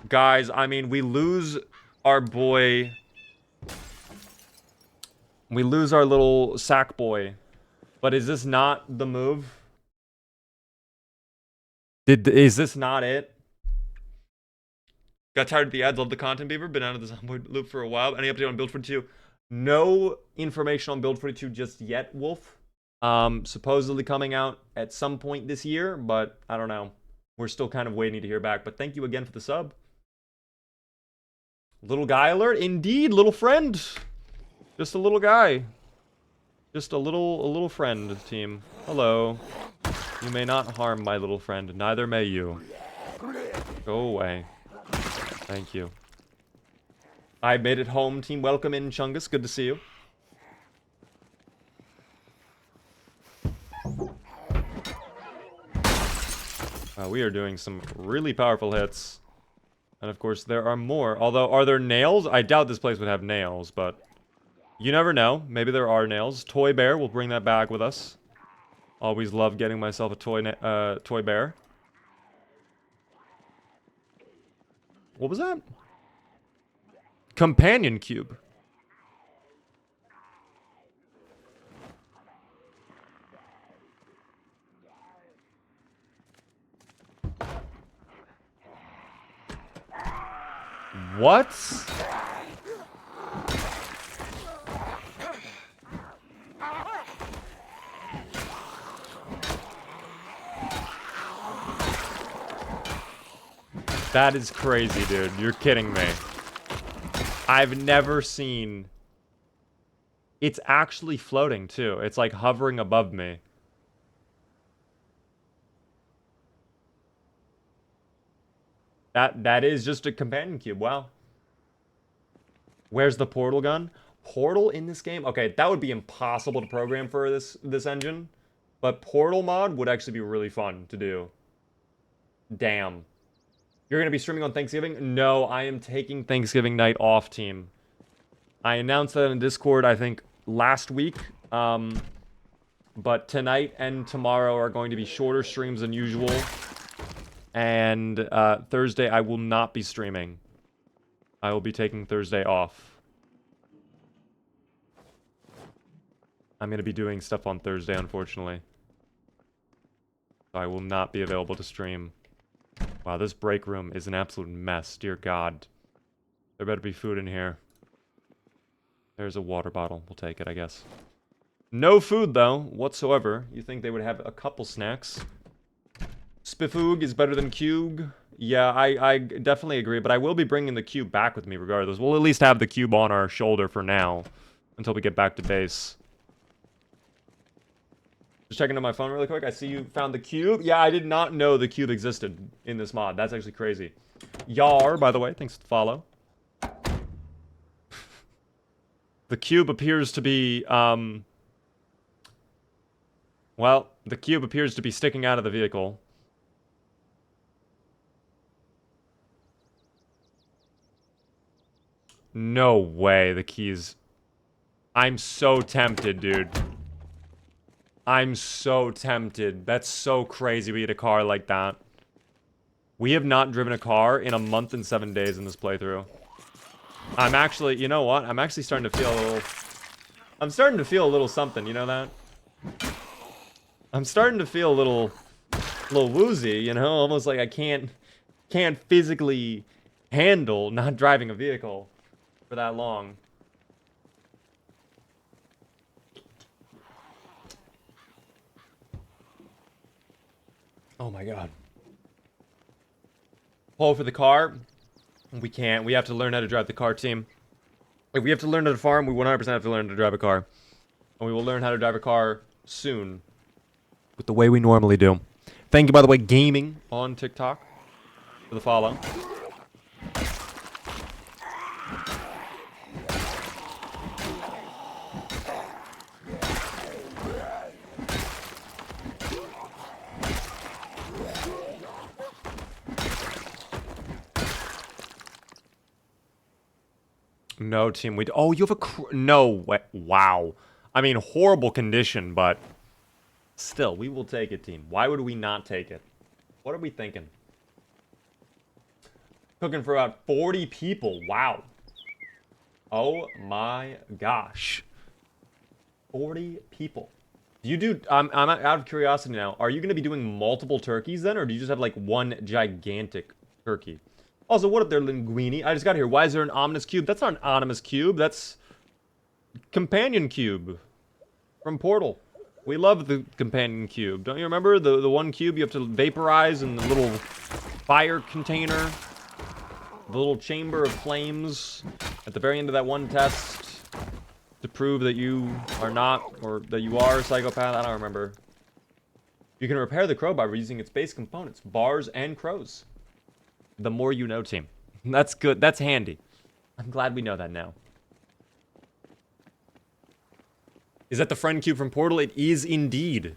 Guys, I mean, we lose our boy... We lose our little sack boy. But is this not the move? Is this not it? Got tired of the ads, love the content, Beaver. Been out of the Zomboid loop for a while. Any update on Build 42? No information on Build 42 just yet, Wolf. Supposedly coming out at some point this year, but I don't know. We're still kind of waiting to hear back. But thank you again for the sub. Little guy alert? Indeed, little friend. Just a little guy. Just a little friend, team. Hello. You may not harm my little friend. Neither may you. Go away. Thank you. I made it home, team. Welcome in, Chungus. Good to see you. We are doing some really powerful hits. And of course, there are more. Although, are there nails? I doubt this place would have nails, but... You never know. Maybe there are nails. Toy bear, we'll bring that back with us. Always love getting myself a toy bear. What was that? Companion cube. What? That is crazy, dude. You're kidding me. I've never seen... It's actually floating, too. It's like hovering above me. That is just a companion cube. Wow. Where's the portal gun? Portal in this game? Okay, that would be impossible to program for this engine. But portal mod would actually be really fun to do. Damn. You're going to be streaming on Thanksgiving? No, I am taking Thanksgiving night off, team. I announced that in Discord, I think, last week. But tonight and tomorrow are going to be shorter streams than usual. And Thursday, I will not be streaming. I will be taking Thursday off. I'm going to be doing stuff on Thursday, unfortunately. So I will not be available to stream. Wow, this break room is an absolute mess. Dear God. There better be food in here. There's a water bottle. We'll take it, I guess. No food, though, whatsoever. You think they would have a couple snacks. Spifoog is better than Cube. Yeah, I definitely agree, but I will be bringing the cube back with me regardless. We'll at least have the cube on our shoulder for now, until we get back to base. Just checking on my phone really quick. I see you found the cube. Yeah, I did not know the cube existed in this mod. That's actually crazy. Yar, by the way, thanks for the follow. The cube appears to be, well, the cube appears to be sticking out of the vehicle. No way, the keys. I'm so tempted, dude. I'm so tempted. That's so crazy we get a car like that. We have not driven a car in a month and 7 days in this playthrough. I'm actually, you know what? I'm actually starting to feel a little... I'm starting to feel a little something, you know that? I'm starting to feel a little woozy, you know? Almost like I can't physically handle not driving a vehicle for that long. Oh my God. Pull for the car? We can't. We have to learn how to drive the car, team. If we have to learn how to farm, we 100% have to learn to drive a car. And we will learn how to drive a car soon. With the way we normally do. Thank you, by the way, Gaming on TikTok for the follow. No, team. Oh, you have a... No way. Wow. I mean, horrible condition, but... Still, we will take it, team. Why would we not take it? What are we thinking? Cooking for about 40 people. Wow. Oh my gosh. 40 people. Do you do... I'm out of curiosity now. Are you going to be doing multiple turkeys then? Or do you just have, like, one gigantic turkey? Also, what up there, Linguini? I just got here. Why is there an ominous cube? That's not an ominous cube. That's... Companion cube. From Portal. We love the companion cube. Don't you remember? The one cube you have to vaporize in the little fire container. The little chamber of flames. At the very end of that one test. To prove that you are not, or that you are a psychopath. I don't remember. You can repair the crowbar by using its base components. Bars and crows. The more you know, team. That's good. That's handy. I'm glad we know that now. Is that the friend cube from Portal? It is indeed.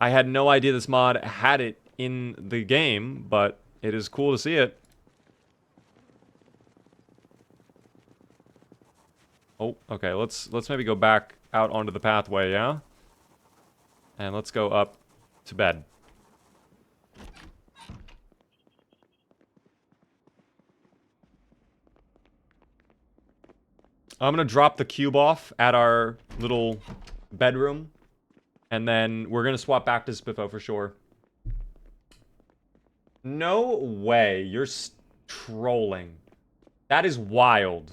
I had no idea this mod had it in the game, but it is cool to see it. Oh, okay. Let's maybe go back out onto the pathway, yeah? And let's go up to bed. I'm gonna drop the cube off at our little bedroom. And then we're gonna swap back to Spiffo for sure. No way. You're trolling. That is wild.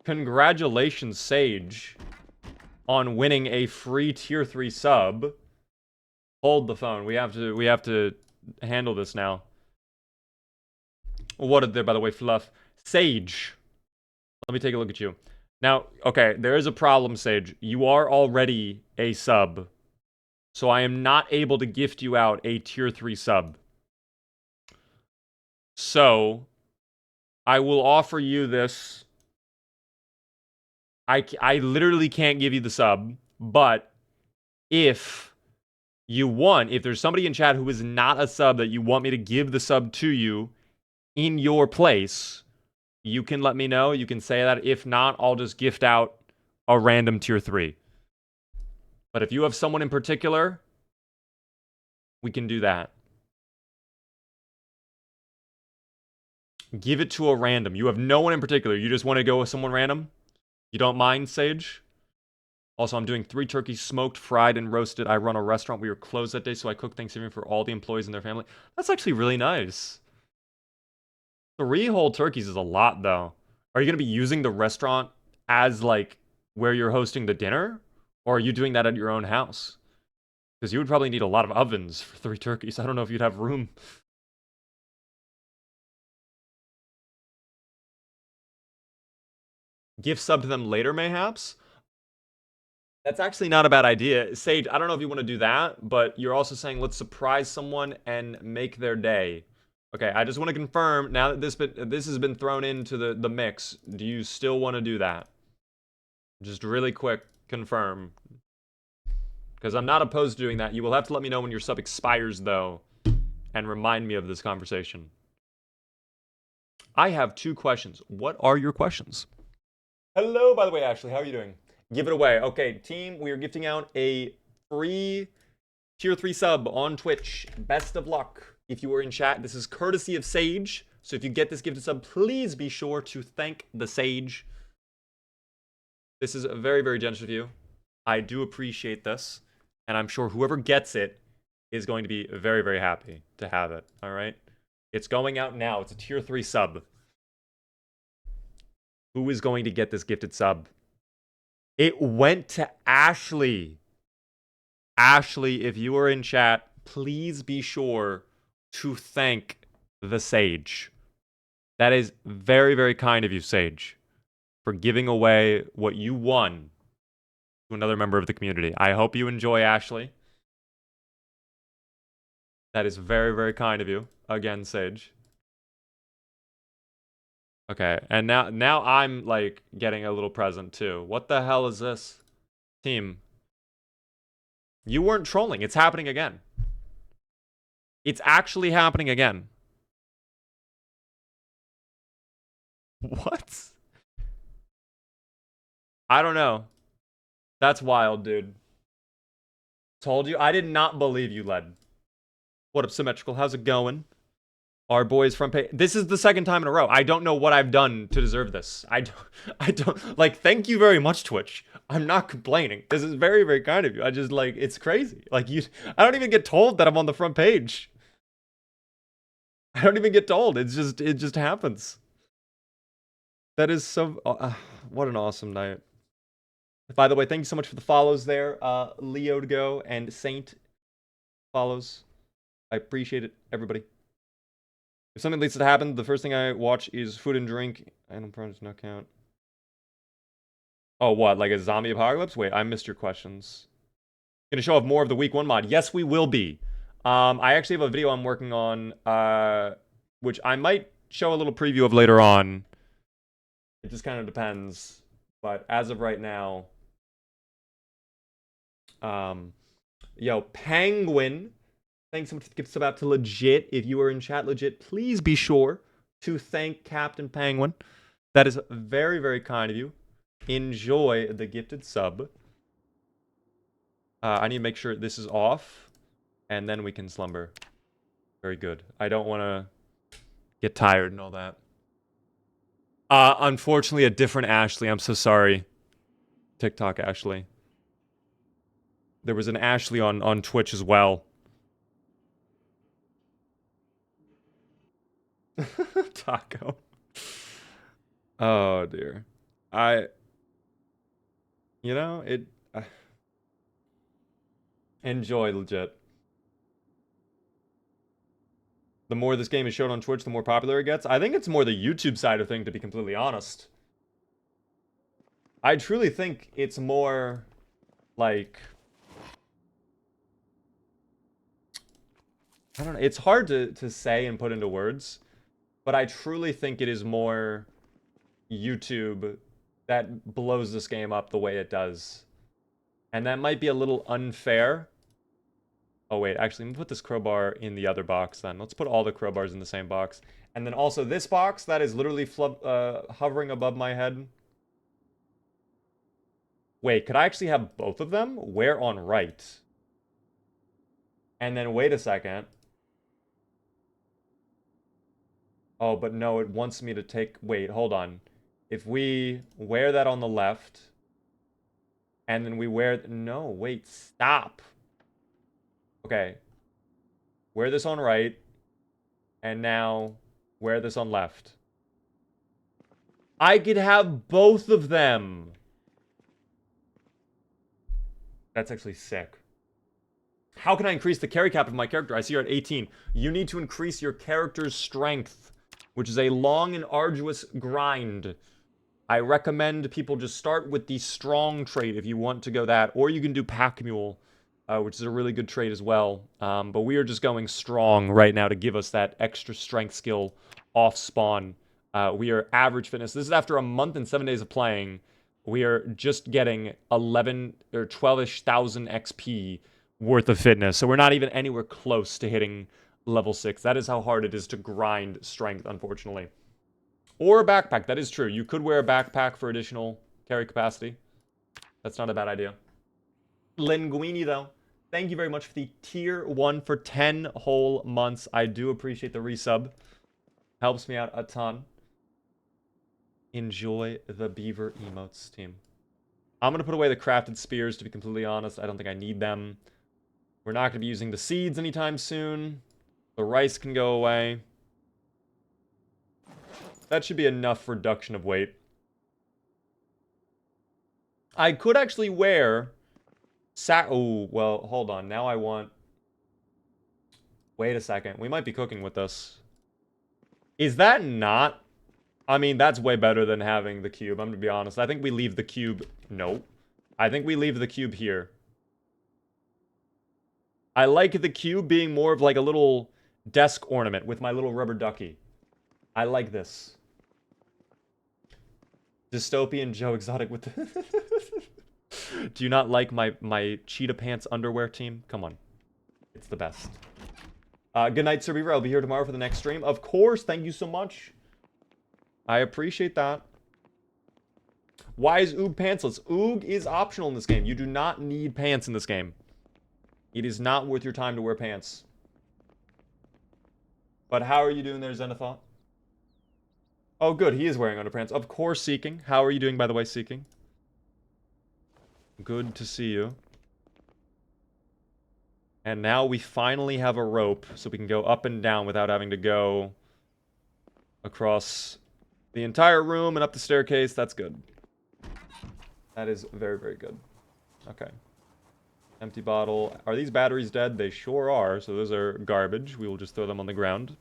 Congratulations, Sage, on winning a free tier 3 sub. Hold the phone. We have to handle this now. What is there, by the way, Fluff? Sage. Let me take a look at you. Now, okay, there is a problem, Sage. You are already a sub. So I am not able to gift you out a tier 3 sub. So, I will offer you this. I literally can't give you the sub, but if you want, if there's somebody in chat who is not a sub that you want me to give the sub to you in your place, you can let me know. You can say that. If not, I'll just gift out a random tier 3. But if you have someone in particular, we can do that. Give it to a random. You have no one in particular. You just want to go with someone random? You don't mind, Sage? Also, I'm doing 3 turkeys, smoked, fried, and roasted. I run a restaurant. We were closed that day, so I cook Thanksgiving for all the employees and their family. That's actually really nice. 3 whole turkeys is a lot, though. Are you going to be using the restaurant as, like, where you're hosting the dinner? Or are you doing that at your own house? Because you would probably need a lot of ovens for 3 turkeys. I don't know if you'd have room. Gift sub to them later, mayhaps? That's actually not a bad idea. Sage, I don't know if you want to do that, but you're also saying let's surprise someone and make their day. Okay, I just want to confirm, now that this has been thrown into the mix, do you still want to do that? Just really quick, confirm. Because I'm not opposed to doing that. You will have to let me know when your sub expires, though, and remind me of this conversation. I have 2 questions. What are your questions? Hello, by the way, Ashley. How are you doing? Give it away. Okay, team, we are gifting out a free tier 3 sub on Twitch. Best of luck. If you were in chat, this is courtesy of Sage. So if you get this gifted sub, please be sure to thank the Sage. This is very, very generous of you. I do appreciate this. And I'm sure whoever gets it is going to be very, very happy to have it. All right? It's going out now. It's a tier 3 sub. Who is going to get this gifted sub? It went to Ashley. Ashley, if you are in chat, please be sure to thank the Sage. That is very, very kind of you, Sage, for giving away what you won to another member of the community. I hope you enjoy, Ashley. That is very, very kind of you. Again, Sage. Okay, and now I'm, like, getting a little present, too. What the hell is this? Team. You weren't trolling. It's happening again. It's actually happening again. What? I don't know. That's wild, dude. Told you. I did not believe you led. What up, Symmetrical? How's it going? Our boys front page. This is the 2nd time in a row. I don't know what I've done to deserve this. I don't, like, thank you very much, Twitch. I'm not complaining. This is very, very kind of you. I just, like, it's crazy. Like, I don't even get told that I'm on the front page. I don't even get told. It just happens. That is so, what an awesome night. By the way, thank you so much for the follows there. Leo to go and Saint follows. I appreciate it, everybody. If something needs to happen, the first thing I watch is food and drink. Animal products do not count. Oh, what? Like a zombie apocalypse? Wait, I missed your questions. Gonna show off more of the week 1 mod. Yes, we will be. I actually have a video I'm working on, which I might show a little preview of later on. It just kind of depends. But as of right now, yo, Penguin, thanks so much for the gift sub out to Legit. If you are in chat, Legit, please be sure to thank Captain Penguin. That is very, very kind of you. Enjoy the gifted sub. I need to make sure this is off, and then we can slumber. Very good. I don't want to get tired and all that. Unfortunately, a different Ashley. I'm so sorry. TikTok Ashley. There was an Ashley on Twitch as well. Taco. Oh, dear. You know, it... enjoy, Legit. The more this game is shown on Twitch, the more popular it gets. I think it's more the YouTube side of thing, to be completely honest. I truly think it's more, like... I don't know. It's hard to say and put into words. But I truly think it is more YouTube that blows this game up the way it does. And that might be a little unfair. Oh, wait. Actually, let me put this crowbar in the other box then. Let's put all the crowbars in the same box. And then also this box that is literally hovering above my head. Wait, could I actually have both of them? Wear on right. And then wait a second. Oh, but no, it wants me to take... Wait, hold on. If we wear that on the left, and then we wear... No, wait, stop. Okay. Wear this on right, and now wear this on left. I could have both of them. That's actually sick. How can I increase the carry cap of my character? I see you're at 18. You need to increase your character's strength, which is a long and arduous grind. I recommend people just start with the strong trait if you want to go that, or you can do pack mule, which is a really good trait as well. But we are just going strong right now to give us that extra strength skill off spawn. We are average fitness. This is after a month and 7 days of playing. We are just getting 11 or 12-ish thousand XP worth of fitness. So we're not even anywhere close to hitting level 6. That is how hard it is to grind strength, unfortunately. Or a backpack. That is true. You could wear a backpack for additional carry capacity. That's not a bad idea. Linguini, though, thank you very much for the tier 1 for 10 whole months. I do appreciate the resub. Helps me out a ton. Enjoy the beaver emotes, team. I'm going to put away the crafted spears, to be completely honest. I don't think I need them. We're not going to be using the seeds anytime soon. The rice can go away. That should be enough reduction of weight. I could actually wear... Oh, well, hold on. Now I want... Wait a second. We might be cooking with this. Is that not... I mean, that's way better than having the cube. I'm going to be honest. I think we leave the cube... No. I think we leave the cube here. I like the cube being more of like a little desk ornament with my little rubber ducky. I like this. Dystopian Joe Exotic with the... Do you not like my cheetah pants underwear, team? Come on. It's the best. Good night, Sir Beaver. I'll be here tomorrow for the next stream. Of course. Thank you so much. I appreciate that. Why is Oog pantsless? Oog is optional in this game. You do not need pants in this game. It is not worth your time to wear pants. But how are you doing there, Xenothought? Oh, good. He is wearing underpants. Of course, Seeking. How are you doing, by the way, Seeking? Good to see you. And now we finally have a rope, so we can go up and down without having to go across the entire room and up the staircase. That's good. That is very, very good. Okay. Empty bottle. Are these batteries dead? They sure are, so those are garbage. We will just throw them on the ground.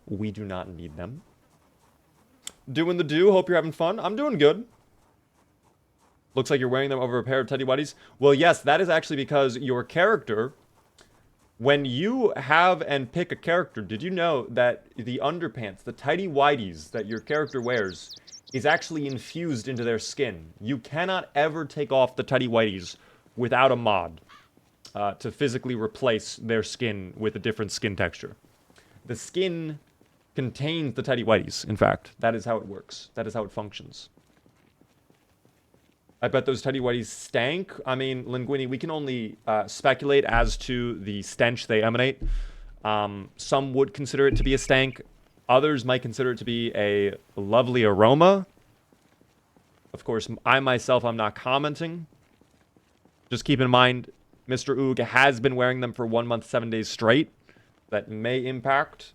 We do not need them. Doing the do. Hope you're having fun. I'm doing good. Looks like you're wearing them over a pair of tidy whities. Well, yes, that is actually because your character, when you have and pick a character, did you know that the underpants, the tidy whities that your character wears, is actually infused into their skin? You cannot ever take off the tidy whities without a mod to physically replace their skin with a different skin texture. The skin contains the tidy whities, in fact. That is how it works. That is how it functions. I bet those tidy whities stank. I mean, Linguini, we can only speculate as to the stench they emanate. Some would consider it to be a stank. Others might consider it to be a lovely aroma. Of course, I myself, I'm not commenting. Just keep in mind, Mr. Oog has been wearing them for 1 month, 7 days straight. That may impact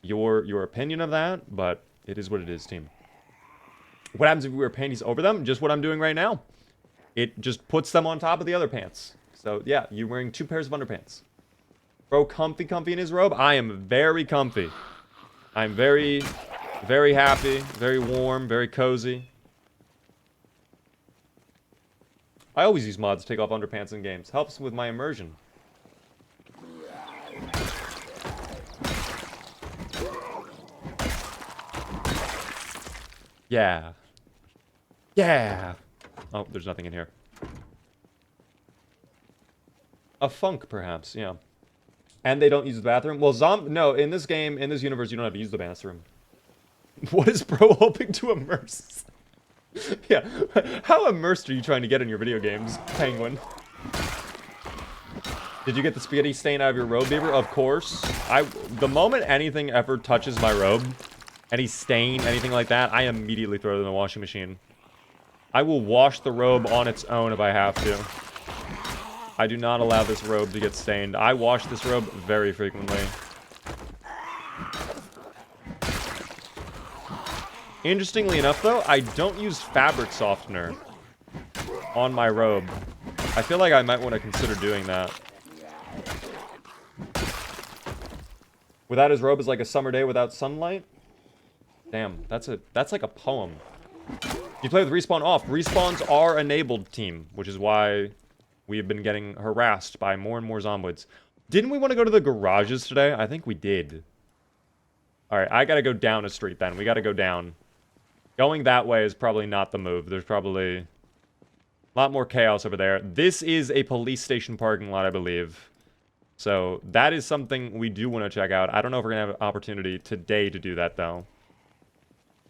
your opinion of that, but it is what it is, team. What happens if we wear panties over them? Just what I'm doing right now. It just puts them on top of the other pants. So, yeah, you're wearing 2 pairs of underpants. Bro, comfy in his robe? I am very comfy. I'm very, very happy, very warm, very cozy. I always use mods to take off underpants in games. Helps with my immersion. Yeah. Yeah! Oh, there's nothing in here. A funk, perhaps, yeah. And they don't use the bathroom? Well, no, in this game, in this universe, you don't have to use the bathroom. What is bro hoping to immerse? Yeah, how immersed are you trying to get in your video games, Penguin? Did you get the spaghetti stain out of your robe, Beaver? Of course. The moment anything ever touches my robe, any stain, anything like that, I immediately throw it in the washing machine. I will wash the robe on its own if I have to. I do not allow this robe to get stained. I wash this robe very frequently. Interestingly enough, though, I don't use fabric softener on my robe. I feel like I might want to consider doing that. Without his robe is like a summer day without sunlight? Damn, that's like a poem. You play with respawn off. Respawns are enabled, team, which is why we have been getting harassed by more and more zomboids. Didn't we want to go to the garages today? I think we did. Alright, I gotta go down a street then. We gotta go down. Going that way is probably not the move. There's probably a lot more chaos over there. This is a police station parking lot, I believe. So that is something we do want to check out. I don't know if we're going to have an opportunity today to do that, though.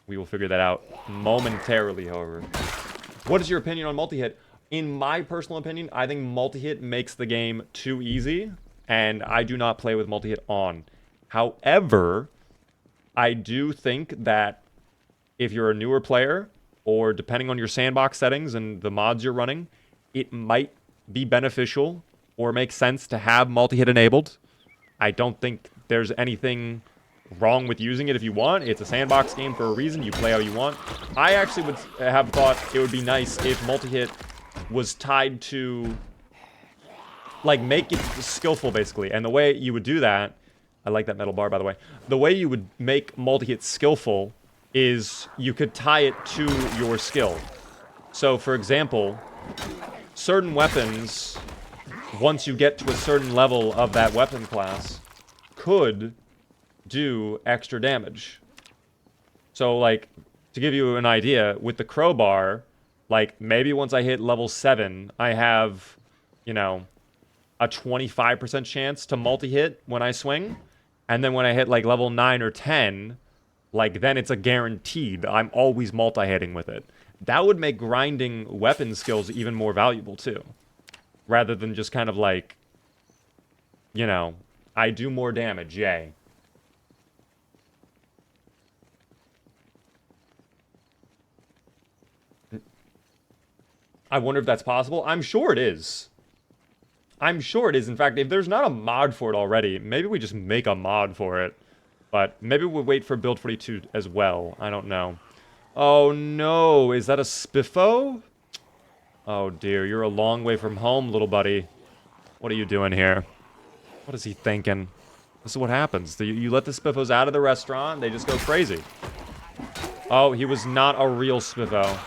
We will figure that out momentarily, however. What is your opinion on multi-hit? In my personal opinion, I think multi-hit makes the game too easy, and I do not play with multi-hit on. However, I do think that if you're a newer player, or depending on your sandbox settings and the mods you're running, it might be beneficial or make sense to have multi-hit enabled. I don't think there's anything wrong with using it if you want. It's a sandbox game for a reason. You play how you want. I actually would have thought it would be nice if multi-hit was tied to, like, make it skillful, basically. And the way you would do that, I like that metal bar, by the way. The way you would make multi-hit skillful is you could tie it to your skill. So, for example, certain weapons, once you get to a certain level of that weapon class, could do extra damage. So, like, to give you an idea, with the crowbar, like, maybe once I hit level 7, I have, you know, a 25% chance to multi-hit when I swing. And then when I hit, like, level 9 or 10... like, then it's a guaranteed. I'm always multi-hitting with it. That would make grinding weapon skills even more valuable, too. Rather than just kind of like, you know, I do more damage, yay. I wonder if that's possible. I'm sure it is. I'm sure it is. In fact, if there's not a mod for it already, maybe we just make a mod for it. But maybe we'll wait for Build 42 as well. I don't know. Oh no, is that a Spiffo? Oh dear, you're a long way from home, little buddy. What are you doing here? What is he thinking? This is what happens. You let the Spiffos out of the restaurant, they just go crazy. Oh, he was not a real Spiffo.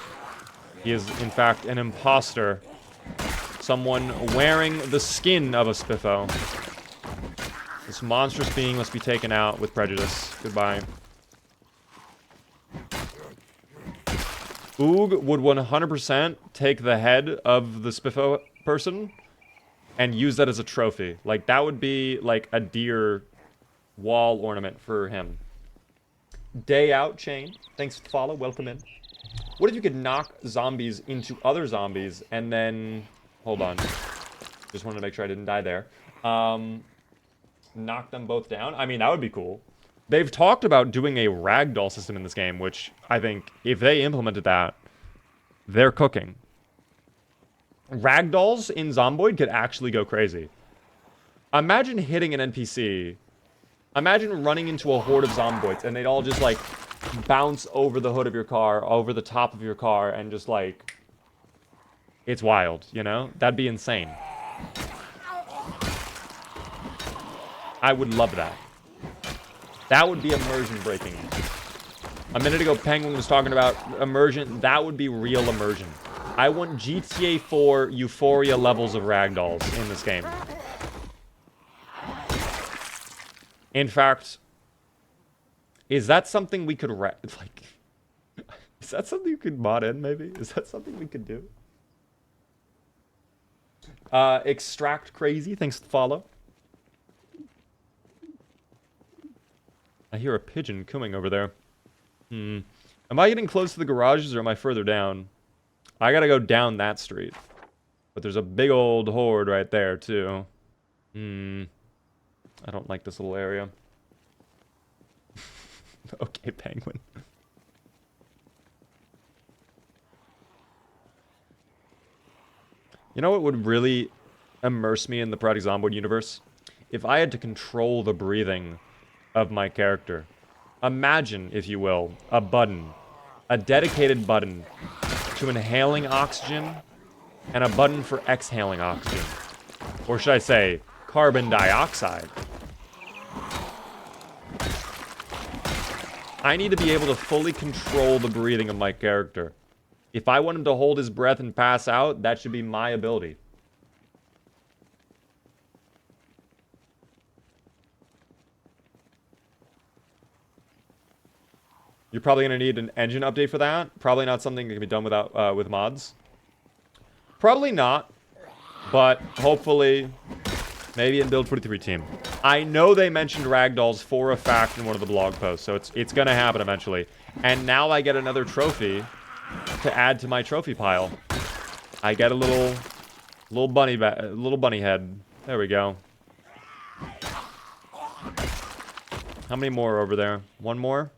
He is, in fact, an imposter. Someone wearing the skin of a Spiffo. This monstrous being must be taken out with prejudice. Goodbye. Oog would 100% take the head of the Spiffo person and use that as a trophy. Like, that would be, like, a deer wall ornament for him. Day out, Chain. Thanks for the follow. Welcome in. What if you could knock zombies into other zombies and then... hold on. Just wanted to make sure I didn't die there. Knock them both down? I mean, that would be cool. They've talked about doing a ragdoll system in this game, which I think if they implemented that, they're cooking. Ragdolls in Zomboid could actually go crazy. Imagine hitting an NPC. Imagine running into a horde of zomboids and they'd all just, like, bounce over the hood of your car, over the top of your car, and just, like... it's wild, you know? That'd be insane. I would love that. That would be immersion breaking. A minute ago, Penguin was talking about immersion. That would be real immersion. I want GTA 4 Euphoria levels of ragdolls in this game. In fact, is that something we could like? Is that something you could mod in? Maybe is that something we could do? Extract crazy. Thanks for the follow. I hear a pigeon cooing over there. Am I getting close to the garages or am I further down? I gotta go down that street. But there's a big old horde right there, too. I don't like this little area. Okay, penguin. You know what would really immerse me in the Project Zomboid universe? If I had to control the breathing of my character. Imagine, if you will, a button. A dedicated button to inhaling oxygen and a button for exhaling oxygen. Or should I say, carbon dioxide. I need to be able to fully control the breathing of my character. If I want him to hold his breath and pass out, that should be my ability. You're probably going to need an engine update for that. Probably not something that can be done without with mods. Probably not. But hopefully, maybe in Build 43 team. I know they mentioned ragdolls for a fact in one of the blog posts, so it's going to happen eventually. And now I get another trophy to add to my trophy pile. I get a little bunny head. There we go. How many more over there? One more?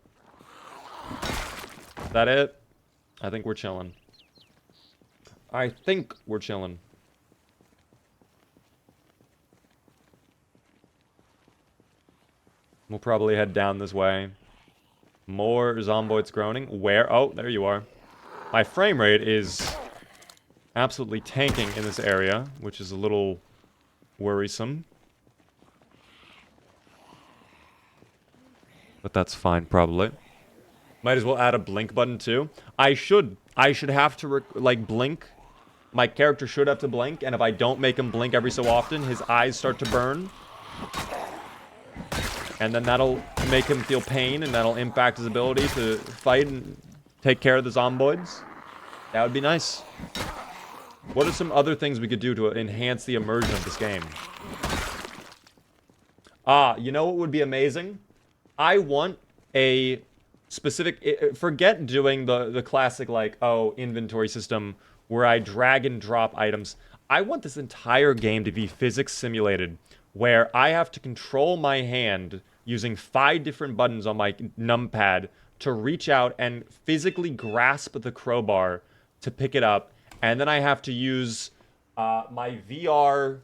Is that it? I think we're chilling. I think we're chilling. We'll probably head down this way. More zomboids groaning. Where? Oh, there you are. My frame rate is absolutely tanking in this area, which is a little worrisome. But that's fine, probably. Might as well add a blink button, too. I should have to, blink. My character should have to blink, and if I don't make him blink every so often, his eyes start to burn. And then that'll make him feel pain, and that'll impact his ability to fight and take care of the zomboids. That would be nice. What are some other things we could do to enhance the immersion of this game? You know what would be amazing? I want a specific... Forget doing the classic, inventory system where I drag and drop items. I want this entire game to be physics simulated, where I have to control my hand using 5 different buttons on my numpad to reach out and physically grasp the crowbar to pick it up. And then I have to use my VR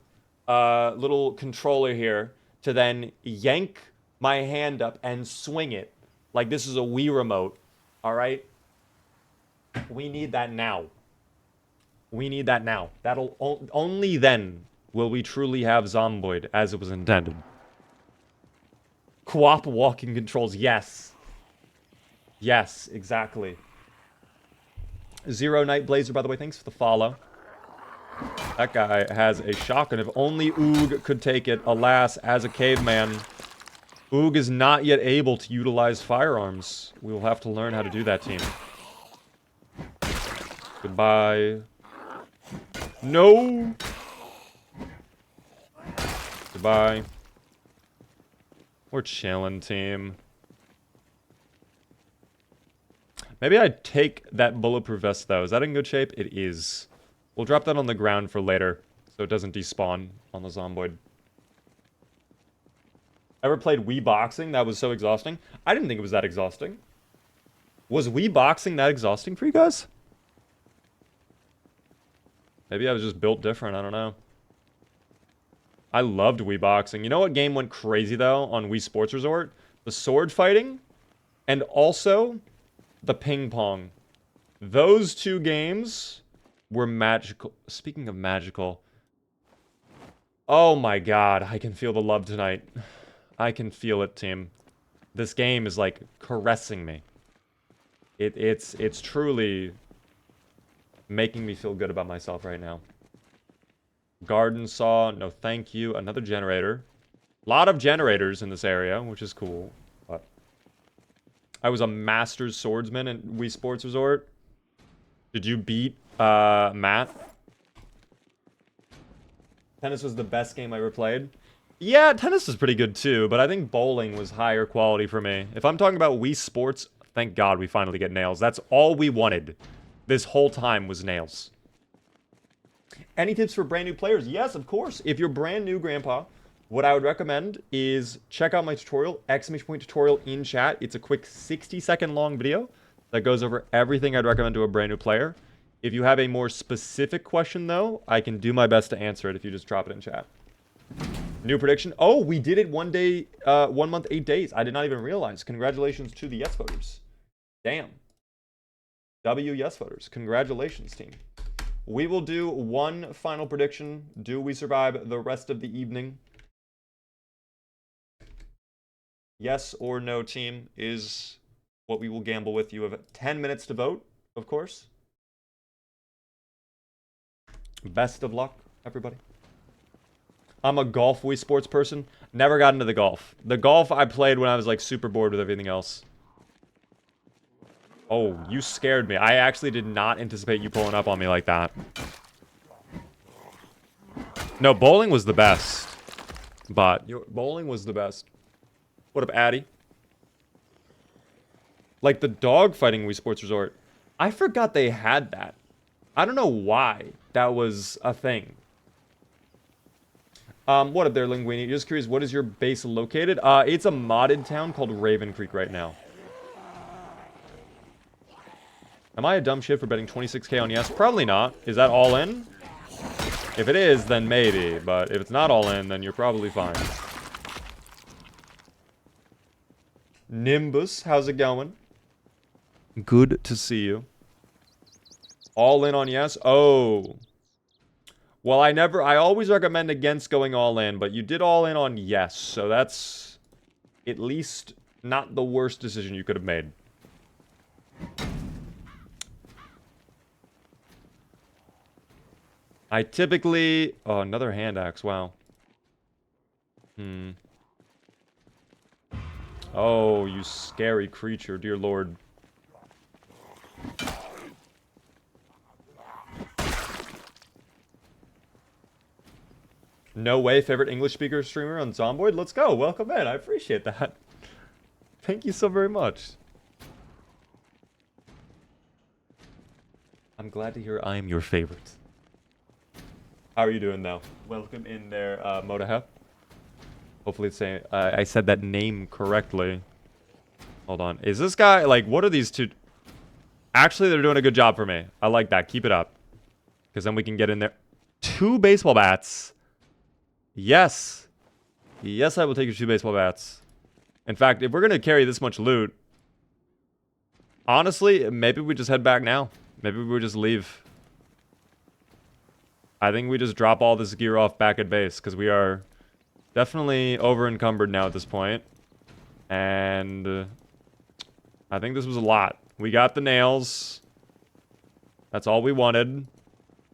little controller here to then yank my hand up and swing it. Like this is a Wii remote. All right? We need that now. We need that now. That'll only then will we truly have Zomboid as it was intended. Co-op walking controls, yes. Yes, exactly. Zero Night Blazer, by the way, thanks for the follow. That guy has a shotgun. If only Oog could take it. Alas, as a caveman, Oog is not yet able to utilize firearms. We will have to learn how to do that, team. Goodbye. No! Goodbye. We're chilling, team. Maybe I'd take that bulletproof vest, though. Is that in good shape? It is. We'll drop that on the ground for later, so it doesn't despawn on the zomboid. Ever played Wii Boxing? That was so exhausting. I didn't think it was that exhausting. Was Wii Boxing that exhausting for you guys? Maybe I was just built different. I don't know. I loved Wii Boxing. You know what game went crazy, though, on Wii Sports Resort? The sword fighting, and also the ping pong. Those two games were magical. Speaking of magical. Oh my god, I can feel the love tonight. I can feel it, team. This game is, like, caressing me. It's truly making me feel good about myself right now. Garden saw, no thank you. Another generator. A lot of generators in this area, which is cool. But I was a master's swordsman at Wii Sports Resort. Did you beat Matt? Tennis was the best game I ever played. Yeah, tennis is pretty good too, but I think bowling was higher quality for me. If I'm talking about Wii Sports Thank God we finally get nails. That's all we wanted this whole time was nails. Any tips for brand new players? Yes, of course. If you're brand new, Grandpa, what I would recommend is check out my tutorial, exclamation point tutorial in chat. It's a quick 60-second long video that goes over everything I'd recommend to a brand new player. If you have a more specific question, though, I can do my best to answer it if you just drop it in chat. New prediction. Oh, we did it 1 day, 1 month, 8 days. I did not even realize. Congratulations to the yes voters. Damn. W yes voters. Congratulations, team. We will do one final prediction. Do we survive the rest of the evening? Yes or no, team, is what we will gamble with. You have 10 minutes to vote, of course. Best of luck, everybody. I'm a golf Wii Sports person. Never got into the golf. The golf I played when I was like super bored with everything else. Oh, you scared me. I actually did not anticipate you pulling up on me like that. No, bowling was the best. But bowling was the best. What up, Addy? Like the dog fighting Wii Sports Resort. I forgot they had that. I don't know why that was a thing. What up there, Linguini? Just curious, what is your base located? It's a modded town called Raven Creek right now. Am I a dumb shit for betting 26k on yes? Probably not. Is that all in? If it is, then maybe. But if it's not all in, then you're probably fine. Nimbus, how's it going? Good to see you. All in on yes? Oh. Well, I always recommend against going all in, but you did all in on yes. So that's at least not the worst decision you could have made. I typically... Oh, another hand axe. Wow. Oh, you scary creature. Dear Lord. No way. Favorite English speaker streamer on Zomboid? Let's go. Welcome in. I appreciate that. Thank you so very much. I'm glad to hear I am your favorite. How are you doing now? Welcome in there, Modaha. Hopefully it's saying I said that name correctly. Hold on. Is this guy, like, what are these two? Actually, they're doing a good job for me. I like that. Keep it up. Because then we can get in there. 2 baseball bats. Yes. Yes, I will take your 2 baseball bats. In fact, if we're going to carry this much loot, honestly, maybe we just head back now. Maybe we just leave. I think we just drop all this gear off back at base, because we are definitely over-encumbered now at this point. And I think this was a lot. We got the nails. That's all we wanted.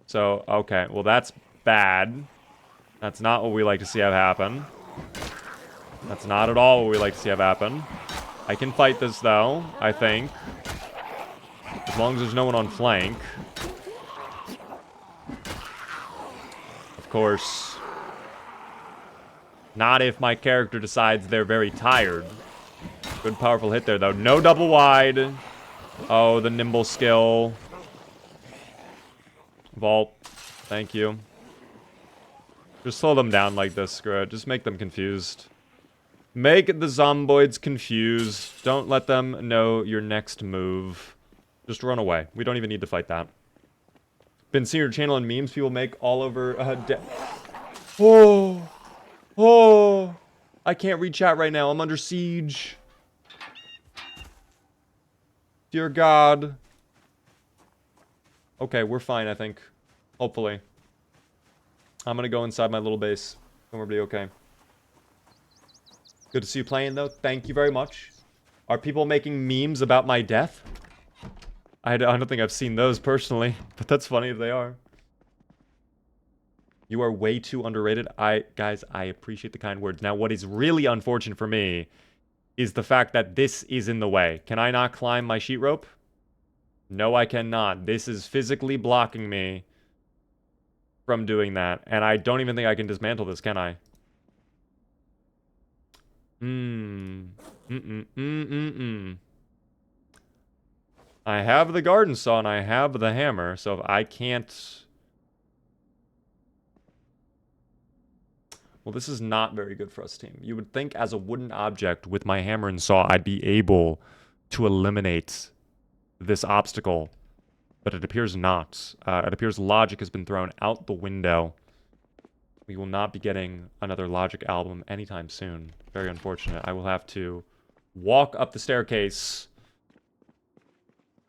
So, okay. Well, that's bad. That's not what we like to see have happen. That's not at all what we like to see have happen. I can fight this, though, I think. As long as there's no one on flank. Of course. Not if my character decides they're very tired. Good powerful hit there, though. No double wide. Oh, the nimble skill. Vault. Thank you. Just slow them down like this, screw it. Just make them confused. Make the zomboids confused. Don't let them know your next move. Just run away. We don't even need to fight that. Been seeing your channel and memes people make all over... Oh! Oh! I can't read chat right now. I'm under siege. Dear God. Okay, we're fine, I think. Hopefully. I'm gonna go inside my little base. Everybody okay. Good to see you playing, though. Thank you very much. Are people making memes about my death? I don't think I've seen those personally, but that's funny if they are. You are way too underrated. Guys, I appreciate the kind words. Now, what is really unfortunate for me is the fact that this is in the way. Can I not climb my sheet rope? No, I cannot. This is physically blocking me from doing that. And I don't even think I can dismantle this, can I? I have the garden saw and I have the hammer, so if I can't... Well, this is not very good for us, team. You would think as a wooden object with my hammer and saw, I'd be able to eliminate this obstacle, but it appears not. It appears logic has been thrown out the window. We will not be getting another Logic album anytime soon. Very unfortunate. I will have to walk up the staircase.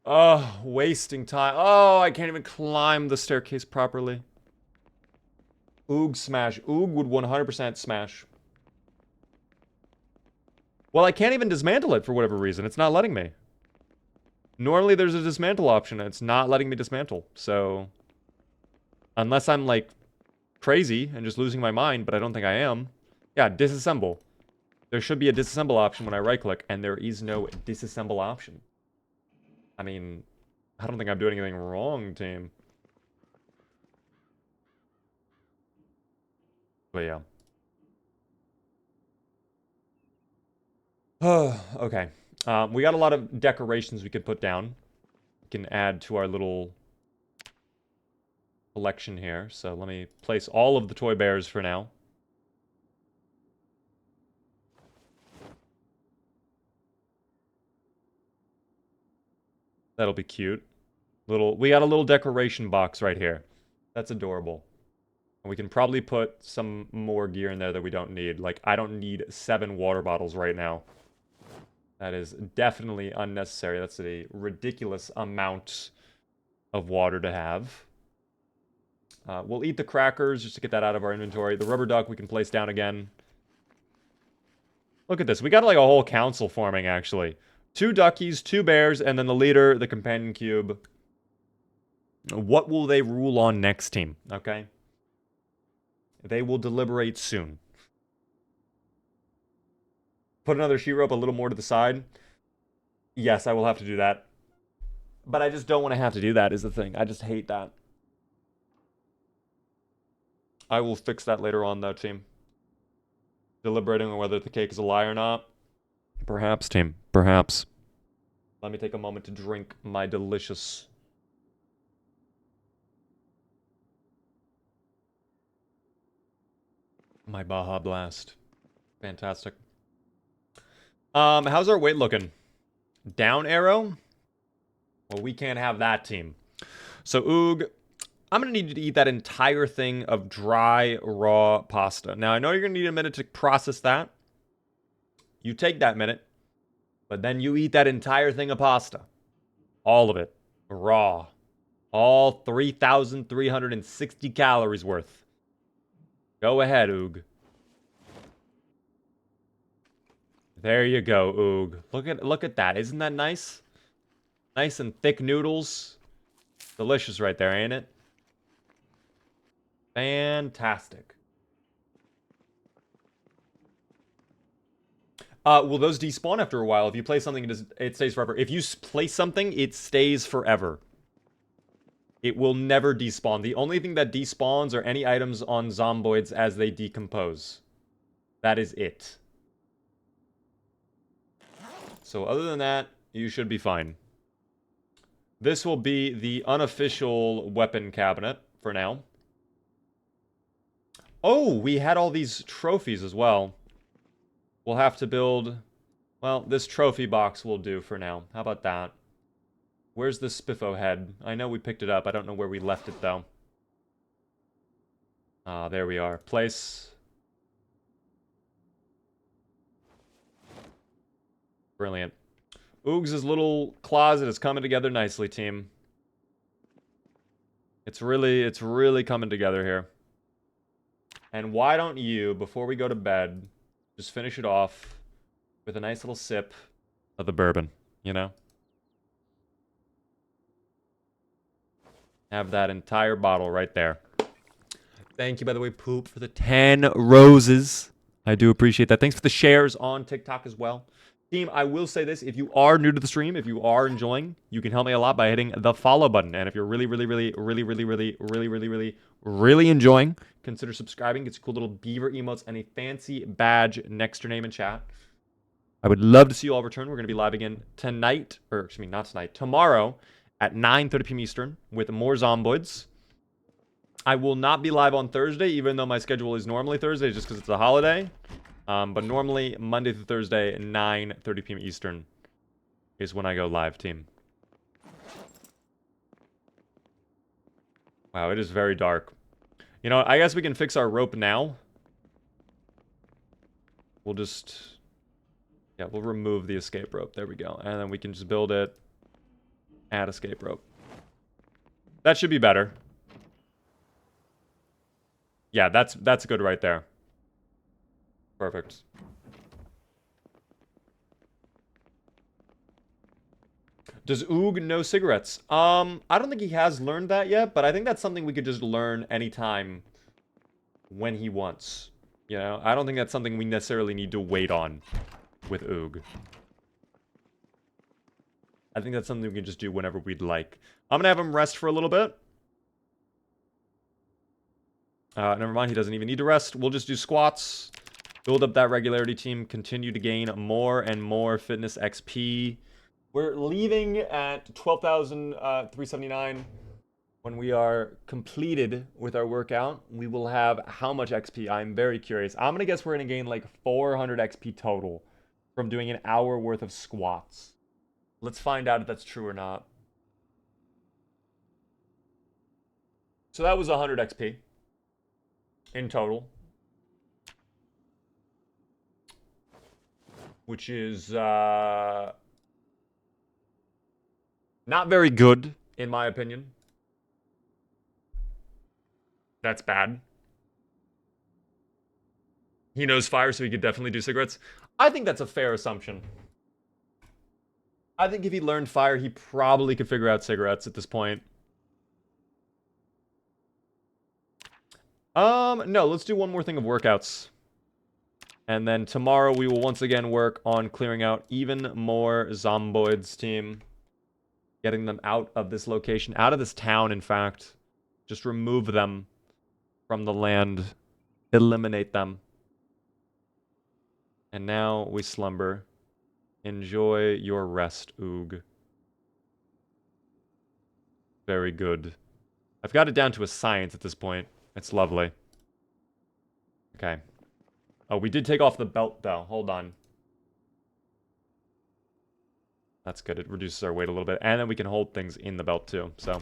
Oh, wasting time. Oh, I can't even climb the staircase properly. Oog smash. Oog would 100% smash. Well, I can't even dismantle it for whatever reason. It's not letting me. Normally there's a dismantle option and it's not letting me dismantle. So, unless I'm like crazy and just losing my mind, but I don't think I am. Yeah, disassemble. There should be a disassemble option when I right click, and there is no disassemble option. I mean, I don't think I'm doing anything wrong, team. But yeah. Okay. We got a lot of decorations we could put down. We can add to our little collection here. So let me place all of the toy bears for now. That'll be cute. We got a little decoration box right here. That's adorable. And we can probably put some more gear in there that we don't need. Like, I don't need 7 water bottles right now. That is definitely unnecessary. That's a ridiculous amount of water to have. We'll eat the crackers just to get that out of our inventory. The rubber duck we can place down again. Look at this. We got like a whole council forming, actually. 2 duckies, 2 bears, and then the leader, the companion cube. What will they rule on next, team? Okay? They will deliberate soon. Put another sheet rope a little more to the side. Yes, I will have to do that. But I just don't want to have to do that is the thing. I just hate that. I will fix that later on, though, team. Deliberating on whether the cake is a lie or not. Perhaps, team. Perhaps. Let me take a moment to drink my delicious... my Baja Blast. Fantastic. How's our weight looking? Down arrow? Well, we can't have that, team. So, Oog, I'm going to need you to eat that entire thing of dry, raw pasta. Now, I know you're going to need a minute to process that. You take that minute, but then you eat that entire thing of pasta. All of it. Raw. All 3,360 calories worth. Go ahead, Oog. There you go, Oog. Look at that. Isn't that nice? Nice and thick noodles. Delicious right there, ain't it? Fantastic. Will those despawn after a while? If you place something, it stays forever. If you place something, it stays forever. It will never despawn. The only thing that despawns are any items on zomboids as they decompose. That is it. So other than that, you should be fine. This will be the unofficial weapon cabinet for now. Oh, we had all these trophies as well. We'll have to build... Well, this trophy box will do for now. How about that? Where's the Spiffo head? I know we picked it up. I don't know where we left it, though. Ah, there we are. Place. Brilliant. Oogs' little closet is coming together nicely, team. It's really coming together here. And why don't you, before we go to bed, just finish it off with a nice little sip of the bourbon, you know? Have that entire bottle right there. Thank you, by the way, Poop, for the 10 roses. I do appreciate that. Thanks for the shares on TikTok as well. Team, I will say this. If you are new to the stream, if you are enjoying, you can help me a lot by hitting the follow button. And if you're really enjoying, consider subscribing. It's cool little beaver emotes and a fancy badge next to your name and chat. I would love to see you all return. We're going to be live again tonight, or excuse me, not tonight, tomorrow at 9:30 p.m. Eastern with more Zomboids. I will not be live on Thursday, even though my schedule is normally Thursday, just because it's a holiday. But normally Monday through Thursday at 9:30 p.m. Eastern is when I go live, team. Wow, it is very dark. You know, I guess we can fix our rope now. We'll just... yeah, we'll remove the escape rope. There we go. And then we can just build it. Add escape rope. That should be better. Yeah, that's good right there. Perfect. Does Oog know cigarettes? I don't think he has learned that yet, but I think that's something we could just learn anytime when he wants. You know, I don't think that's something we necessarily need to wait on with Oog. I think that's something we can just do whenever we'd like. I'm gonna have him rest for a little bit. Never mind, he doesn't even need to rest. We'll just do squats. Build up that regularity team. Continue to gain more and more fitness XP. We're leaving at 12,379. When we are completed with our workout, we will have how much XP? I'm very curious. I'm going to guess we're going to gain like 400 XP total from doing an hour worth of squats. Let's find out if that's true or not. So that was 100 XP in total. Which is not very good, in my opinion. That's bad. He knows fire, so he could definitely do cigarettes. I think that's a fair assumption. I think if he learned fire, he probably could figure out cigarettes at this point. No, let's do one more thing of workouts. And then tomorrow we will once again work on clearing out even more zomboids, team. Getting them out of this location, out of this town, in fact. Just remove them from the land. Eliminate them. And now we slumber. Enjoy your rest, Oog. Very good. I've got it down to a science at this point. It's lovely. Okay. Oh, we did take off the belt, though. Hold on. That's good. It reduces our weight a little bit. And then we can hold things in the belt, too. So,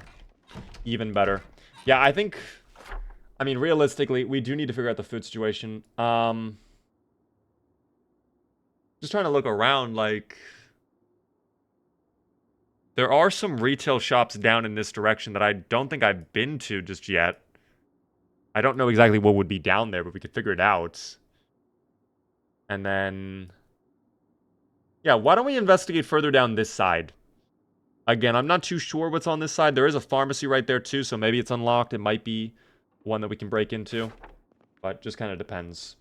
even better. Yeah, I think... I mean, realistically, we do need to figure out the food situation. Just trying to look around, like... There are some retail shops down in this direction that I don't think I've been to just yet. I don't know exactly what would be down there, but we could figure it out. And then... yeah, why don't we investigate further down this side? Again, I'm not too sure what's on this side. There is a pharmacy right there, too, so maybe it's unlocked. It might be one that we can break into. But just kind of depends.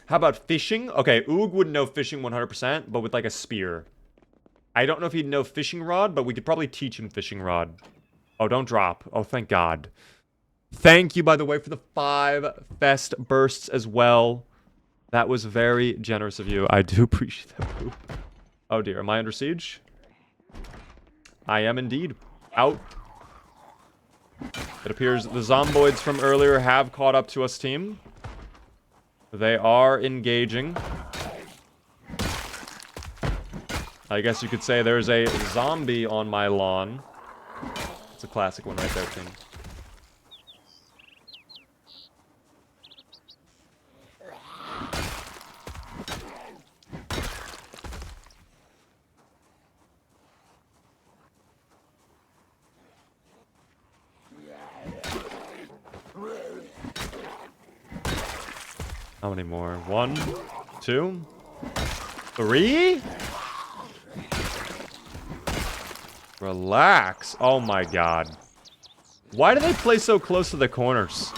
How about fishing? Okay, Oog would know fishing 100%, but with like a spear. I don't know if he'd know fishing rod, but we could probably teach him fishing rod. Oh, don't drop. Oh, thank God. Thank you, by the way, for the 5 fest bursts as well. That was very generous of you. I do appreciate that. Oh dear, am I under siege? I am indeed. Out. It appears the zomboids from earlier have caught up to us, team. They are engaging. I guess you could say there's a zombie on my lawn. It's a classic one right there, team. How many more? 1, 2, 3? Relax. Oh my God. Why do they play so close to the corners?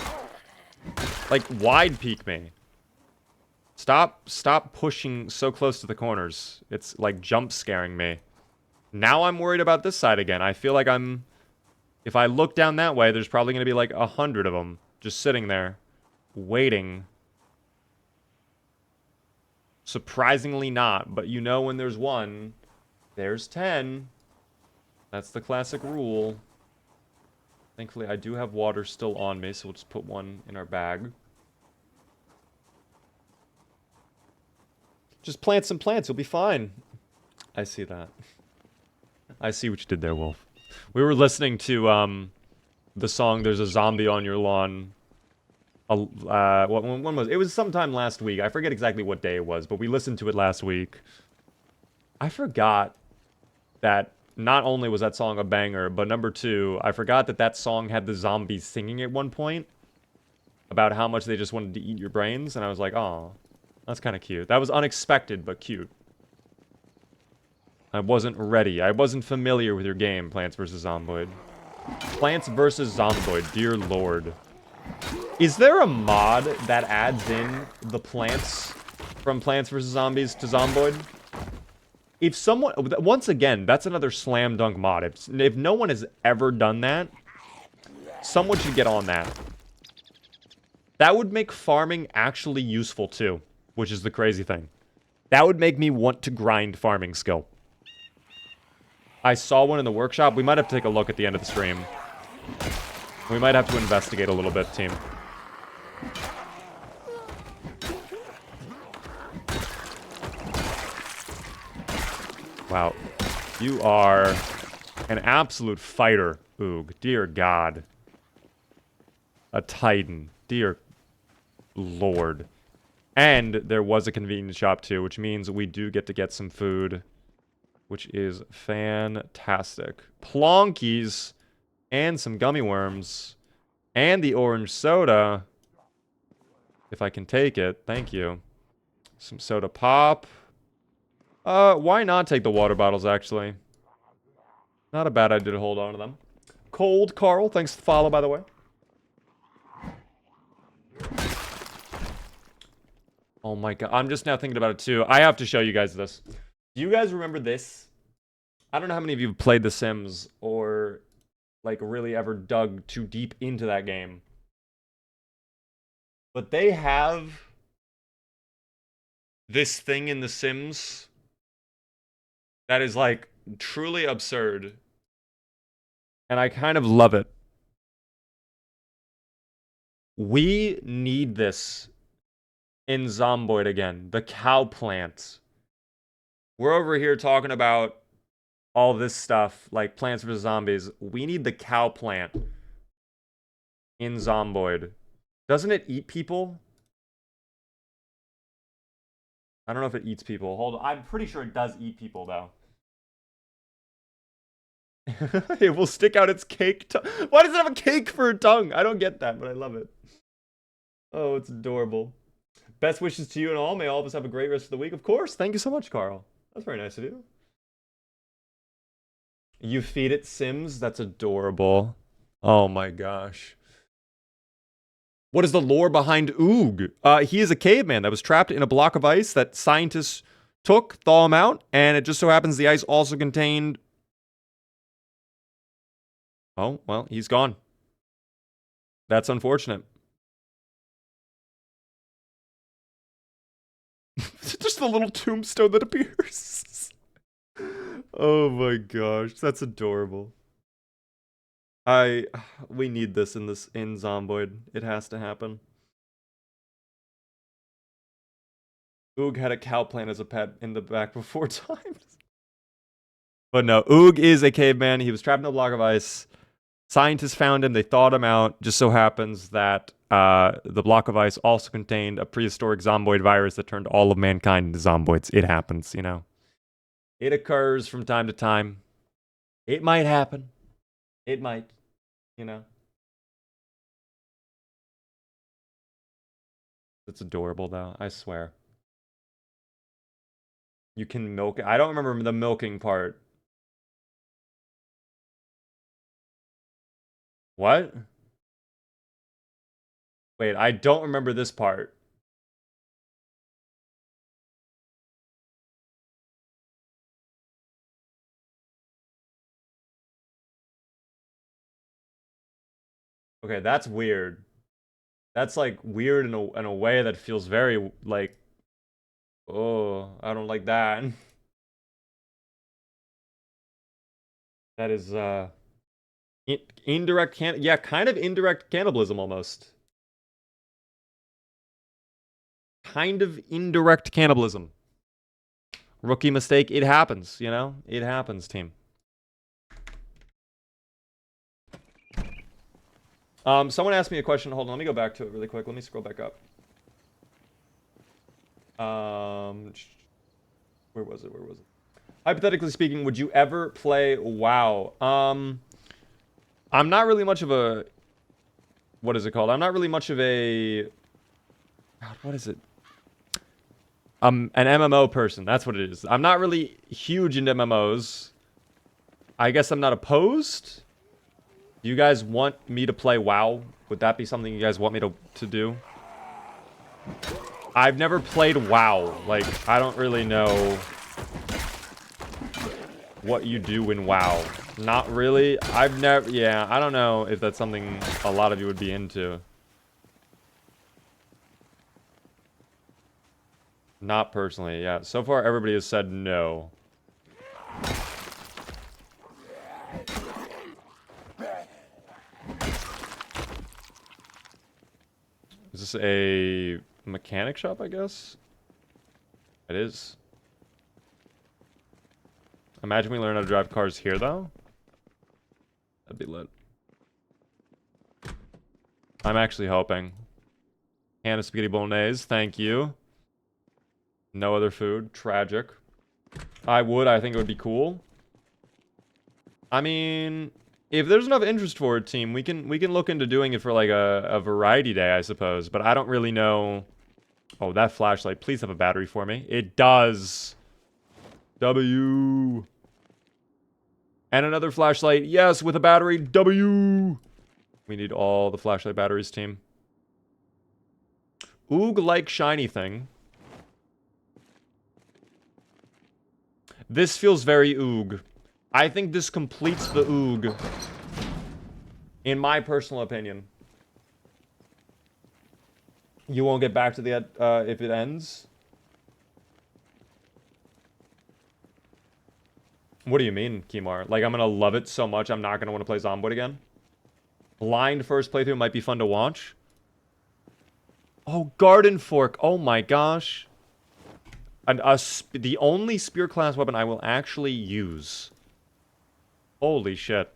Like, wide peek me. Stop pushing so close to the corners. It's like jump scaring me. Now I'm worried about this side again. I feel like I'm... if I look down that way, there's probably going to be like 100 of them just sitting there, waiting. Surprisingly not, but you know when there's 1, there's 10. That's the classic rule. Thankfully, I do have water still on me, so we'll just put 1 in our bag. Just plant some plants, you'll be fine. I see that. I see what you did there, Wolf. We were listening to, the song There's a Zombie on Your Lawn. When was it? It was sometime last week. I forget exactly what day it was, but we listened to it last week. I forgot that not only was that song a banger, but number 2, I forgot that that song had the zombies singing at one point about how much they just wanted to eat your brains, and I was like, oh, that's kind of cute. That was unexpected, but cute. I wasn't ready. I wasn't familiar with your game, Plants vs. Zomboid. Plants vs. Zomboid, dear lord. Is there a mod that adds in the plants from Plants vs. Zombies to Zomboid? If someone... Once again, that's another slam dunk mod. If no one has ever done that, someone should get on that. That would make farming actually useful too, which is the crazy thing. That would make me want to grind farming skill. I saw one in the workshop. We might have to take a look at the end of the stream. We might have to investigate a little bit, team. Wow. You are an absolute fighter, Oog. Dear God. A titan. Dear Lord. And there was a convenience shop too, which means we do get to get some food, which is fantastic. Plonkies and some gummy worms and the orange soda. If I can take it. Thank you. Some soda pop. Why not take the water bottles, actually? Not a bad idea to hold on to them. Cold Carl, thanks for the follow, by the way. Oh my god, I'm just now thinking about it too. I have to show you guys this. Do you guys remember this? I don't know how many of you have played The Sims or, like, really ever dug too deep into that game. But they have this thing in The Sims that is, like, truly absurd. And I kind of love it. We need this in Zomboid again. The cow plant. We're over here talking about all this stuff, like Plants vs. Zombies. We need the cow plant in Zomboid. Doesn't it eat people? I don't know if it eats people. Hold on. I'm pretty sure it does eat people, though. It will stick out its cake tongue. Why does it have a cake for a tongue? I don't get that, but I love it. Oh, it's adorable. Best wishes to you and all. May all of us have a great rest of the week. Of course. Thank you so much, Carl. That's very nice of you. You feed it Sims? That's adorable. Oh my gosh. What is the lore behind Oog? He is a caveman that was trapped in a block of ice that scientists took, thaw him out, and it just so happens the ice also contained... Oh, well, he's gone. That's unfortunate. Just a little tombstone that appears. Oh my gosh, that's adorable. We need this in Zomboid. It has to happen. Oog had a cow plant as a pet in the back before times. But no, Oog is a caveman. He was trapped in a block of ice. Scientists found him. They thawed him out. Just so happens that the block of ice also contained a prehistoric zomboid virus that turned all of mankind into zomboids. It happens, you know. It occurs from time to time. It might happen. It might, you know. It's adorable, though. I swear. You can milk it. I don't remember the milking part. What? Wait, I don't remember this part. Okay, that's weird. That's like weird in a way that feels very like Oh, I don't like that. That is, indirect yeah, kind of indirect cannibalism almost. Kind of indirect cannibalism. Rookie mistake, it happens, you know? It happens, team. Someone asked me a question. Hold on, let me go back to it really quick. Let me scroll back up. Where was it? Where was it? Hypothetically speaking, would you ever play WoW? I'm not really much of a... What is it called? I'm not really much of a... God, what is it? An MMO person. That's what it is. I'm not really huge into MMOs. I guess I'm not opposed. Do you guys want me to play WoW? Would that be something you guys want me to do? I've never played WoW. Like, I don't really know what you do in WoW. Not really. I've never... Yeah, I don't know if that's something a lot of you would be into. Not personally, yeah. So far, everybody has said no. Is this a mechanic shop, I guess? It is. Imagine we learn how to drive cars here, though. That'd be lit. I'm actually hoping. Can of spaghetti bolognese, thank you. No other food, tragic. I think it would be cool. I mean, if there's enough interest for it, team, we can look into doing it for like a variety day, I suppose. But I don't really know. Oh, that flashlight, please have a battery for me. It does. W. And another flashlight, yes, with a battery, W. We need all the flashlight batteries, team. Oog-like shiny thing. This feels very Oog. I think this completes the Oog. In my personal opinion. You won't get back to the if it ends? What do you mean, Kimar? Like, I'm gonna love it so much I'm not gonna want to play Zomboid again? Blind first playthrough might be fun to watch. Oh, Garden Fork. Oh my gosh. And the only spear class weapon I will actually use. Holy shit.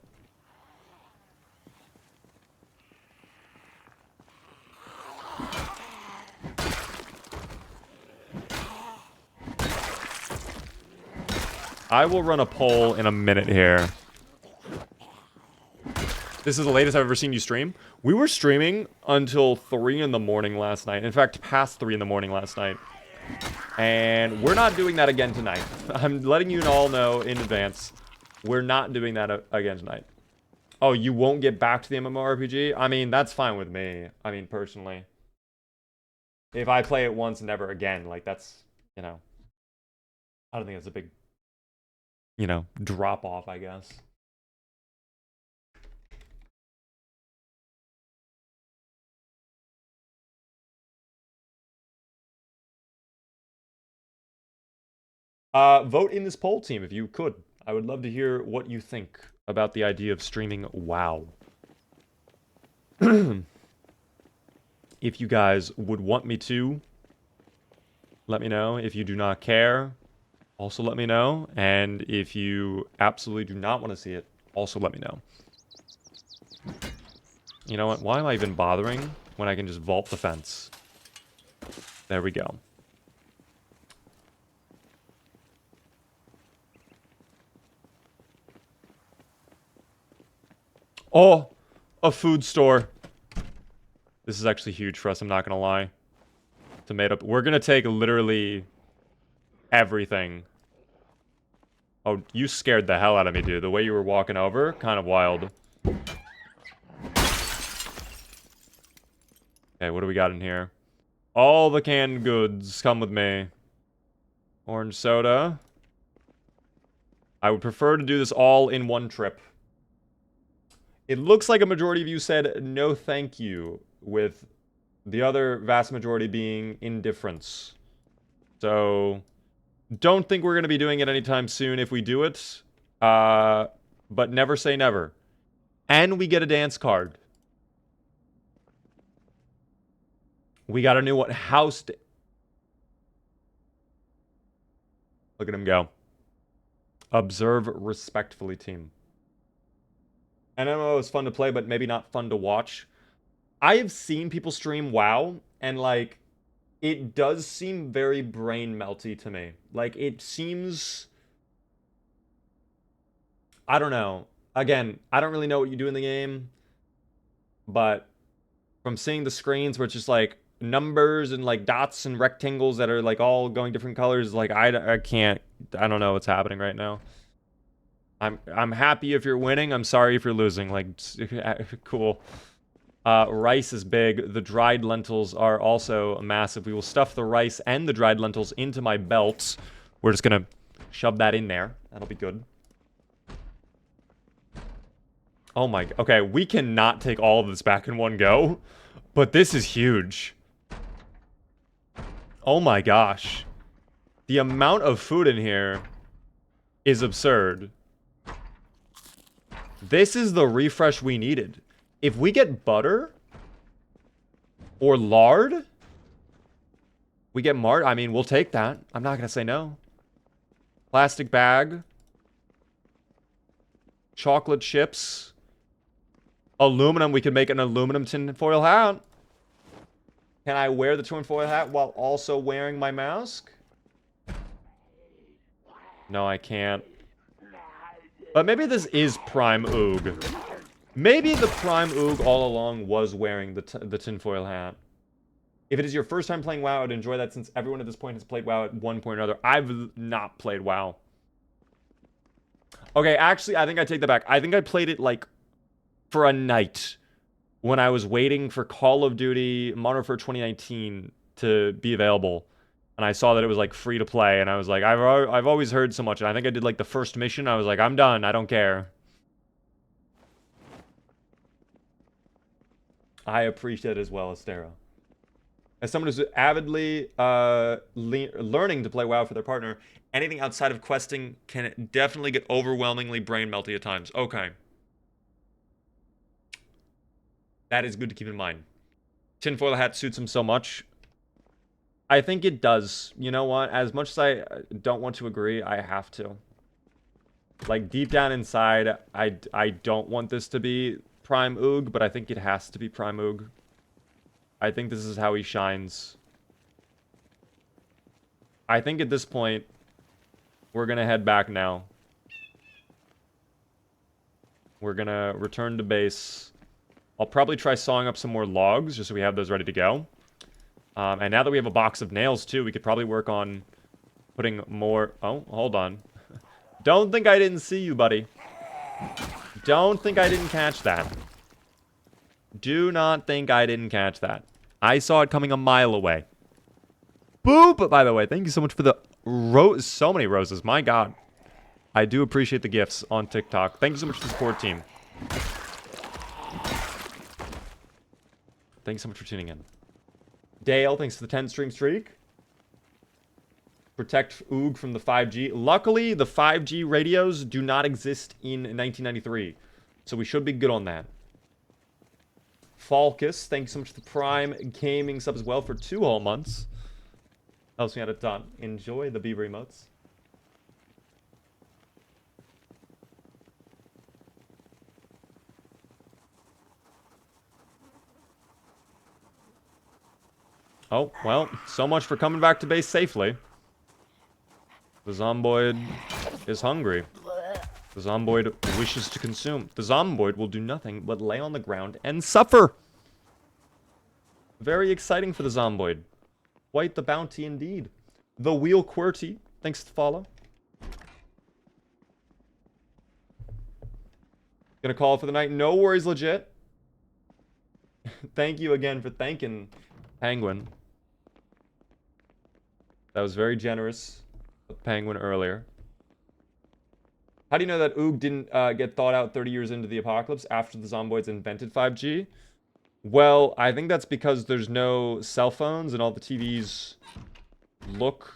I will run a poll in a minute here. This is the latest I've ever seen you stream. We were streaming until 3 in the morning last night. In fact, past 3 in the morning last night. And we're not doing that again tonight. I'm letting you all know in advance. We're not doing that again tonight. Oh, you won't get back to the MMORPG? I mean, that's fine with me. I mean, personally. If I play it once, never again. Like, that's, you know. I don't think that's a big, you know, drop off, I guess. Vote in this poll, team, if you could. I would love to hear what you think about the idea of streaming WoW. If you guys would want me to, let me know. If you do not care, also let me know. And if you absolutely do not want to see it, also let me know. You know what? Why am I even bothering when I can just vault the fence? There we go. Oh, a food store. This is actually huge for us, I'm not gonna lie. Tomato. We're gonna take literally everything. Oh, you scared the hell out of me, dude. The way you were walking over, kind of wild. Okay, what do we got in here? All the canned goods. Come with me. Orange soda. I would prefer to do this all in one trip. It looks like a majority of you said no thank you, with the other vast majority being indifference. So, don't think we're going to be doing it anytime soon if we do it. But never say never. And we get a dance card. We got a new one. House. Look at him go. Observe respectfully, team. And I know it was fun to play, but maybe not fun to watch. I have seen people stream WoW, and like, it does seem very brain melty to me. Like, it seems... I don't know. Again, I don't really know what you do in the game, but from seeing the screens where it's just like numbers and like dots and rectangles that are like all going different colors, like I can't, I don't know what's happening right now. I'm happy if you're winning. I'm sorry if you're losing. Like, cool. Rice is big. The dried lentils are also massive. We will stuff the rice and the dried lentils into my belt. We're just gonna shove that in there. That'll be good. Oh my... Okay, we cannot take all of this back in one go. But this is huge. Oh my gosh. The amount of food in here is absurd. This is the refresh we needed. If we get butter or lard, we get I mean, we'll take that. I'm not going to say no. Plastic bag. Chocolate chips. Aluminum. We could make an aluminum tinfoil hat. Can I wear the tinfoil hat while also wearing my mask? No, I can't. But maybe this is Prime Oog. Maybe the Prime Oog all along was wearing the tinfoil hat. If it is your first time playing WoW, I'd enjoy that since everyone at this point has played WoW at one point or another. I've not played WoW. Okay, actually, I think I take that back. I think I played it, like, for a night when I was waiting for Call of Duty Modern Warfare 2019 to be available. And I saw that it was, like, free to play. And I was like, I've always heard so much. And I think I did, like, the first mission. I was like, I'm done. I don't care. I appreciate it as well, Astero. As someone who's avidly learning to play WoW for their partner, anything outside of questing can definitely get overwhelmingly brain melty at times. Okay. That is good to keep in mind. Tinfoil hat suits him so much. I think it does. You know what? As much as I don't want to agree, I have to. Like, deep down inside, I don't want this to be Prime Oog, but I think it has to be Prime Oog. I think this is how he shines. I think at this point, we're going to head back now. We're going to return to base. I'll probably try sawing up some more logs, just so we have those ready to go. And now that we have a box of nails, too, we could probably work on putting more... Oh, hold on. Don't think I didn't see you, buddy. Don't think I didn't catch that. Do not think I didn't catch that. I saw it coming a mile away. Boop! By the way, thank you so much for the so many roses. My God. I do appreciate the gifts on TikTok. Thank you so much for the support, team. Thanks so much for tuning in. Dale, thanks for the 10-stream streak. Protect Oog from the 5G. Luckily, the 5G radios do not exist in 1993. So we should be good on that. Falkus, thanks so much for the Prime Gaming sub as well for 2 whole months. Helps me out a ton. Enjoy the Beaver emotes. Oh, well, so much for coming back to base safely. The zomboid is hungry. The zomboid wishes to consume. The zomboid will do nothing but lay on the ground and suffer. Very exciting for the zomboid. Quite the bounty indeed. The Wheel QWERTY, thanks to follow. Gonna call for the night. No worries, legit. Thank you again for thanking Penguin. That was very generous of Penguin earlier. How do you know that Oog didn't get thought out 30 years into the apocalypse after the zomboids invented 5G? Well, I think that's because there's no cell phones and all the TVs look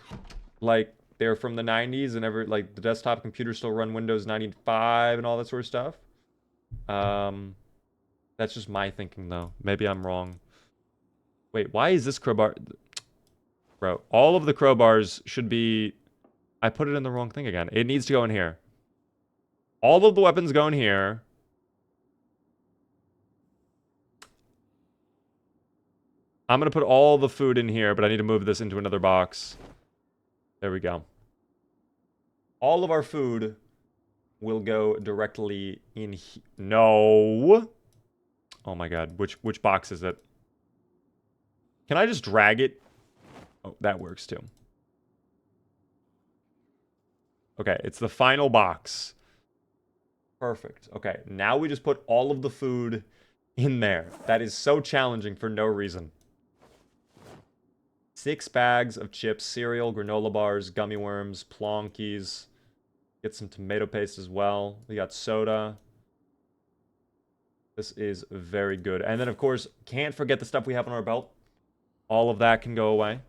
like they're from the 90s and like the desktop computers still run Windows 95 and all that sort of stuff. That's just my thinking though. Maybe I'm wrong. Wait, why is this crowbar? Bro, all of the crowbars should be... I put it in the wrong thing again. It needs to go in here. All of the weapons go in here. I'm going to put all the food in here, but I need to move this into another box. There we go. All of our food will go directly in here. No. Oh my god. Which box is it? Can I just drag it? Oh, that works too. Okay, it's the final box. Perfect. Okay, now we just put all of the food in there. That is so challenging for no reason. 6 bags of chips, cereal, granola bars, gummy worms, plonkies. Get some tomato paste as well. We got soda. This is very good. And then, of course, can't forget the stuff we have on our belt. All of that can go away.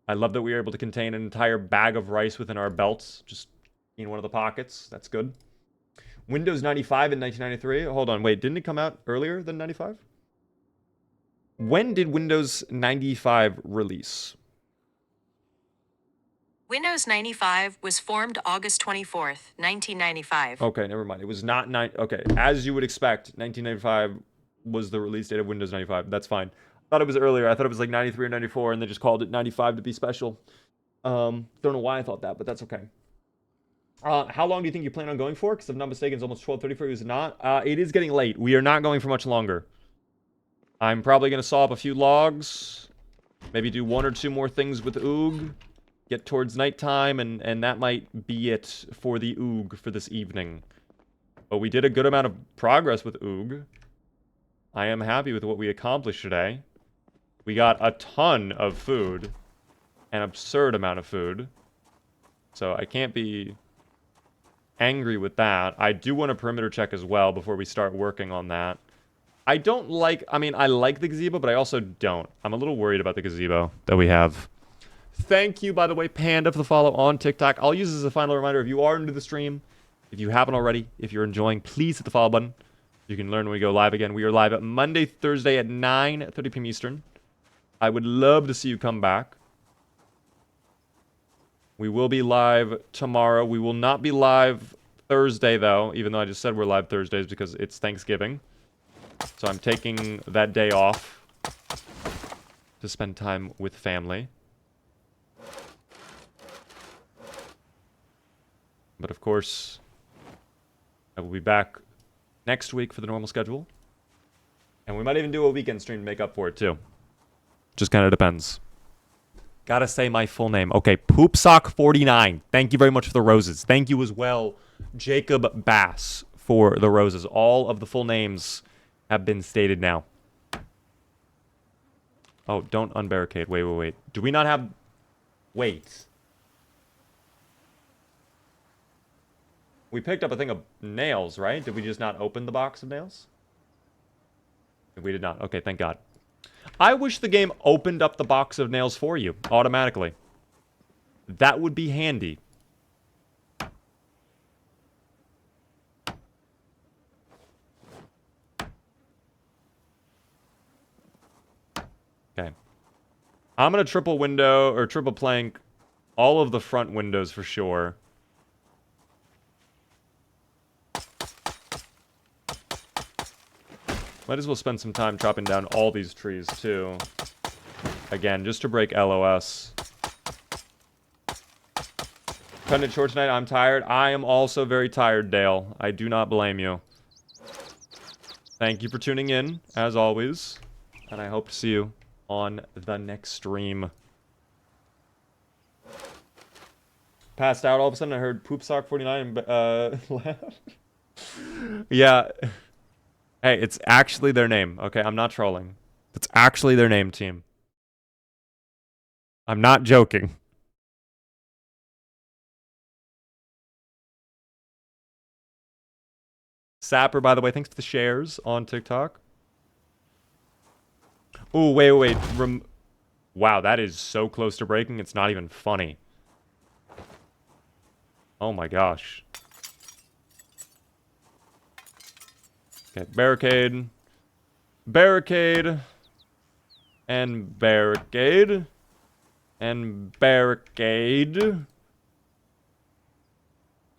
I love that we were able to contain an entire bag of rice within our belts, just in one of the pockets. That's good. Windows 95 in 1993. Hold on, wait, didn't it come out earlier than 95? When did Windows 95 release? Windows 95 was formed August 24th, 1995. Okay, never mind. It was not okay, as you would expect, 1995 was the release date of Windows 95. That's fine. I thought it was earlier. I thought it was like 93 or 94, and they just called it 95 to be special. Don't know why I thought that, but that's okay. How long do you think you plan on going for? Because if I'm not mistaken, it's almost 12:30 for you, is it not? It is getting late. We are not going for much longer. I'm probably going to saw up a few logs. Maybe do 1 or 2 more things with Oog. Get towards nighttime, and that might be it for the Oog for this evening. But we did a good amount of progress with Oog. I am happy with what we accomplished today. We got a ton of food. An absurd amount of food. So I can't be angry with that. I do want a perimeter check as well before we start working on that. I don't like... I mean, I like the gazebo, but I also don't. I'm a little worried about the gazebo that we have. Thank you, by the way, Panda, for the follow on TikTok. I'll use this as a final reminder. If you are into the stream, if you haven't already, if you're enjoying, please hit the follow button. You can learn when we go live again. We are live at Monday, Thursday at 9:30 p.m. Eastern. I would love to see you come back. We will be live tomorrow. We will not be live Thursday, though, even though I just said we're live Thursdays because it's Thanksgiving. So I'm taking that day off to spend time with family. But of course, I will be back next week for the normal schedule. And we might even do a weekend stream to make up for it, too. Just kind of depends. Gotta say my full name. Okay, Poopsock49. Thank you very much for the roses. Thank you as well, Jacob Bass, for the roses. All of the full names have been stated now. Oh, don't unbarricade. Wait. Do we not have... Wait. We picked up a thing of nails, right? Did we just not open the box of nails? We did not. Okay, thank God. I wish the game opened up the box of nails for you automatically. That would be handy. Okay. I'm going to triple window or triple plank all of the front windows for sure. Might as well spend some time chopping down all these trees, too. Again, just to break LOS. Cutting it short tonight, I'm tired. I am also very tired, Dale. I do not blame you. Thank you for tuning in, as always. And I hope to see you on the next stream. Passed out all of a sudden, I heard Poopsock49 laugh. Yeah. Hey, it's actually their name, okay? I'm not trolling. It's actually their name, team. I'm not joking. Sapper, by the way, thanks for the shares on TikTok. Ooh, wait. Wow, that is so close to breaking, it's not even funny. Oh my gosh. Okay, barricade. Barricade. And barricade. And barricade.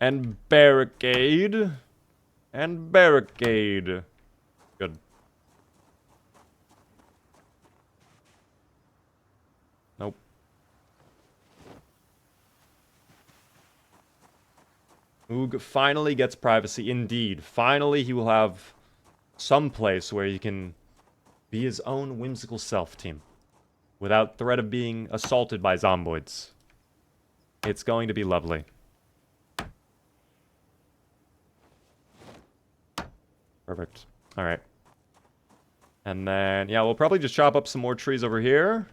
And barricade. And barricade. Good. Nope. Oog finally gets privacy. Indeed. Finally, he will have some place where he can be his own whimsical self, team. Without threat of being assaulted by zomboids. It's going to be lovely. Perfect. Alright. And then, yeah, we'll probably just chop up some more trees over here.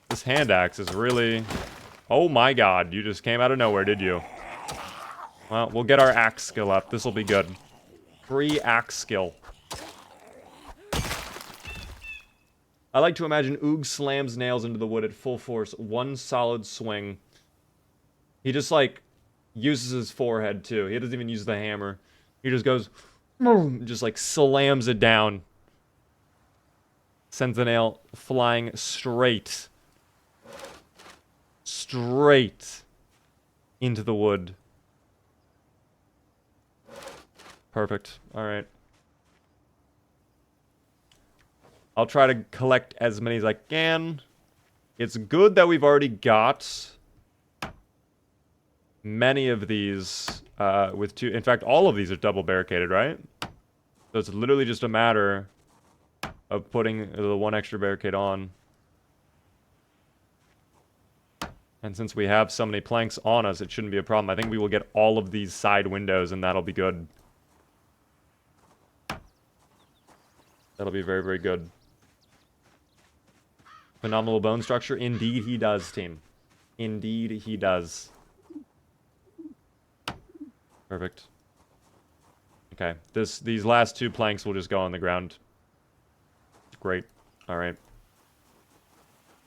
This hand axe is really... Oh my god, you just came out of nowhere, did you? Well, we'll get our axe skill up. This'll be good. Free axe skill. I like to imagine Oog slams nails into the wood at full force. One solid swing. He just, like, uses his forehead, too. He doesn't even use the hammer. He just goes... Just, like, slams it down. Sends the nail flying straight into the wood. Perfect. Alright. I'll try to collect as many as I can. It's good that we've already got many of these with two... In fact, all of these are double barricaded, right? So it's literally just a matter of putting the one extra barricade on. And since we have so many planks on us, it shouldn't be a problem. I think we will get all of these side windows, and that'll be good. That'll be very, very good. Phenomenal bone structure. Indeed he does, team. Indeed he does. Perfect. Okay. These last two planks will just go on the ground. Great. Alright.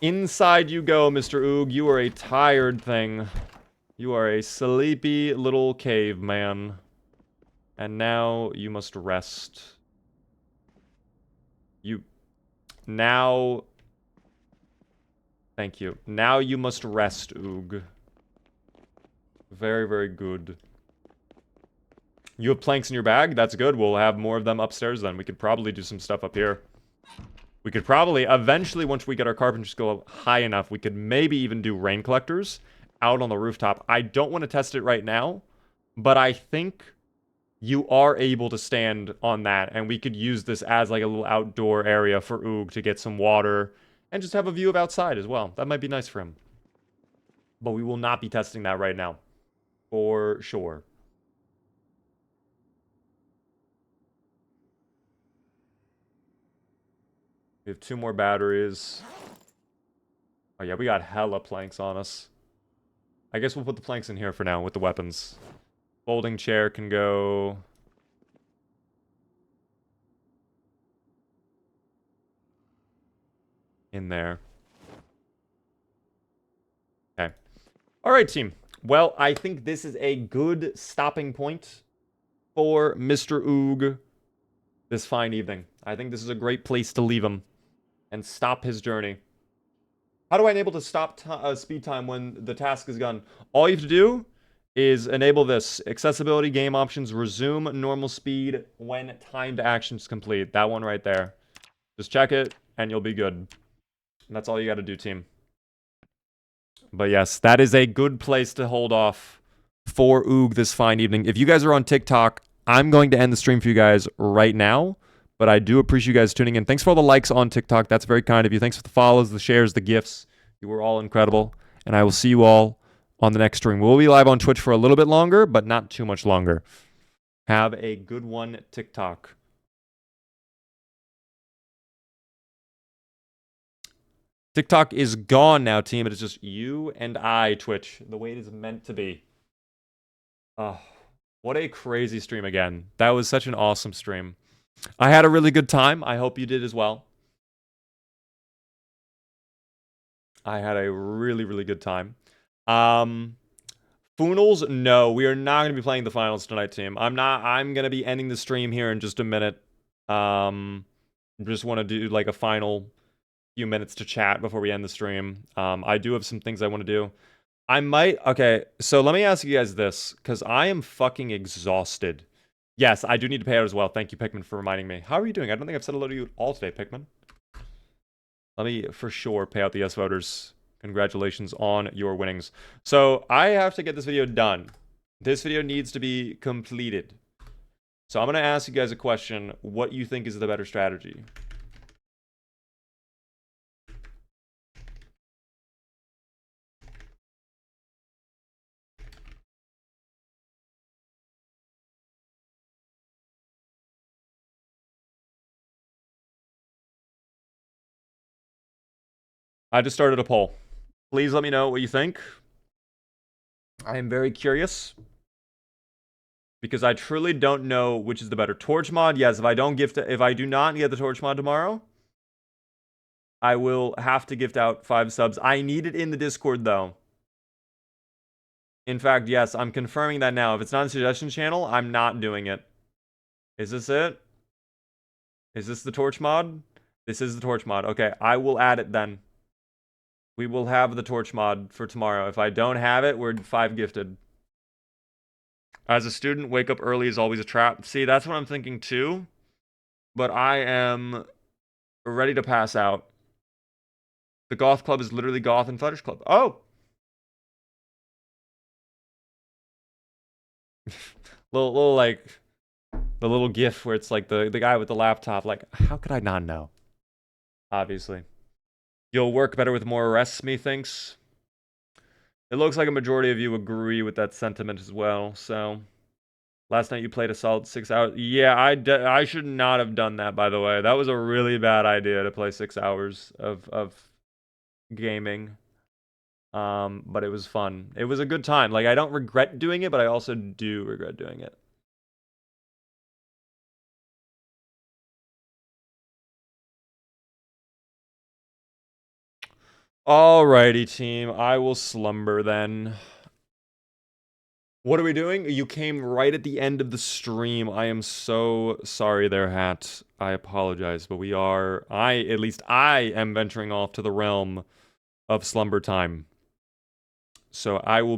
Inside you go, Mr. Oog. You are a tired thing. You are a sleepy little caveman. And now you must rest. Now... Thank you. Now you must rest, Oog. Very, very good. You have planks in your bag? That's good. We'll have more of them upstairs then. We could probably do some stuff up here. We could probably, eventually, once we get our carpentry skill high enough, we could maybe even do rain collectors out on the rooftop. I don't want to test it right now, but I think you are able to stand on that, and we could use this as like a little outdoor area for Oog to get some water and just have a view of outside as well. That might be nice for him. But we will not be testing that right now. For sure. We have 2 more batteries. Oh yeah, we got hella planks on us. I guess we'll put the planks in here for now with the weapons. Folding chair can go... in there. Okay. Alright, team. Well, I think this is a good stopping point for Mr. Oog this fine evening. I think this is a great place to leave him and stop his journey. How do I enable to stop speed time when the task is done? All you have to do is enable this. Accessibility, game options, resume normal speed when timed actions complete. That one right there. Just check it, and you'll be good. And that's all you gotta do, team. But yes, that is a good place to hold off for Oog this fine evening. If you guys are on TikTok, I'm going to end the stream for you guys right now. But I do appreciate you guys tuning in. Thanks for all the likes on TikTok. That's very kind of you. Thanks for the follows, the shares, the gifts. You were all incredible. And I will see you all on the next stream. We'll be live on Twitch for a little bit longer, but not too much longer. Have a good one, TikTok. TikTok is gone now, team. It is just you and I, Twitch. The way it is meant to be. Oh, what a crazy stream again. That was such an awesome stream. I had a really good time. I hope you did as well. I had a really, really good time. Foonals, no, we are not going to be playing the finals tonight, team. I'm going to be ending the stream here in just a minute. Just want to do like a final few minutes to chat before we end the stream. I do have some things I want to do. Okay, so let me ask you guys this, because I am fucking exhausted. Yes, I do need to pay out as well. Thank you, Pikmin, for reminding me. How are you doing? I don't think I've said hello to you all today, Pikmin. Let me, for sure, pay out the yes voters. Congratulations on your winnings. So, I have to get this video done. This video needs to be completed. So, I'm going to ask you guys a question. What you think is the better strategy? I just started a poll. Please let me know what you think. I am very curious, because I truly don't know which is the better. Torch mod, yes. If I do not get the torch mod tomorrow, I will have to gift out 5 subs. I need it in the Discord though. In fact, yes, I'm confirming that now. If it's not a suggestion channel, I'm not doing it. Is this it? Is this the torch mod? This is the torch mod. Okay, I will add it then. We will have the torch mod for tomorrow. If I don't have it, we're 5 gifted. As a student, wake up early is always a trap. See, that's what I'm thinking too. But I am ready to pass out. The goth club is literally goth and fetish club. Oh! little like the little gif where it's like the guy with the laptop. Like, how could I not know? Obviously. You'll work better with more arrests, methinks. It looks like a majority of you agree with that sentiment as well, so... Last night you played a solid 6 hours. Yeah, I should not have done that, by the way. That was a really bad idea to play 6 hours of gaming. But it was fun. It was a good time. Like, I don't regret doing it, but I also do regret doing it. Alrighty, team. I will slumber then. What are we doing? You came right at the end of the stream. I am so sorry there, Hat. I apologize, but at least I am venturing off to the realm of slumber time. So I will